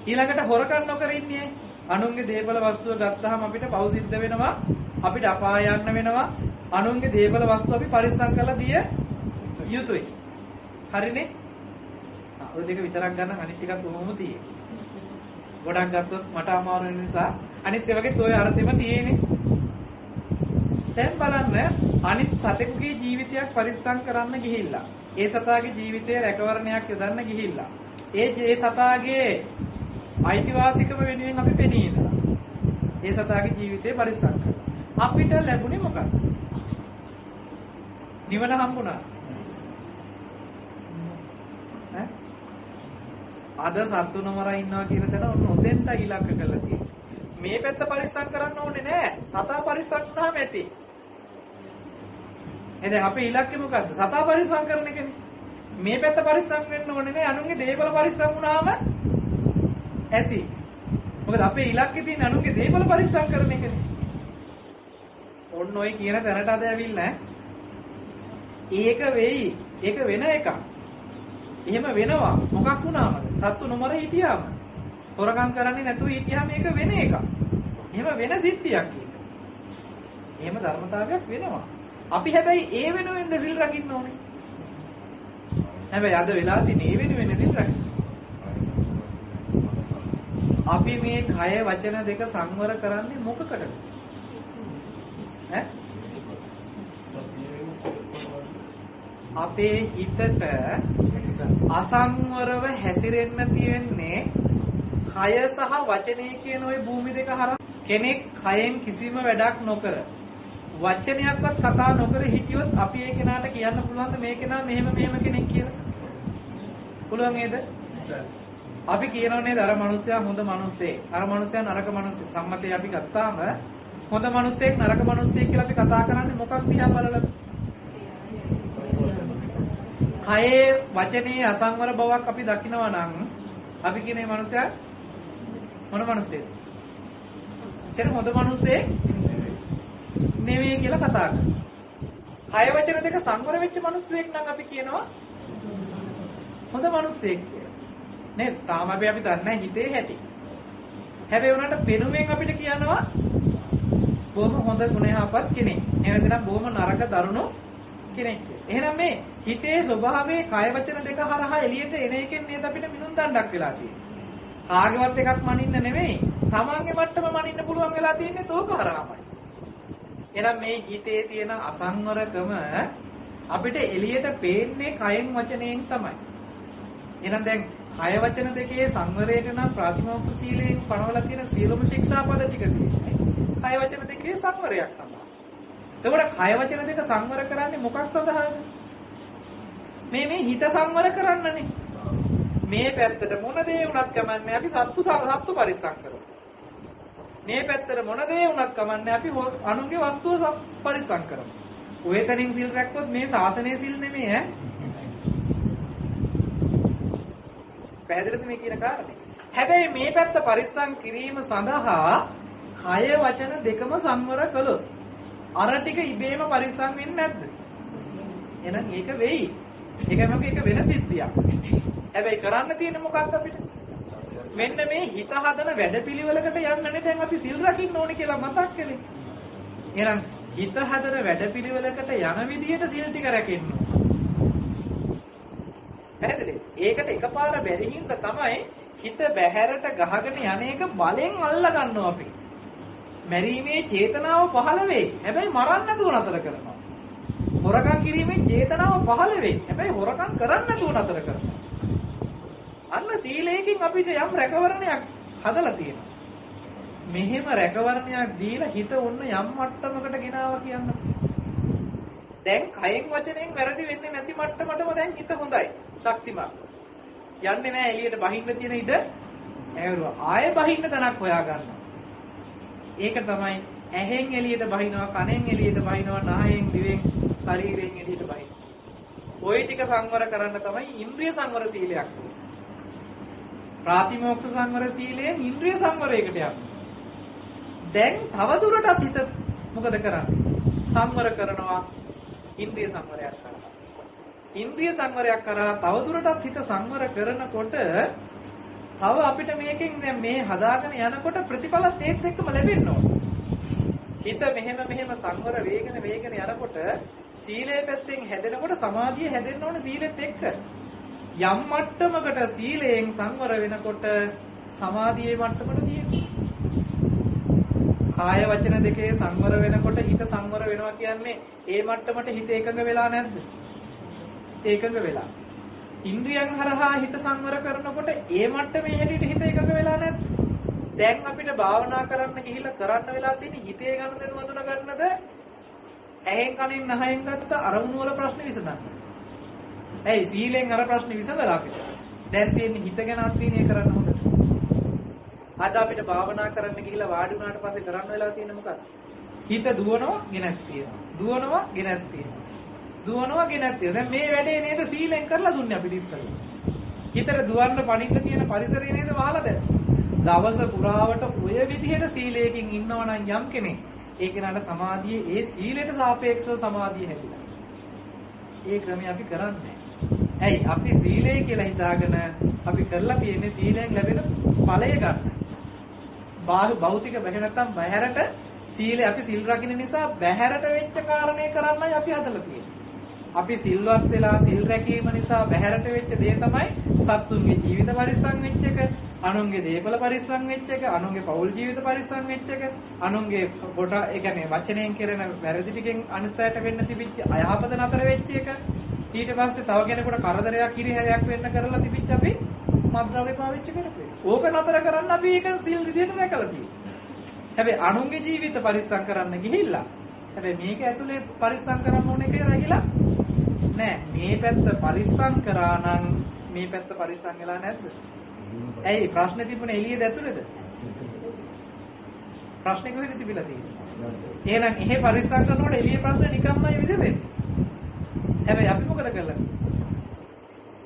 ඊළඟට හොරකම් නොකර ඉන්නේ. අනුන්ගේ දේපල වස්තුව ගත්තාම අපිට පව් සිද්ධ වෙනවා, අපිට අපාය යන්න වෙනවා. අනුන්ගේ දේපල වස්තු අපි පරිස්සම් කරලා දිය යුතුයි. හරිනේ? ඔය දෙක විතරක් ගන්න අනිත් ටිකක් කොහොමද තියෙන්නේ? ගොඩක් ගත්තොත් මට අමාරු වෙන නිසා අනිත් ඒවාගේ ඔය අර්ථෙම තියෙන්නේ. දැන් බලන්න අනිත් සතෙකුගේ ජීවිතයක් පරිස්සම් කරන්න ගිහිල්ලා ඒ සතාගේ ජීවිතයේ රැකවරණයක් යොදන්න ගිහිල්ලා ඒ සතාගේ අයිතිවාසිකම වෙනුවෙන් අපි පෙනී ඉඳලා ඒ සතාගේ ජීවිතේ පරිස්සම් කරනවා. අපිට ලැබුණේ මොකක්ද? නිවන හම්බුණා. ඈ? අද සත්තු නොමරා ඉන්නවා කියන තැන ඔන්න ඔතෙන්ට ඉලක්ක කරලා තියෙනවා. මේ පැත්ත පරිස්සම් කරන්න ඕනේ නෑ. සතා පරිස්සම් වුණාම ඇති. එහෙනම් අපේ ඉලක්කය මොකද්ද? සතා පරිස්සම් කරන එකනේ. මේ පැත්ත පරිස්සම් වෙන්න ඕනේ නෑ. අනුන්ගේ දේපල පරිස්සම් වුණාම ඇති. මොකද අපේ ඉලක්කය තියෙන අනුන්ගේ දේපල පරිස්සම් කරන එකනේ. ඔන්න ඔය කියන තැනට අද ඇවිල්ලා ඒක වෙයි. ඒක වෙන එකක්. එහෙම වෙනවා. මොකක් වුණාමද? සත්තු නොමර හිටියාම. හොරකම් කරන්නේ නැතුව හිටියාම ඒක වෙන එකක්. එහෙම වෙන සිද්ධියක් ඒක. එහෙම ධර්මතාවයක් වෙනවා. අපි හැබැයි ඒ වෙනුවෙන් සිල් රකින්න ඕනේ. හැබැයි අද වෙලා තියෙන ඒ වෙනුවෙන් සිල් රකින්න. අපි මේ කය වචන දෙක සංවර කරන්නේ මොකකටද? ඈ? අපේ හිතට අසංවරව හැසිරෙන්න තියෙන්නේ කය සහ වචනය කියන ওই භූමි දෙක හරහා. කෙනෙක් කයෙන් කිසිම වැඩක් නොකර වචනයක්වත් කතා නොකර හිටියොත් අපි ඒ කෙනාට කියන්න පුළුවන්ද මේ කෙනා මෙහෙම කෙනෙක් කියලා? පුළුවන් නේද? අපි කියනෝ නේද අර මිනිස්සයා හොඳ මිනිස්සෙක්, අර මිනිස්සයා නරක මිනිස්සෙක්. සම්මතය අපි ගත්තාම හොඳ මිනිස්සෙක් නරක මිනිස්සෙක් කියලා අපි කතා කරන්නේ මොකක් දිහා බලලාද? කයේ වචනේ අසංවර බවක් අපි දකිනවා නම් අපි කියන මේ මිනිස්සයා මොන මිනිස්සෙක්ද? එතන හොඳ මිනිස්සෙක් නෙවෙයි කියලා කතා කරනවා. කය වචන දෙක සංවර වෙච්ච මිනිස්සෙක් නම් අපි කියනවා හොඳ මිනිස්සෙක් කියලා. නේද? තාම අපි දන්නේ හිතේ හැටි. හැබැයි උනට පෙනුමෙන් අපිට කියනවා බොහොම හොඳ ගුණයහපත් කෙනෙක්. එහෙම නැත්නම් බොහොම නරක දරුණු කෙනෙක්. එහෙනම් මේ හිතේ ස්වභාවයේ කය වචන දෙක හරහා එළියට එන එකෙන් නේද අපිට මිනුම් දණ්ඩක් වෙලා තියෙන්නේ. කාගේවත් එකක් මනින්න නෙමෙයි. තමන්ගේ මට්ටම මනින්න පුළුවන් වෙලා තියෙන්නේ තෝක හරහාමයි. එහෙනම් මේ හිතේ තියෙන අසංවරකම අපිට එළියට පේන්නේ කයෙන් වචනයෙන් තමයි. එහෙනම් දැන් කය වචන දෙකේ සංවරයට නම් ප්‍රාතිමෝක්ඛ සීලයෙන් පනවලා තියෙන සියලුම ශික්ෂාපද ටික තියෙන්නේ. කය වචන දෙකේ සංවරයක් තමයි. එතකොට කය වචන දෙක සංවර කරන්නේ මොකක් සඳහාද? මේ හිත සංවර කරන්නනේ. මේ පැත්තට මොන දේ වුණත් කමන්නේ අපි සත්තු පරිස්සම් කරමු. මේ පැත්තට මොන දේ වුණත් කමන්නේ අපි අනුන්ගේ වස්තුව පරිස්සම් කරමු. ඔය තනින් සිල් රැක්කොත් මේ සාසනයේ සිල් නෙමෙයි ඈ. පැහැදිලිද මේ කියන කාරණේ? හැබැයි මේ පැත්ත පරිස්සම් කිරීම සඳහා කය වචන දෙකම සංවර කළොත් අර ටික ඉබේම පරිස්සම් වෙන්නේ නැද්ද? එහෙනම් ඒක වෙයි. ඒක වෙන සිද්ධියක්. හැබැයි කරන්න තියෙන්නේ මොකක්ද අපිට? මෙන්න මේ හිත හදන වැඩපිළිවෙලකට යන්නනේ දැන් අපි සිල් රකින්න ඕනේ කියලා මතක් කළේ. එහෙනම් හිත හදන වැඩපිළිවෙලකට යන විදිහට සිල් ටික රැකෙන්න ඕනේ. පැහැදිලිද? ඒකට එකපාර බැරි හින්දා තමයි හිත බැහැරට ගහගෙන යන එක බලෙන් අල්ල ගන්නවා අපි. මැරීමේ චේතනාව පහළ වෙයි. හැබැයි මරන්න නැතුව නතර කරනවා. හොරකම් කිරීමේ චේතනාව පහළ වෙයි. හැබැයි හොරකම් කරන්න නැතුව නතර කරනවා. අන්න සීලයෙන් අපිට යම් රැකවරණයක් හදලා තියෙනවා. මෙහෙම රැකවරණයක් දීලා හිත ඔන්න යම් මට්ටමකට ගෙනාවා කියන්න. දැන් කයෙන් වචනයෙන් වැරදි වෙන්නේ නැති මට්ටමටම දැන් හිත හොඳයි. ශක්තිමත්. යන්නේ නැහැ එළියට බහින්න තියෙන ඉඩ ඇවරුවා. ආයෙ බහින්න තැනක් හොයා ගන්නවා. ඒක තමයි ඇහෙන් එළියට බහිනවා, කනෙන් එළියට බහිනවා, නායෙන්, දිවෙන්, ශරීරයෙන් එළියට බහිනවා. ওই ටික සංවර කරන්න තමයි ඉන්ද්‍රිය සංවර සීලයක්. ප්‍රාතිමෝක්ෂ සංවර සීලයෙන් ඉන්ද්‍රිය සංවරයකට යනවා. දැන් තවදුරටත් හිත මොකද කරන්නේ? සංවර කරනවා ඉන්ද්‍රිය සංවරයක් කරනවා. ඉන්ද්‍රිය සංවරයක් කරා තවදුරටත් හිත සංවර කරනකොට තව අපිට මේකෙන් දැන් මේ හදාගෙන යනකොට ප්‍රතිඵල ස්ටේජ් එකකම ලැබෙන්න ඕන. හිත මෙහෙම සංවර වේගන යනකොට සීලයේ පැත්තෙන් හැදෙනකොට සමාධිය හැදෙන්න ඕන සීලෙත් එක්ක. යම් මට්ටමකට සීලයෙන් සංවර වෙනකොට සමාධියේ මට්ටමට තියෙනවා. කාය වචන දෙකේ සංවර වෙනකොට හිත සංවර වෙනවා කියන්නේ ඒ මට්ටමට හිත එකඟ වෙලා නැද්ද? ඒකඟ වෙලා. ඉන්ද්‍රියන් හරහා හිත සංවර කරනකොට ඒ මට්ටමේ හැටියට හිත එකඟ වෙලා නැද්ද? දැන් අපිට භාවනා කරන්න ගිහිල්ලා කරන්න වෙලා තියෙන හිතේ ගනුදෙනු වඳුන ගන්නද? ඇහෙන් කනින් නහයෙන් ගත්ත අරමුණු වල ප්‍රශ්න විසඳන්න. ඇයි සීලෙන් අර ප්‍රශ්නේ විසඳලා අපිට. දැන් තියෙන්නේ හිත ගැන අත්විඳින කරන්න හොඳට. අද අපිට භාවනා කරන්න ගිහිල්ලා වාඩි වුණාට පස්සේ කරන්න වෙලා තියෙන්නේ මොකක්ද? හිත දුවනවා ගෙනත් තියෙනවා. දුවනවා ගෙනත් තියෙනවා. දුවනවා ගෙනත් තියෙනවා. දැන් මේ වැඩේ නේද සීලෙන් කරලා දුන්නේ අපි ඉස්සරහ. හිතට දුවන්න පණින්න තියෙන පරිසරය නේද වහලා දැන්. දවස පුරාවට ඔය විදිහට සීලයෙන් ඉන්නවා නම් යම් කෙනෙක් ඒ කෙනාට සමාධියේ ඒ සීලයට සාපේක්ෂව සමාධිය හැදිලා. ඒ ක්‍රමය අපි කරන්නේ. ඇයි අපි සීලය කියලා හිතාගෙන අපි කරලා තියෙන්නේ සීලයෙන් ලැබෙන ඵලය ගන්න. භෞතික බැහැ නැත්තම් බහැරට සීලය අපි සිල් රකින්න නිසා බහැරට වෙච්ච කාරණේ කරන්නයි අපි හදලා තියෙන්නේ. අපි සිල්වත් වෙලා සිල් රැකීම නිසා බහැරට වෙච්ච දේ තමයි සත්තුන්ගේ ජීවිත පරිස්සම් වෙච්ච එක, අනුන්ගේ දේපල පරිස්සම් වෙච්ච එක, අනුන්ගේ පෞල් ජීවිත පරිස්සම් වෙච්ච එක, අනුන්ගේ කොට ඒ කියන්නේ වචනයෙන් කරන වැරදි ටිකෙන් අනිත්‍යයට වෙන්න තිබිච්ච අයහපත නතර වෙච්ච එක. ඊට පස්සේ තව කෙනෙකුට කරදරයක් කිරිහැරයක් වෙන්න කරලා තිබිච්ච අපි මද්ද්‍රව්‍ය පාවිච්චි කරපේ. ඕක නතර කරන්න අපි ඒක සිල් විදියට රැකලා තියෙනවා. හැබැයි අනුන්ගේ ජීවිත පරිස්සම් කරන්න ගිහිල්ලා හැබැයි මේක ඇතුලේ පරිස්සම් කරන්න ඕනේ කියලා කියලා නෑ. මේ පැත්ත පරිස්සම් කරා නම් මේ පැත්ත පරිස්සම් වෙලා නැද්ද? ඇයි ප්‍රශ්නේ තිබුණේ එළියේද ඇතුලේද? ප්‍රශ්නේ කොහෙද තිබිලා තියෙන්නේ? එහෙනම් එහෙ පරිස්සම් කරනකොට එළියේ ප්‍රශ්නේ නිකම්මයි විසඳෙන්නේ. හැබැයි අපි මොකද කරලා?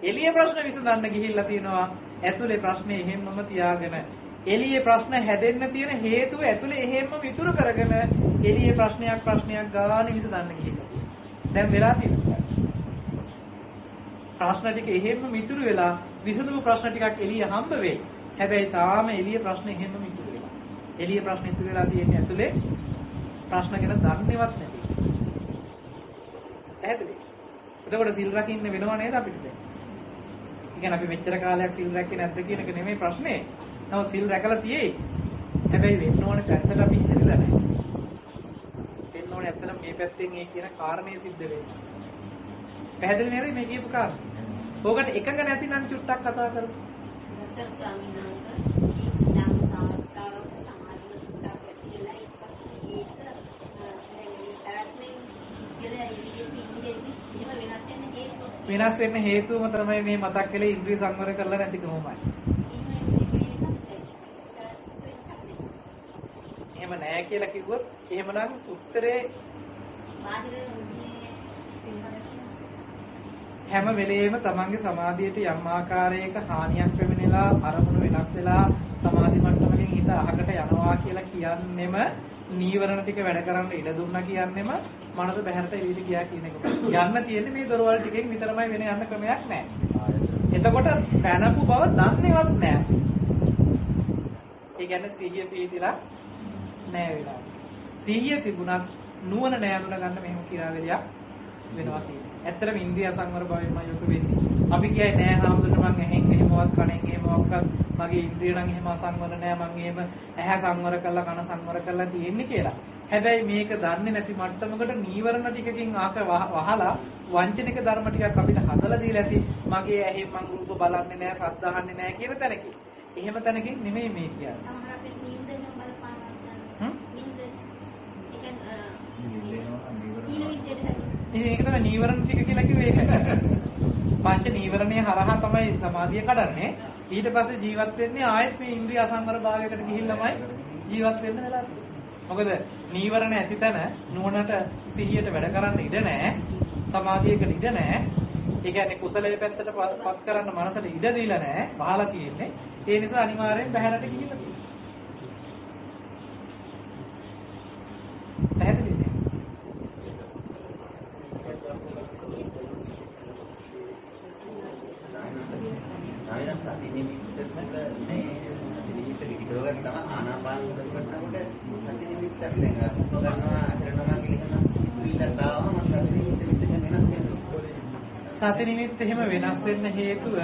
එළියේ ප්‍රශ්න විසඳන්න ගිහිල්ලා තියෙනවා ඇතුලේ ප්‍රශ්නේ එහෙම්මම තියාගෙන එළියේ ප්‍රශ්න හැදෙන්න තියෙන හේතුව ඇතුලේ එහෙම්ම විතුරු කරගෙන එළියේ ප්‍රශ්නයක් ගානේ විසඳන්න ගිහිල්ලා. දැන් වෙලා තියෙනවා. ප්‍රශ්න ටික එහෙම්ම මිතුරු වෙලා විසඳපු ප්‍රශ්න ටිකක් එළිය හම්බ වෙයි. හැබැයි තාම එළිය ප්‍රශ්න එහෙම්ම මිතුරු වෙලා. එළිය ප්‍රශ්න ඉතුරු වෙලා තියෙන්නේ ඇතුලේ ප්‍රශ්න ගැන දන්නේවත් නැති. පැහැදිලි? එතකොට සිල් රකින්න වෙනව නේද අපිට දැන්? ඉතින් අපි මෙච්චර කාලයක් සිල් රැක්කේ නැද්ද කියන එක නෙමෙයි ප්‍රශ්නේ. නමුත් සිල් රැකලා තියෙයි. හැබැයි වෙන්න ඕන පැත්තට අපි ඉඳලා නැහැ. වෙන්න ඕනේ ඇත්තටම මේ පැත්තෙන් ඒ කියන කාරණේ සිද්ධ වෙන්නේ. පැහැදිලි නේද මේ කියපු කාරණේ? ඕකට එකඟ නැතිනම් චුට්ටක් කතා කරමු. වෙනස් වෙන්න හේතුවම තමයි මේ මතක් කළේ ඉන්ද්‍රිය සංවර කරලා නැතිකමයි. එහෙම නැහැ කියලා කිව්වොත් එහෙමනම් උත්තරේ හැම වෙලෙම තමන්ගේ සමාධියට යම් ආකාරයක හානියක් වෙමිනලා අරමුණු වෙනස් වෙලා සමාධි මට්ටමකින් හිත අහකට යනවා කියලා කියන්නෙම නීවරණ ටික වැඩ කරන්න ඉඩ දුන්නා කියන්නෙම මනස බහැරට එළියට ගියා කියන එක. යන්න තියෙන්නේ මේ දොරවල් ටිකෙන් විතරමයි වෙන යන්න ක්‍රමයක් නැහැ. එතකොට පැනපු බව දන්නේවත් නැහැ. ඒ කියන්නේ සිහිය පිහිටලා නැහැ වෙලා. සිහිය තිබුණත් නුවණ නැහැ අඳුන ගන්න මෙහෙම කිරාවලියක් වෙනවා කියන්නේ. ඇත්තටම ඉන්ද්‍රිය සංවර භාවයෙන්ම යොක වෙන්නේ. අපි කියයි නෑ හාමුදුරනේ මං ඇහෙන් එහෙමවත් කණෙන් එහෙමවත් මගේ ඉන්ද්‍රිය නම් එහෙම අසංවර නෑ මං එහෙම ඇහැ සංවර කළා කන සංවර කළා තියෙන්නේ කියලා. හැබැයි මේක දන්නේ නැති මට්ටමකට නීවරණ ටිකකින් ආක වහලා වංචනික ධර්ම ටිකක් අපිට හදලා දීලා ඇති. මගේ ඇහි මං රූප බලන්නේ නෑ සද්ද අහන්නේ නෑ කියන තැනකින්. එහෙම තැනකින් නෙමෙයි මේ කියන්නේ. ඒක තමයි නීවරණ ටික කියලා කිව්වේ ඒකයි. පංච නීවරණයේ හරහා තමයි සමාධිය කඩන්නේ. ඊට පස්සේ ජීවත් වෙන්නේ ආයෙත් මේ ඉන්ද්‍රිය අසංවර භාවයකට ගිහිල්ලාමයි ජීවත් වෙන්න වෙලා තියෙන්නේ. මොකද නීවරණ ඇති තැන නුවණට සිහියට වැඩ කරන්න ඉඩ නැහැ. සමාධියකට ඉඩ නැහැ. ඒ කියන්නේ කුසලයේ පැත්තට පත් කරන්න මනසට ඉඩ දීලා නැහැ. වහලා තියෙන්නේ. ඒ නිසා අනිවාර්යෙන් බහැරට ගිහිල්ලා තියෙනවා. පැහැදිලිද? සති නිමිත්ත එහෙම වෙනස් වෙන්න හේතුව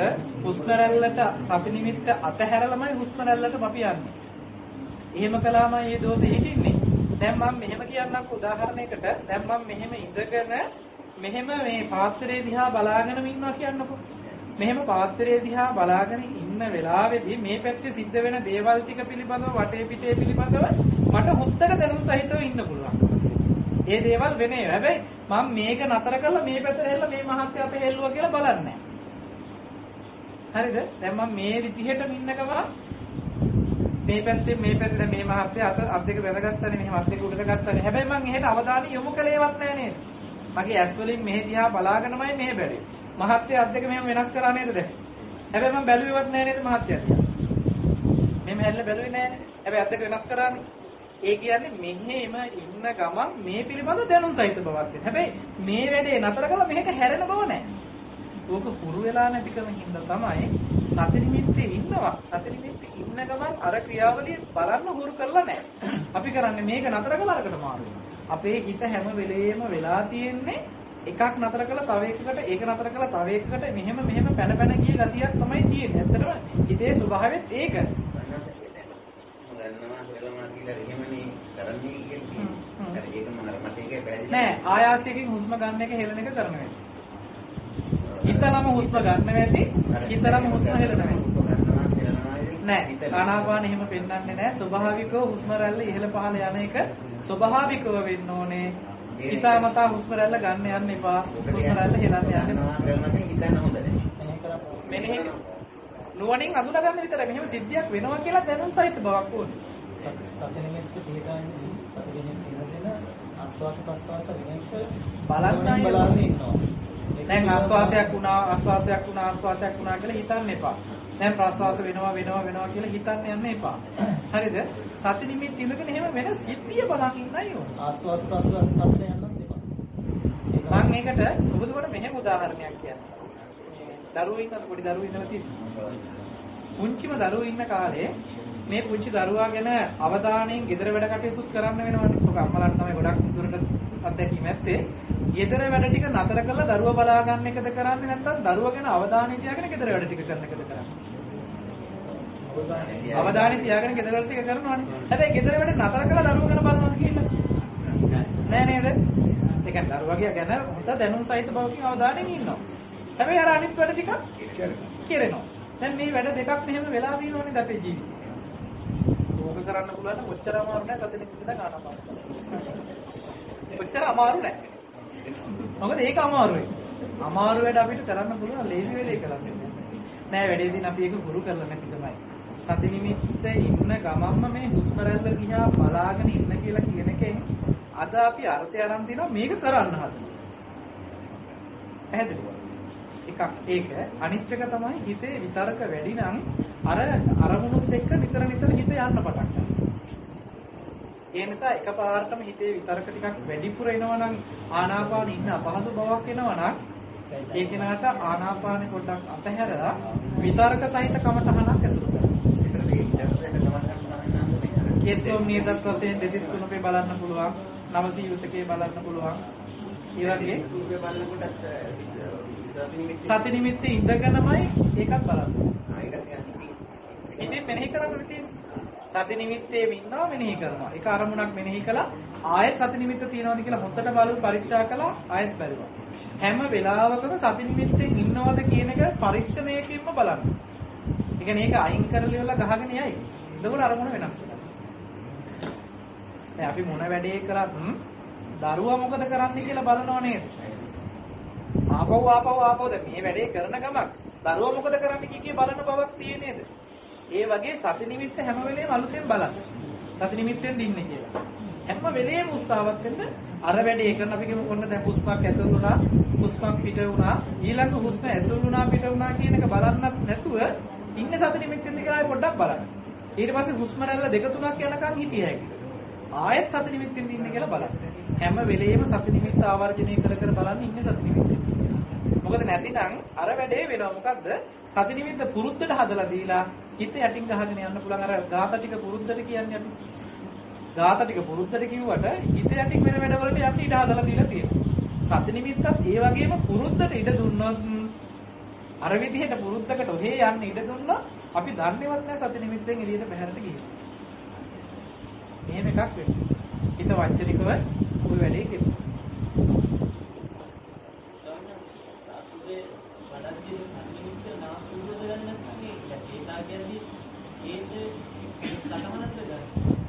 හුස්ම රැල්ලට සති නිමිත්ත අතහැරලමයි හුස්ම රැල්ලට අපි යන්නේ. එහෙම කළාමයි මේ දෝෂෙ හිටින්නේ. දැන් මම මෙහෙම කියන්නම් උදාහරණයකට. දැන් මම මෙහෙම ඉඳගෙන මෙහෙම මේ පාත්‍රය දිහා බලාගෙන ඉන්නවා කියන්නකෝ. මෙහෙම පාත්‍රය දිහා බලාගෙන ඉන්න වෙලාවේදී මේ පැත්තේ සිද්ධ වෙන දේවල් ටික පිළිබඳව වටේ පිටේ පිළිබඳව මට හුත්තක දැනුම් සහිතව ඉන්න පුළුවන්. ඒ දේවල් වෙන්නේ. හැබැයි මම මේක නතර කරලා මේ පැත්තට හැල්ලා මේ මහත්ය අපේ හෙල්ලුවා කියලා බලන්නේ නැහැ. හරිද? දැන් මම මේ විදිහටම ඉන්නකම මේ පැත්තේ මේ මහත්ය අත් දෙක වැදගත්තානේ මෙහෙම අත් දෙක උඩට ගත්තානේ. හැබැයි මම එහෙට අවධානය යොමු කළේවත් නැහැ නේද? මගේ ඇස් වලින් මෙහෙ දිහා බලාගෙනමයි මෙහෙ බැලුවේ. මහත්ය අත් දෙක මෙහෙම වෙනස් කරා නේද දැන්? හැබැයි මම බැලුවේවත් නැහැ නේද මහත්ය? මෙහෙම හැල්ල බැලුවේ නැහැ නේද? හැබැයි අත් දෙක වෙනස් කරානේ. ඒ කියන්නේ මෙහෙම ඉන්න ගමන් මේ පිළිබඳ දැනුම් සහිත බවක් තියෙනවා. හැබැයි මේ වැඩේ නතර කරලා මෙහෙට හැරෙන බව නැහැ. ඕක පුරු වෙලා නැතිකම හින්දා තමයි සති නිමිත්තේ ඉන්නවා. සති නිමිත්තේ ඉන්න ගමන් අර ක්‍රියාවලිය බලන්න හුරු කරලා නැහැ. අපි කරන්නේ මේක නතර කරලා අරකට මාරු වෙනවා. අපේ හිත හැම වෙලේම වෙලා තියෙන්නේ එකක් නතර කරලා තව එකකට ඒක නතර කරලා තව එකකට මෙහෙම පැන ගිය ගතියක් තමයි තියෙන්නේ. ඇත්තටම හිතේ ස්වභාවයත් ඒක. නෑ ආයාසයෙන් හුස්ම ගන්න එක හෙලන එක කරන වෙයි. හිතනම හුස්ම ගන්න වෙති, හිතනම හුස්ම හෙලන වෙයි. නෑ ආනාපාන එහෙම පෙන්වන්නේ නෑ. ස්වභාවිකව හුස්ම රැල්ල ඉහළ පහළ යන එක ස්වභාවිකව වෙන්න ඕනේ. හිතාමතා හුස්ම රැල්ල ගන්න යන්න එපා. හුස්ම රැල්ල හෙලන්න යන්න. මෙනෙහි නුවණින් අඳුන ගන්න විතරයි. මෙහෙම සිද්ධියක් වෙනවා කියලා දැනුම් සහිත බවක් ඕනේ. සතනෙත් පිළිගන්නේ ආස්වාද ප්‍රස්වාස වෙනස් බලන්න ඉන්නවා. දැන් ආස්වාදයක් වුණා කියලා හිතන්න එපා. දැන් ප්‍රස්වාස වෙනවා කියලා හිතන්න යන්න එපා. හරිද? සති නිමිති ඉඳගෙන එහෙම වෙන සිද්ධිය බලන් ඉන්නයි ඕන. ආස්වාද ප්‍රස්වාස යන්නත් එපා. මම මේකට ඔබතුමාට මෙහෙම උදාහරණයක් කියන්නම්. දරුවෝ ඉන්න පොඩි දරුවෝ ඉන්නවා තියෙනවා. පුංචිම දරුවෝ ඉන්න කාලේ මේ පුංචි දරුවා ගැන අවධානයෙන් ගෙදර වැඩ කටයුතු කරන්න වෙනවානේ. ඔක අම්මලාට තමයි ගොඩක් දුරට අත්දැකීම් ඇත්තේ. ගෙදර වැඩ ටික නතර කරලා දරුවා බලා ගන්න එකද කරන්නේ නැත්නම් දරුවා ගැන අවධානය තියාගෙන ගෙදර වැඩ ටික කරන එකද කරන්නේ? අවධානය තියාගෙන ගෙදර වැඩ ටික කරනවානේ. හැබැයි ගෙදර වැඩ නතර කරලා දරුවා ගැන බලනවා කියන්නේ නෑ නේද? ඒ කියන්නේ දරුවාගේ ගැන හොඳ දැනුම් සහිත බවකින් අවධානයෙන් ඉන්නවා. හැබැයි අර අනිත් වැඩ ටික කරනවා. දැන් මේ වැඩ දෙකක් මෙහෙම වෙලා තියෙනවනේ අපේ ජීවිතේ. ඕක කරන්න පුළුවන් නම් ඔච්චර අමාරු නෑ සතෙන් ඉඳලා ගන්න පාස්. ඔච්චර අමාරු නෑ. මොකද ඒක අමාරුයි. අමාරු වැඩ අපිට කරන්න පුළුවන් ලේසි වෙලේ කරන්නේ නෑ වැඩේදී අපි ඒක ගුරු කරලා නැති තමයි. සති නිමිත්තේ ඉන්න ගමන්ම මේ හුස්ම රැල්ල දිහා බලාගෙන ඉන්න කියලා කියන එකෙන් අද අපි අර්ථය අරන් තිනවා මේක කරන්න හදනවා. පැහැදිලිද? එකක් ඒක අනිත් එක තමයි හිතේ විතරක වැඩි නම් අර අරමුණුත් එක්ක නිතර නිතර හිත යන්න පටන් ගන්නවා. ඒ නිසා එකපාරටම හිතේ විතරක ටිකක් වැඩිපුර එනවා නම් ආනාපාන ඉන්න අපහසු බවක් එනවා නම් ඒ කෙනාට ආනාපාන පොඩ්ඩක් අතහැරලා විතරක සහිත කමටහනක් ඇතුළු කරනවා. ඒත්ෝ නියත වශයෙන් දෙතිස් තුනකේ බලන්න පුළුවන්, නවසී යුතකේ බලන්න පුළුවන්. ඒ වගේ සති නිමිත්තේ ඉඳගෙනමයි ඒකත් බලන්න. ඉතින් මෙනෙහි කරන්න තියෙන්නේ සති නිමිත්තේ ඉන්නවා මෙනෙහි කරනවා. ඒක අරමුණක් මෙනෙහි කළා ආයෙත් සති නිමිත්ත තියනවාද කියලා හොත්තට බලලා පරීක්ෂා කළා ආයෙත් බැලුවා. හැම වෙලාවකම සති නිමිත්තෙන් ඉන්නවද කියන එක පරීක්ෂණයකින්ම බලන්න. ඒ කියන්නේ ඒක අයින් කරලා ඉවරලා ගහගෙන යයි. එතකොට අරමුණ වෙනස් වෙනවා. දැන් අපි මොන වැඩේ කරත් දරුවා මොකද කරන්නේ කියලා බලනව නේද? ආපහු දැන් මේ වැඩේ කරන ගමන් දරුවා මොකද කරන්නේ කිය බලන බවක් තියෙ නේද? ඒ වගේ සති නිමිත්ත හැම වෙලේම අලුතෙන් බලන්න. සති නිමිත්තෙන් දින්නේ කියලා. හැම වෙලේම උත්සාහවත් වෙන්න අර වැඩේ කරන අපි කියමු කොන්න දැන් හුස්මක් ඇතුල් වුණා, හුස්මක් පිට වුණා, ඊළඟ හුස්ම ඇතුල් වුණා පිට වුණා කියන එක බලන්නත් නැතුව ඉන්නේ සති නිමිත්තෙන් කියලා පොඩ්ඩක් බලන්න. ඊට පස්සේ හුස්ම රැල්ල දෙක තුනක් යනකම් හිටිය හැකියි. ආයෙත් සති නිමිත්තෙන් ඉන්නේ කියලා බලන්න. හැම වෙලේම සති නිමිත්ත ආවර්ජනය කර කර බලන්න ඉන්නේ සති නිමිත්තෙන්. මොකද නැතිනම් අර වැඩේ වෙනවා. මොකද්ද? සති නිමිත්ත පුරුද්දට හදලා දීලා හිත යටින් ගහගෙන යන්න පුළුවන්. අර ගාත ටික පුරුද්දට කියන්නේ අපි. ගාත ටික පුරුද්දට කිව්වට හිත යටින් වෙන වැඩවලට යන්න ඉඩ හදලා දීලා තියෙනවා. සති නිමිත්තත් ඒ වගේම පුරුද්දට ඉඩ දුන්නොත් අර විදිහට පුරුද්දකට ඔහේ යන්න ඉඩ දුන්නොත් අපි දන්නේවත් නැහැ සති නිමිත්තෙන් එළියට බහැරට ගිහින්. එහෙම එකක් වෙන්නේ. හිත වචනිකව ওই වැඩේ කෙරෙනවා.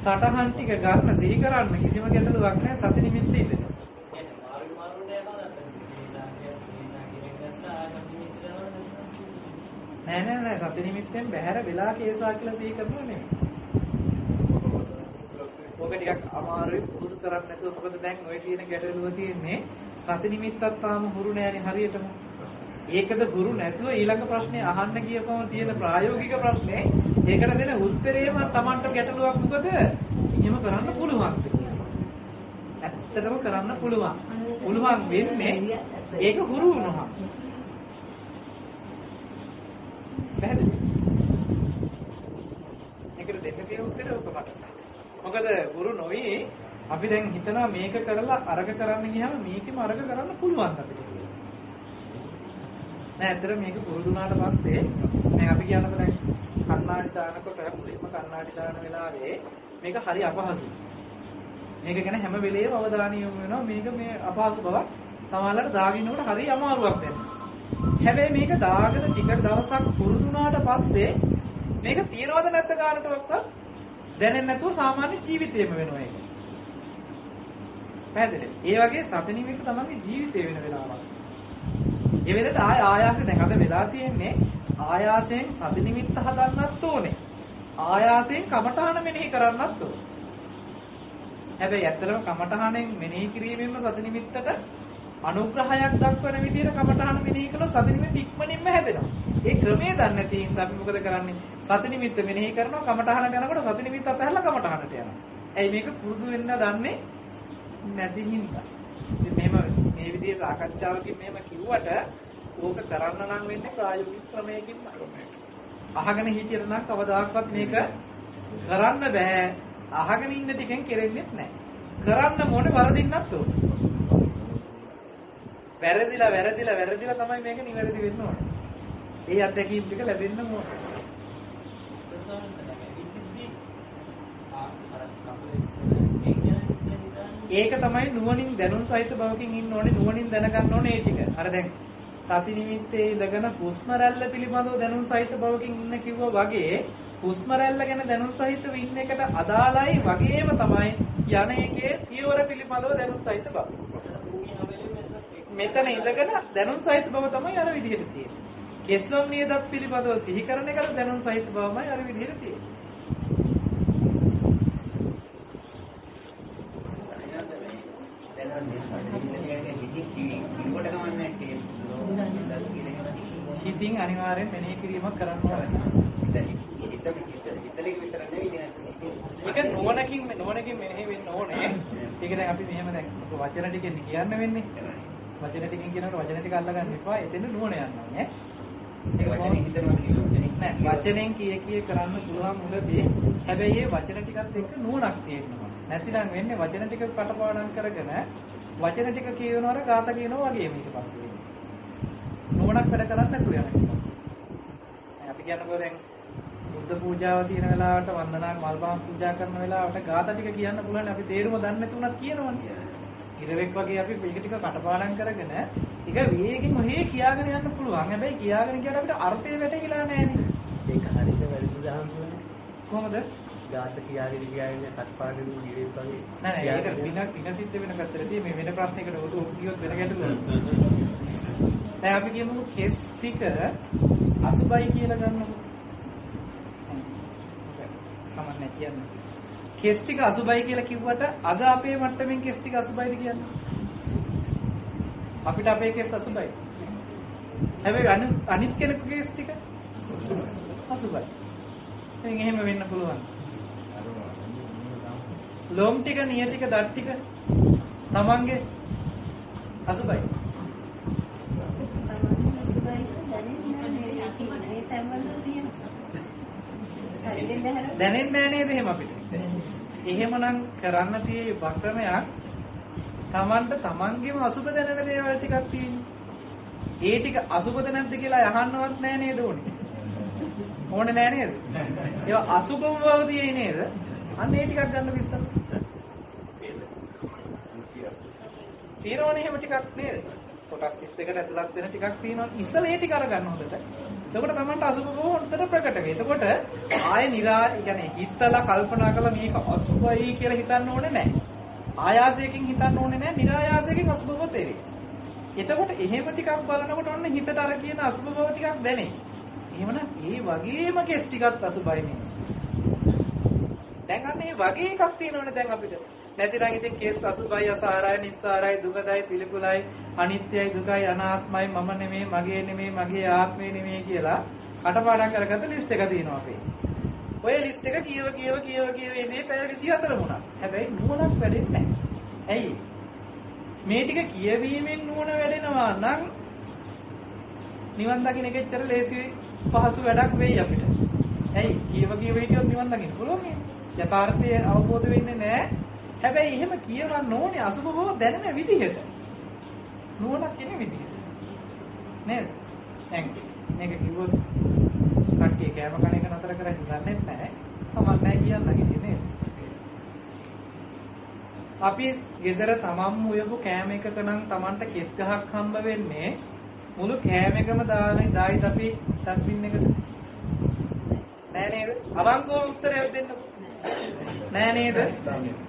සටහන් ටික ගන්න දෙහි කරන්න කිසිම ගැටලුවක් නැහැ සති නිමිත්තේ ඉඳලා. නෑ සති නිමිත්තෙන් බැහැර වෙලා කේසා කියලා දෙහි කරනවා නෙමෙයි. ඔක ටිකක් අමාරුයි පුරුදු කරන්නේ නැතුව මොකද දැන් ඔය කියන ගැටලුව තියෙන්නේ සති නිමිත්තත් තාම හුරු නෑනේ හරියටම. ඒකද හුරු නැතුව ඊළඟ ප්‍රශ්නේ අහන්න ගියපම තියෙන ප්‍රායෝගික ප්‍රශ්නේ ඒකට දෙන උත්තරේම Tamanට ගැටලුවක් මොකද? එහෙම කරන්න පුළුවන්. ඇත්තටම කරන්න පුළුවන්. පුළුවන් වෙන්නේ ඒක හුරු වුණා. පැහැදිලි? ඒකට දෙන්න තියෙන උත්තරේ ඔක මට. මොකද ගුරු නොවි අපි දැන් හිතනවා මේක කරලා අරග කරන්න ගියාම මේකෙම අරග කරන්න පුළුවන් අපිට. නෑ ඇත්තට මේක පුරුදු වුණාට පස්සේ දැන් අපි කියනකොට දැන් කන්නාඩි දානකොට මුලින්ම කන්නාඩි දාන වෙලාවේ මේක හරි අපහසුයි. මේක ගැන හැම වෙලේම අවධානය යොමු වෙනවා. මේක මේ අපහසු බවක් සමහරවිට දාගිනකොට හරි අමාරුවක් වෙනවා. හැබැයි මේක දාගෙන ටික දවසක් පුරුදු වුණාට පස්සේ මේක තියනවද නැත්ද කාටවත් දැනෙන්නේ නැතුව සාමාන්‍ය ජීවිතේම වෙනවා ඒක. පැහැදිලිද? ඒ වගේ සති නිමිත්ත තමයි ජීවිතේ වෙන වෙලාවක්. ඒ වෙලෙට ආයාසයෙන් දැන් අද වෙලා තියෙන්නේ ආයාසයෙන් සති නිමිත්ත හදන්නත් ඕනේ. ආයාසයෙන් කමඨහන මෙනෙහි කරන්නත් ඕනේ. හැබැයි ඇත්තටම කමඨහනෙන් මෙනෙහි කිරීමෙන්ම සති නිමිත්තට අනුග්‍රහයක් දක්වන විදිහට කමඨහන මෙනෙහි කළොත් සති නිමිත්ත ඉක්මනින්ම හැදෙනවා. ඒ ක්‍රමයේ දන්නේ නැති නිසා අපි මොකද කරන්නේ? සති නිමිත්ත මෙනෙහි කරනවා කමඨහන යනකොට සති නිමිත්ත අතහැරලා කමඨහනට යනවා. ඇයි මේක පුරුදු වෙන්න දන්නේ නැති හින්දා. ඉතින් මෙහෙම මේ විදිහේ සාකච්ඡාවකින් මෙහෙම කිව්වට ඕක කරන්න නම් වෙන්නේ ප්‍රායෝගික ක්‍රමයකින් අහගෙන හිටියට නම් කවදාකවත් මේක කරන්න බෑ. අහගෙන ඉන්න ටිකෙන් කෙරෙන්නේ නැහැ. කරන්න මොනේ වරදින්නත් ඕන. වැරදිලා තමයි මේක නිවැරදි වෙන්න ඕනේ. ඒ අත්දැකීම් ටික ලැබෙන්න ඕනේ. ඒක තමයි නුවණින් දැනුම් සහිත බවකින් ඉන්න ඕනේ. නුවණින් දැනගන්න ඕනේ ඒ ටික. අර දැන් සති නිමිත්තේ ඉඳගෙන හුස්ම රැල්ල පිළිබඳව දැනුම් සහිත බවකින් ඉන්න කිව්වා වගේ හුස්ම රැල්ල ගැන දැනුම් සහිතව ඉන්න එකට අදාළයි වගේම තමයි යන එකේ පියවර පිළිබඳව දැනුම් සහිත බව. මෙතන ඉඳගෙන දැනුම් සහිත බව තමයි අර විදිහට තියෙන්නේ. කෙස්ලොම් නියදත් පිළිබඳව සිහි කරන එකට දැනුම් සහිත බවමයි අර විදිහට තියෙන්නේ. ඉතින් අනිවාර්යෙන් මෙනෙහි කිරීමක් කරන්න ඕනේ. ඒක නුවණකින් මෙනෙහි වෙන්න ඕනේ. ඒක දැන් අපි මෙහෙම දැන් වචන ටිකෙන් කියන්න වෙන්නේ. වචන ටිකෙන් කියනකොට වචන ටික අල්ලගන්න එපා. එතන නුවණ යනවා නේ. ඒක කොහොමද හිතනවා නෑ. වචනෙන් කිය කරන්න පුළුවන් මුලදී. හැබැයි මේ වචන ටිකත් එක්ක නුවණක් තියෙනවා. නැතිනම් වෙන්නේ වචන ටික කටපාඩම් කරගෙන වචන ටික කියනවර ගාත කියනවා වගේ මේක පස්සේ. නුවණක් වැඩ කරන්නේ නැතුව යනවා. අපි කියනකොට දැන් බුද්ධ පූජාව තියෙන වෙලාවට වන්දනා මල්පාන් පූජා කරන වෙලාවට ගාත ටික කියන්න පුළුවන් අපි තේරුම දන්නේ නැතුණත් කියනවනේ. ඉරවෙක් වගේ අපි මේක ටික කටපාඩම් කරගෙන ටික වේගෙන් ඔහේ කියාගෙන යන්න පුළුවන්. හැබැයි කියාගෙන ගියාට අපිට අර්ථය වැටහිලා නැහැනේ. ඒක හරියට වැරදි දහම්තුනේ. කොහොමද? ගාත කියාගෙන කටපාඩම් ගිරේ වගේ. නෑ ඒක පින සිද්ධ වෙන පැත්තටදී මේ වෙන ප්‍රශ්නයකට උතු කියොත් වෙන ගැටලුවක්. දැන් අපි කියමු කෙස් ටික අසුබයි කියලා ගන්නකො. සමන්නේ කියන්නේ. කෙස් ටික අසුබයි කියලා කිව්වට අද අපේ මට්ටමින් කෙස් ටික අසුබයිද කියන්නේ? අපිට අපේ කෙස් අසුබයි. හැබැයි අනිත් කෙනෙකුගේ කෙස් ටික අසුබයි. එතෙන් එහෙම වෙන්න පුළුවන්. ලොම් ටික, නිය ටික, දත් ටික තමන්ගේ අසුබයි. දැනෙන්නේ නැහැ නේද එහෙම අපිට? එහෙමනම් කරන්න තියෙයි වක්‍රමයක් තමන්ගේම අසුබ දැනෙන දේවල් ටිකක් තියෙනවා. ඒ ටික අසුබද නැද්ද කියලා අහන්නවත් නැහැ නේද ඕනේ? ඕනේ නැහැ නේද? ඒවා අසුබ බව තියෙයි නේද? අන්න ඒ ටිකක් ගන්න විස්තර. තියෙනවනේ එහෙම ටිකක් නේද? කොටස් 31කට ඇතුළත් වෙන ටිකක් තියෙනවා. ඉස්සෙල්ලා ඒ ටික අරගන්න හොඳට. එතකොට තමයි අසුබ බව හොඳට ප්‍රකට වෙන්නේ. එතකොට ආයේ يعني හිතලා කල්පනා කරලා මේක අසුබයි කියලා හිතන්න ඕනේ නැහැ. ආයාසයෙන් හිතන්න ඕනේ නැහැ. නිරායාසයෙන් අසුබ බව තේරෙයි. එතකොට එහෙම ටිකක් බලනකොට ඔන්න හිතට අර කියන අසුබ බව ටිකක් දැනේ. එහෙමනම් ඒ වගේම කෙස් ටිකක් අසුබයි නේ. දැන් අන්න මේ වගේ එකක් තියෙනවනේ දැන් අපිට. නැතිනම් ඉතින් කෙස් අසුබයි අසාරයි නිස්සාරයි දුකදයි පිළිකුලයි අනිත්‍යයි දුකයි අනාත්මයි මම නෙමෙයි මගේ නෙමෙයි මගේ ආත්මේ නෙමෙයි කියලා කටපාඩම් කරගත්ත ලිස්ට් එක තියෙනවා අපේ. ඔය ලිස්ට් එක කියව ඉන්නේ පැය 24 වුණා. හැබැයි නුවණක් වැඩෙන්නේ නැහැ. ඇයි? මේ ටික කියවීමෙන් නුවණ වැඩෙනවා නම් නිවන් දකින්න එකෙච්චර ලේසි පහසු වැඩක් වෙයි අපිට. ඇයි? කියව හිටියොත් නිවන් දකින්න පුළුවන් නේ. යථාර්ථය අවබෝධ වෙන්නේ නැහැ. හැබැයි එහෙම කියවන්න ඕනේ අසුබ බව දැනෙන විදිහට. නුවණක් කියන විදිහට. නේද? දැන් මේක කිව්වොත් කට්ටිය කෑම කන එක නතර කරන්නේ නැහැ. සමහර නැහැ කියන්නගේ නේද? අපි ගෙදර තමන්ම උයපු කෑම එකක නම් Tamanට කෙස් ගහක් හම්බ වෙන්නේ මුළු කෑම එකම දායිත් අපි සම්පින් එකද? නෑ නේද? අවංකව උත්තරයක් දෙන්න. නෑ නේද?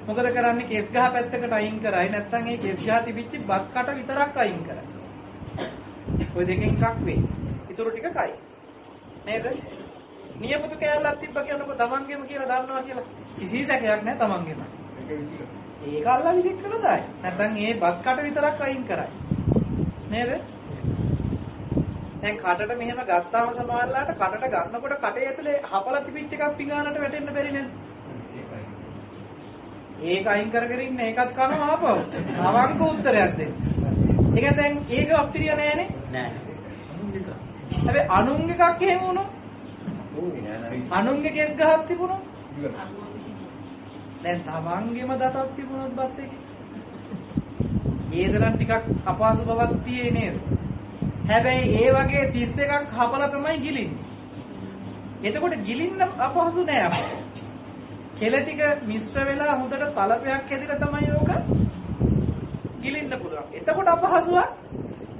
මොකද කරන්නේ කෙස් ගහ පැත්තකට අයින් කරයි නැත්නම් ඒ කෙස් ගහ තිබිච්ච බත් කට විතරක් අයින් කරයි. ඔය දෙකෙන් එකක් වෙයි. ඊටු ටික කයි. නේද? නියපොතු කෑල්ලක් තිබ්බ කියනකො තමන්ගේම කියලා දන්නවා කියලා කිසි සැකයක් නෑ තමන්ගේම. ඒක අල්ලා විදික් කළා දායි. නැත්නම් ඒ බත් කට විතරක් අයින් කරයි. නේද? දැන් කටට මෙහෙම ගත්තාම සමහරලාට කටට ගන්නකොට කටේ ඇතුලේ හපලා තිබිච්ච එකක් පිඟානට වැටෙන්න බැරි නේද? ඒක අයින් කරගෙන ඉන්න ඒකත් කනවා ආපහු. අවංක උත්තරයක් දෙන්න. ඒක දැන් ඒක අපිරිය නෑනේ. නෑ. හැබැයි අනුන් එකක් එහෙම වුණොත් අනුන්ගේ කෙස් ගහක් තිබුණොත් දැන් තමන්ගේම දතක් තිබුණොත් බත් එකේ ඒදලන් ටිකක් අපහසු බවක් තියෙන්නේ නේද? හැබැයි ඒ වගේ 31ක් හපලා තමයි ගිලින්නේ. එතකොට ගිලින්න අපහසු නෑ අපිට. කෙල ටික මිශ්‍ර වෙලා හොඳට තලපයක් හැදිලා තමයි ඕක ගිලින්න පුළුවන්. එතකොට අපහසුවක්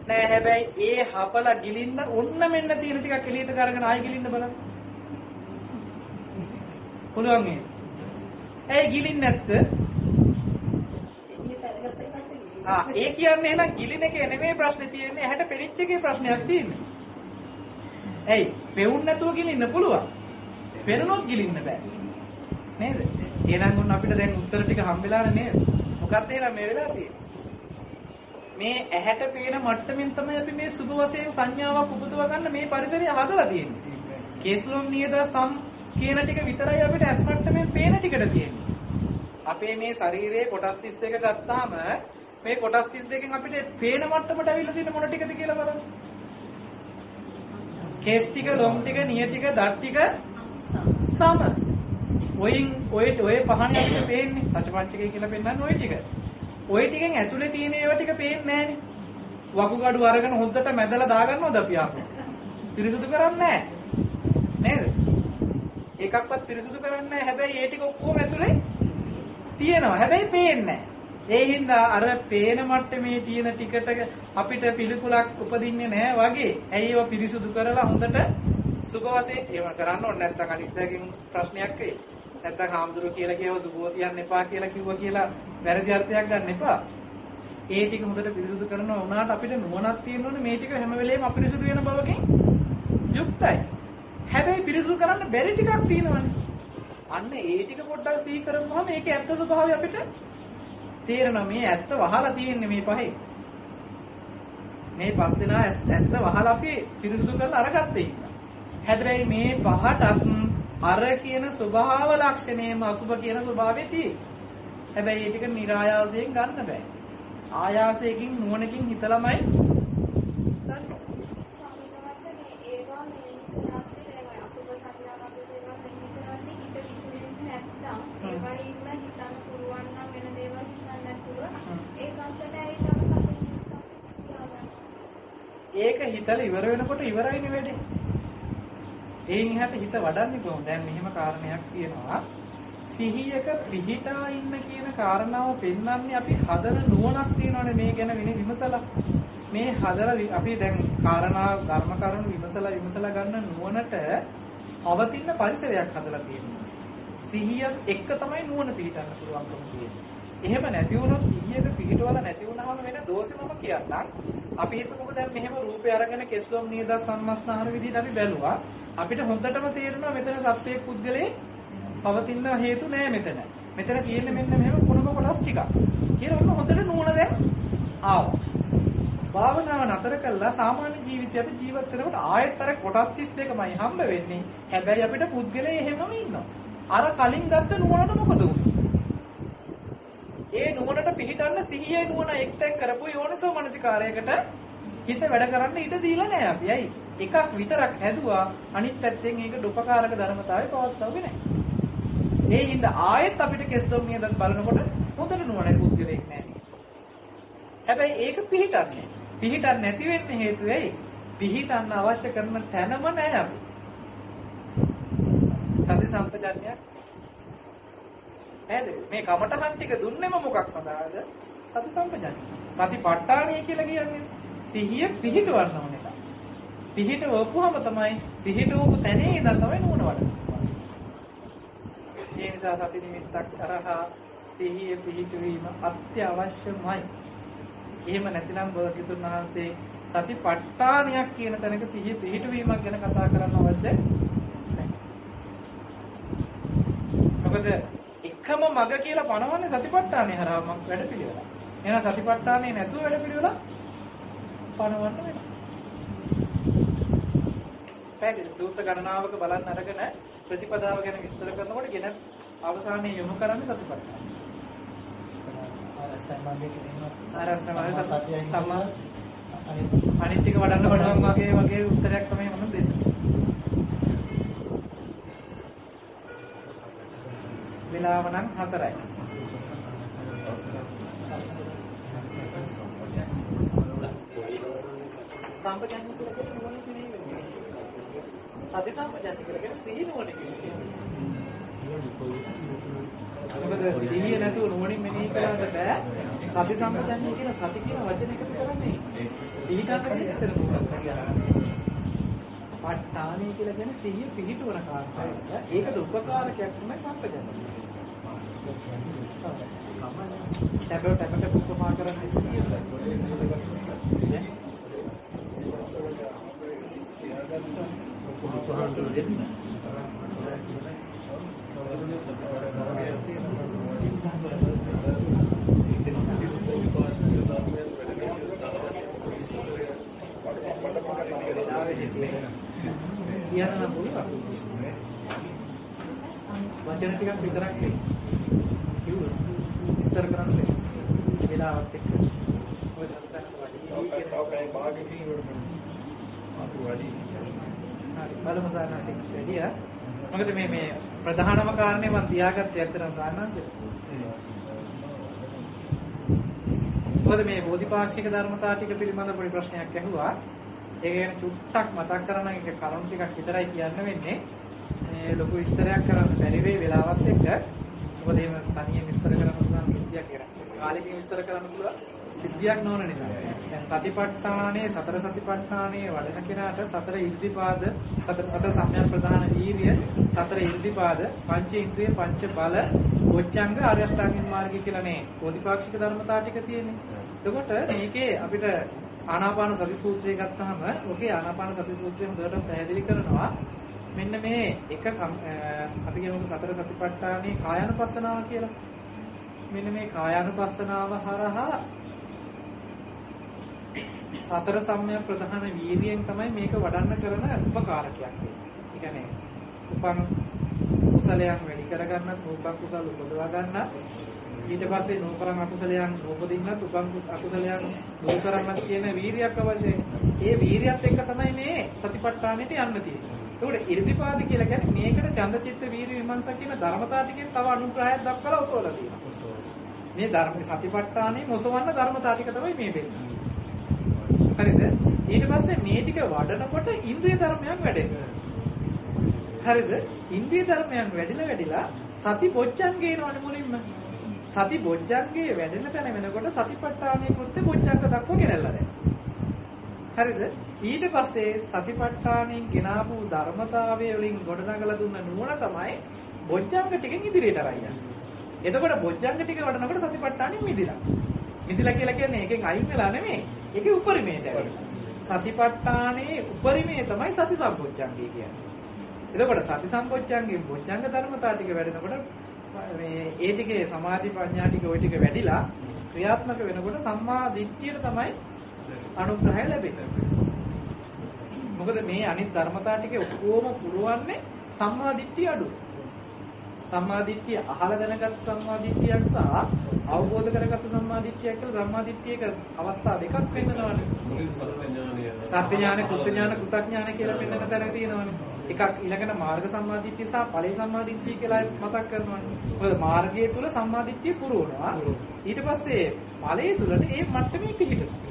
නෑ. හැබැයි ඒ හපලා ගිලින්න ඔන්න මෙන්න තියෙන ටිකක් එළියට කරගෙන ආයෙ ගිලින්න බලන්න. පුළුවන් මේ. ඒ ගිලින්නේ නැත්ද? ඒ කියන්නේ එහෙනම් ගිලින එකේ නෙමෙයි ප්‍රශ්නේ තියෙන්නේ. ඇහැට පෙනිච්ච එකේ ප්‍රශ්නයක් තියෙන්නේ. ඇයි? පෙවුන් නැතුව ගිලින්න පුළුවන්. පෙනුනොත් ගිලින්න බෑ. නේද? එහෙනම් උන් අපිට දැන් උත්තර ටික හම්බෙලානේ නේද? මොකක්ද එහෙනම් මේ වෙලාව තියෙන්නේ? මේ ඇහැට පේන මට්ටමින් තමයි අපි මේ සුභ වශයෙන් සංඥාවක් උපදව ගන්න මේ පරිසරය හදලා තියෙන්නේ. කේසලොම් නියද සම් කියන ටික විතරයි අපිට ඇස් මට්ටමින් පේන ටිකට තියෙන්නේ. අපේ මේ ශරීරයේ කොටස් 31 ගත්තාම මේ කොටස් 32කින් අපිට පේන මට්ටමට අවිල්ල තියෙන මොන ටිකද කියලා බලන්න. කේස් ටික, ලොම් ටික, නිය ටික, දත් ටික සම. ඔය පහනේ අපිට පේන්නේ සත්‍යපංචකය කියලා පෙන්නන්නේ ඔය ටික. ඔය ටිකෙන් ඇතුලේ තියෙන ඒවා ටික පේන්නේ නැහනේ. වකුගඩු අරගෙන හොද්දට මැදලා දාගන්නවද අපි ආපහු? පිරිසුදු කරන්නේ නැහැ. නේද? එකක්වත් පිරිසුදු කරන්නේ නැහැ. හැබැයි ඒ ටික ඔක්කොම ඇතුලේ තියෙනවා. හැබැයි පේන්නේ නැහැ. ඒ හින්දා අර පේන මට්ටමේ තියෙන ටිකට අපිට පිළිකුලක් උපදින්නේ නැහැ වගේ. ඇයි ඒවා පිරිසුදු කරලා හොඳට සුඛවතේ ඒව කරන්න ඕනේ නැත්නම් අනිත්‍යකින් ප්‍රශ්නයක් වෙයි. නැත්නම් හාමුදුරුවෝ කියලා කියව දුබෝ තියන්න එපා කියලා කිව්වා කියලා වැරදි අර්ථයක් ගන්න එපා. ඒ ටික හොඳට පිරිසුදු කරනවා වුණාට අපිට නුවණක් තියෙනෝනේ මේ ටික හැම වෙලේම අපිරිසුදු වෙන බවකින් යුක්තයි. හැබැයි පිරිසුදු කරන්න බැරි ටිකක් තියෙනවනේ. අන්න ඒ ටික පොඩ්ඩක් සිහි කරමුවම ඒකේ ඇත්ත ස්වභාවය අපිට තේරෙනවා. මේ ඇත්ත වහලා තියෙන්නේ මේ පහේ. මේ පස් දෙනා ඇත්ත වහලා අපි පිරිසුදු කරලා අරගත්තේ. හැබැයි මේ පහටත් අර කියන ස්වභාව ලක්ෂණයම අසුබ කියන ස්වභාවයේ තියෙන්නේ. හැබැයි ඒ ටික નિરાයාසයෙන් ගන්න බෑ. ආයාසයෙන් නුවණකින් හිතලමයි ගන්න. ඒක හිතලා ඉවර වෙනකොට ඉවරයිනේ වෙන්නේ. ඒන් එහාට හිත වඩන්නේ කොහොමද? දැන් මෙහෙම කාරණයක් තියෙනවා. සිහියක පිහිටා ඉන්න කියන කාරණාව පෙන්වන්නේ අපි හදන නුවණක් තියෙනවානේ මේ ගැන විමසලා. මේ හදලා අපි දැන් කාරණා ධර්ම කරුණු විමසලා ගන්න නුවණට පවතින පරිසරයක් හදලා තියෙනවා. සිහිය එක්ක තමයි නුවණ පිහිටන්න පුළුවන්කම තියෙන්නේ. එහෙම නැති වුණොත් සිහියක පිහිටවල නැති වුණාම වෙන දෝෂෙමම කියන්නම්. අපි හිතමුකෝ දැන් මෙහෙම රූපය අරගෙන කෙස්ලොම් නියද සම්මස්නහන විදිහට අපි බැලුවා. අපිට හොඳටම තේරෙනවා මෙතන සත්‍යයේ පුද්ගලයේ පවතින හේතු නෑ මෙතන. මෙතන තියෙන්නේ මෙන්න මෙහෙම කොනක කොටස් ටිකක්. කියලා ඔන්න හොඳට නුවණ දැන් ආවා. භාවනාව නතර කළා සාමාන්‍ය ජීවිතයට ජීවත් වෙනකොට ආයෙත් අර කොටස් 32මයි හම්බ වෙන්නේ. හැබැයි අපිට පුද්ගලයේ එහෙමම ඉන්නවා. අර කලින් ගත්ත නුවණට මොකද උනේ? ඒ නුවණට පිළිටන්න සිහියේ නුවණ එක්තෙන් කරපු යෝනිසෝ මනසිකාරයකට හිත වැඩ කරන්න ඉඩ දීලා නෑ අපි. ඇයි? එකක් විතරක් හැදුවා අනිත් පැත්තෙන් ඒක දුපකාරක ධර්මතාවය පවත්වන්නේ නෑ. ඒ හින්දා ආයෙත් අපිට කෙස්ලොම් නියදත් බලනකොට හොඳට නුවණ පුද්ගලෙක් නෑ. හැබැයි ඒක පිළිටන්නේ. පිළිටන්නේ නැති වෙන්නේ හේතුව ඇයි? පිළිටන්න අවශ්‍ය කරන තැනම නෑ අපි. සති සම්පජාන්‍යයක් නේද? මේ කමඨහන් ටික දුන්නෙම මොකක් සඳහාද? සති සම්පජාන්‍ය. සතිපට්ඨානය කියලා කියන්නේ සිහිය පිහිටවන්න ඕන එක. පිහිටවපුවම තමයි පිහිටවපු තැනේ ඉඳන් තමයි නුවණ වඩන්නේ. ඒ නිසා සති නිමිත්තක් අරහා සිහිය පිහිටවීම අත්‍යවශ්‍යමයි. එහෙම නැතිනම් බෝධිසත්වයන් වහන්සේ සතිපට්ඨානයක් කියන තැනක සිහිය පිහිටවීමක් ගැන කතා කරන්න අවශ්‍ය නැහැ. මොකද එකම මග කියලා පනවන්නේ සතිපට්ඨානය හරහා වැඩ පිළිවෙල. එහෙනම් සතිපට්ඨානේ නැතුව වැඩ පිළිවෙල පනවන්න වෙනවා. පැහැදිලි සූත්‍ර ගණනාවක බලන්න අරගෙන ප්‍රතිපදාව ගැන විස්තර කරනකොට ගෙන අවසානයේ යොමු කරන්නේ සතිපට්ඨාන. අනිත් ටික වඩන්න වගේ උත්තරයක් තමයි මම දෙන්නේ. වෙලාව නම් 4යි. සම්පජාන්‍ය කියලා කියන්නේ මොනවද කියන්නේ? සති සම්පජාන්‍ය කියලා කියන්නේ සිහිය නුවණ කියන්නේ. මොකද සිහිය නැතුව නුවණින් මෙනෙහි කරන්න බෑ. සති සම්පජාන්‍ය කියන සති කියන වචන එකතු කරන්නේ. පිළිගන්න දෙයක් මොකක්ද කියන්නේ? පට්ඨානය කියලා කියන්නේ සිහිය පිහිටවන කාර්යය. ඒකට උපකාරකයක් තමයි සම්පජාන්‍ය. टैबलेट उपमा करන්නේ කියන්න පුළුවන්. වචන ටිකක් විතරක් කිව්වොත් විස්තර කරන්න වෙලාවත් එක්ක ඔය දත්තක් වඩි භාගකින් හරි බලමු සාරාංශයක් වැඩිය. මොකද මේ ප්‍රධානම කාරණේ මම තියාගත්තේ ඇත්තටම සාරාංශය. මොකද මේ බෝධිපාක්ෂික ධර්මතා ටික පිළිබඳ පොඩි ප්‍රශ්නයක් ඇහුවා. ඒක ගැන චුට්ටක් මතක් කරන එක කරුණු ටිකක් විතරයි කියන්න වෙන්නේ. මේ ලොකු විස්තරයක් කරන්න බැරි වෙයි වෙලාවත් එක්ක. මොකද එහෙම තනියෙන් විස්තර කරන්න පුළුවන් විදියක් කරන්නේ. කාලෙකින් විස්තර කරන්න පුළුවන් සිද්ධියක් නොවන නිසා. දැන් සතිපට්ඨානයේ සතර සතිපට්ඨානයේ වඩන කෙනාට සතර ඉර්ධිපාද සතර සම්‍යක් ප්‍රධාන වීර්ය සතර ඉර්ධිපාද පංච ඉන්ද්‍රිය පංච බල ගොච්ඡංග ආර්ය අෂ්ටාංගික මාර්ගය කියලා මේ බෝධිපාක්ෂික ධර්මතා ටික තියෙන්නේ. එතකොට මේකේ අපිට ආනාපාන සති සූත්‍රය ගත්තාම ඔකේ ආනාපාන සති සූත්‍රය හොඳට පැහැදිලි කරනවා. මෙන්න මේ එක අපි කියමු සතර සතිපට්ඨානයේ කායानुපස්සනාව කියලා. මෙන්න මේ කායानुපස්සනාව හරහා සතර සම්‍යක් ප්‍රධාන වීර්යයෙන් තමයි මේක වඩන්න කරන උපකාරකයක්. ඒ කියන්නේ උපන් කුසලයන් වැඩි කරගන්න, උපන් කුසල උපදවා ගන්න, ඊට පස්සේ නෝකරන් අකුසලයන් උපදින්නත් උපන් අකුසලයන් දුරු කරන්නත් කියන වීර්යයක් අවශ්‍යයි. ඒ වීර්යයත් එක්ක තමයි මේ සතිපට්ඨානෙට යන්න තියෙන්නේ. ඒකට ඉර්ධිපාද කියලා කියන්නේ මේකට ඡන්දචිත්ත වීර්ය විමර්ශන කියන ධර්මතා ටිකෙන් තව අනුග්‍රහයක් දක්වලා උතෝලා තියෙනවා. මේ ධර්ම සතිපට්ඨානෙ මොසවන්න ධර්මතා ටික තමයි මේ වෙන්නේ. හරිද? ඊට පස්සේ මේ ටික වඩනකොට ඉන්ද්‍රිය ධර්මයන් වැඩෙනවා. හරිද? ඉන්ද්‍රිය ධර්මයන් වැඩිලා සති බොජ්ජංගේ එනවනේ මුලින්ම. සති බොජ්ජංගේ වැඩෙන තැන වෙනකොට සතිපට්ඨානයේ කෘත්‍ය බොජ්ජංග දක්ව ගෙනල්ලා දැන්. හරිද? ඊට පස්සේ සතිපට්ඨානෙන් ගෙනාවු ධර්මතාවය වලින් ගොඩනගලා දුන්න නුවණ තමයි බොජ්ජංග ටිකෙන් ඉදිරියට අරගෙන යන්නේ. එතකොට බොජ්ජංග ටික වඩනකොට සතිපට්ඨානෙ මිදිලා. මිදිලා කියලා කියන්නේ ඒකෙන් අයින් වෙලා නෙමෙයි. ඒකේ උපරිමයට ඇවිල්ලා. සතිපට්ඨානයේ උපරිමය තමයි සති සම්පොච්චංගය කියන්නේ. එතකොට සති සම්පොච්චංගයේ බොජ්ජංග ධර්මතා ටික වැඩෙනකොට මේ ඒ ටිකේ සමාධි ප්‍රඥා ටික ওই ටික වැඩිලා ක්‍රියාත්මක වෙනකොට සම්මා දිට්ඨියට තමයි අනුග්‍රහය ලැබෙන්නේ. මොකද මේ අනිත් ධර්මතා ටික ඔක්කොම පුරවන්නේ සම්මා දිට්ඨිය අඩු. සම්මා දිට්ඨිය අහලා දැනගත් සම්මා දිට්ඨියක් සහ අවබෝධ කරගත් සම්මා දිට්ඨියක් කියලා සම්මා දිට්ඨියක අවස්ථා දෙකක් වෙන්නනවානේ. සත්‍ය ඥාන, කුත්‍ය ඥාන, කෘතඥාන කියලා වෙනක තැනක තියෙනවානේ. එකක් ඊළඟට මාර්ග සම්මා දිට්ඨිය සහ ඵලේ සම්මා දිට්ඨිය කියලා මතක් කරනවානේ. මොකද මාර්ගයේ තුල සම්මා දිට්ඨිය පුරවනවා. ඊට පස්සේ ඵලයේ තුලට ඒ මට්ටමේ පිළිහිටනවා.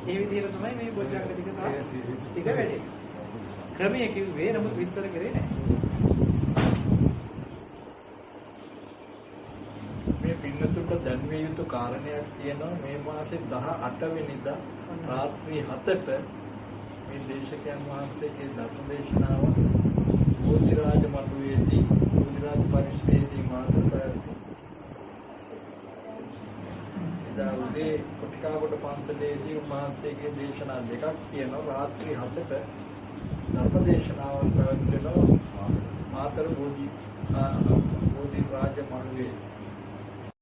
ඒ විදිහට තමයි මේ බොජ්ජංග ටික වැඩි. ක්‍රමයේ කිව්වේ නමුත් විස්තර කරේ නැහැ. මේ පින්නතුක දැන්විය යුතු කාරණයක් තියෙනවා. මේ මාසේ 18 වෙනිදා රාත්‍රී 7ට මේ දේශකයන් වහන්සේගේ ධර්ම දේශනාව බෝධිරාජ මඩුවේදී බෝධිරාජ පරිශ්‍රයේදී මාතෘ පැවැත්වුණා. එදා උදේ කොටිකාකොට පන්සලේදී උන්වහන්සේගේ දේශනා දෙකක් තියෙනවා. රාත්‍රී 7ට ධර්ම දේශනාවක් පැවැත්වෙනවා මාතර බෝධිරාජ මඩුවේ.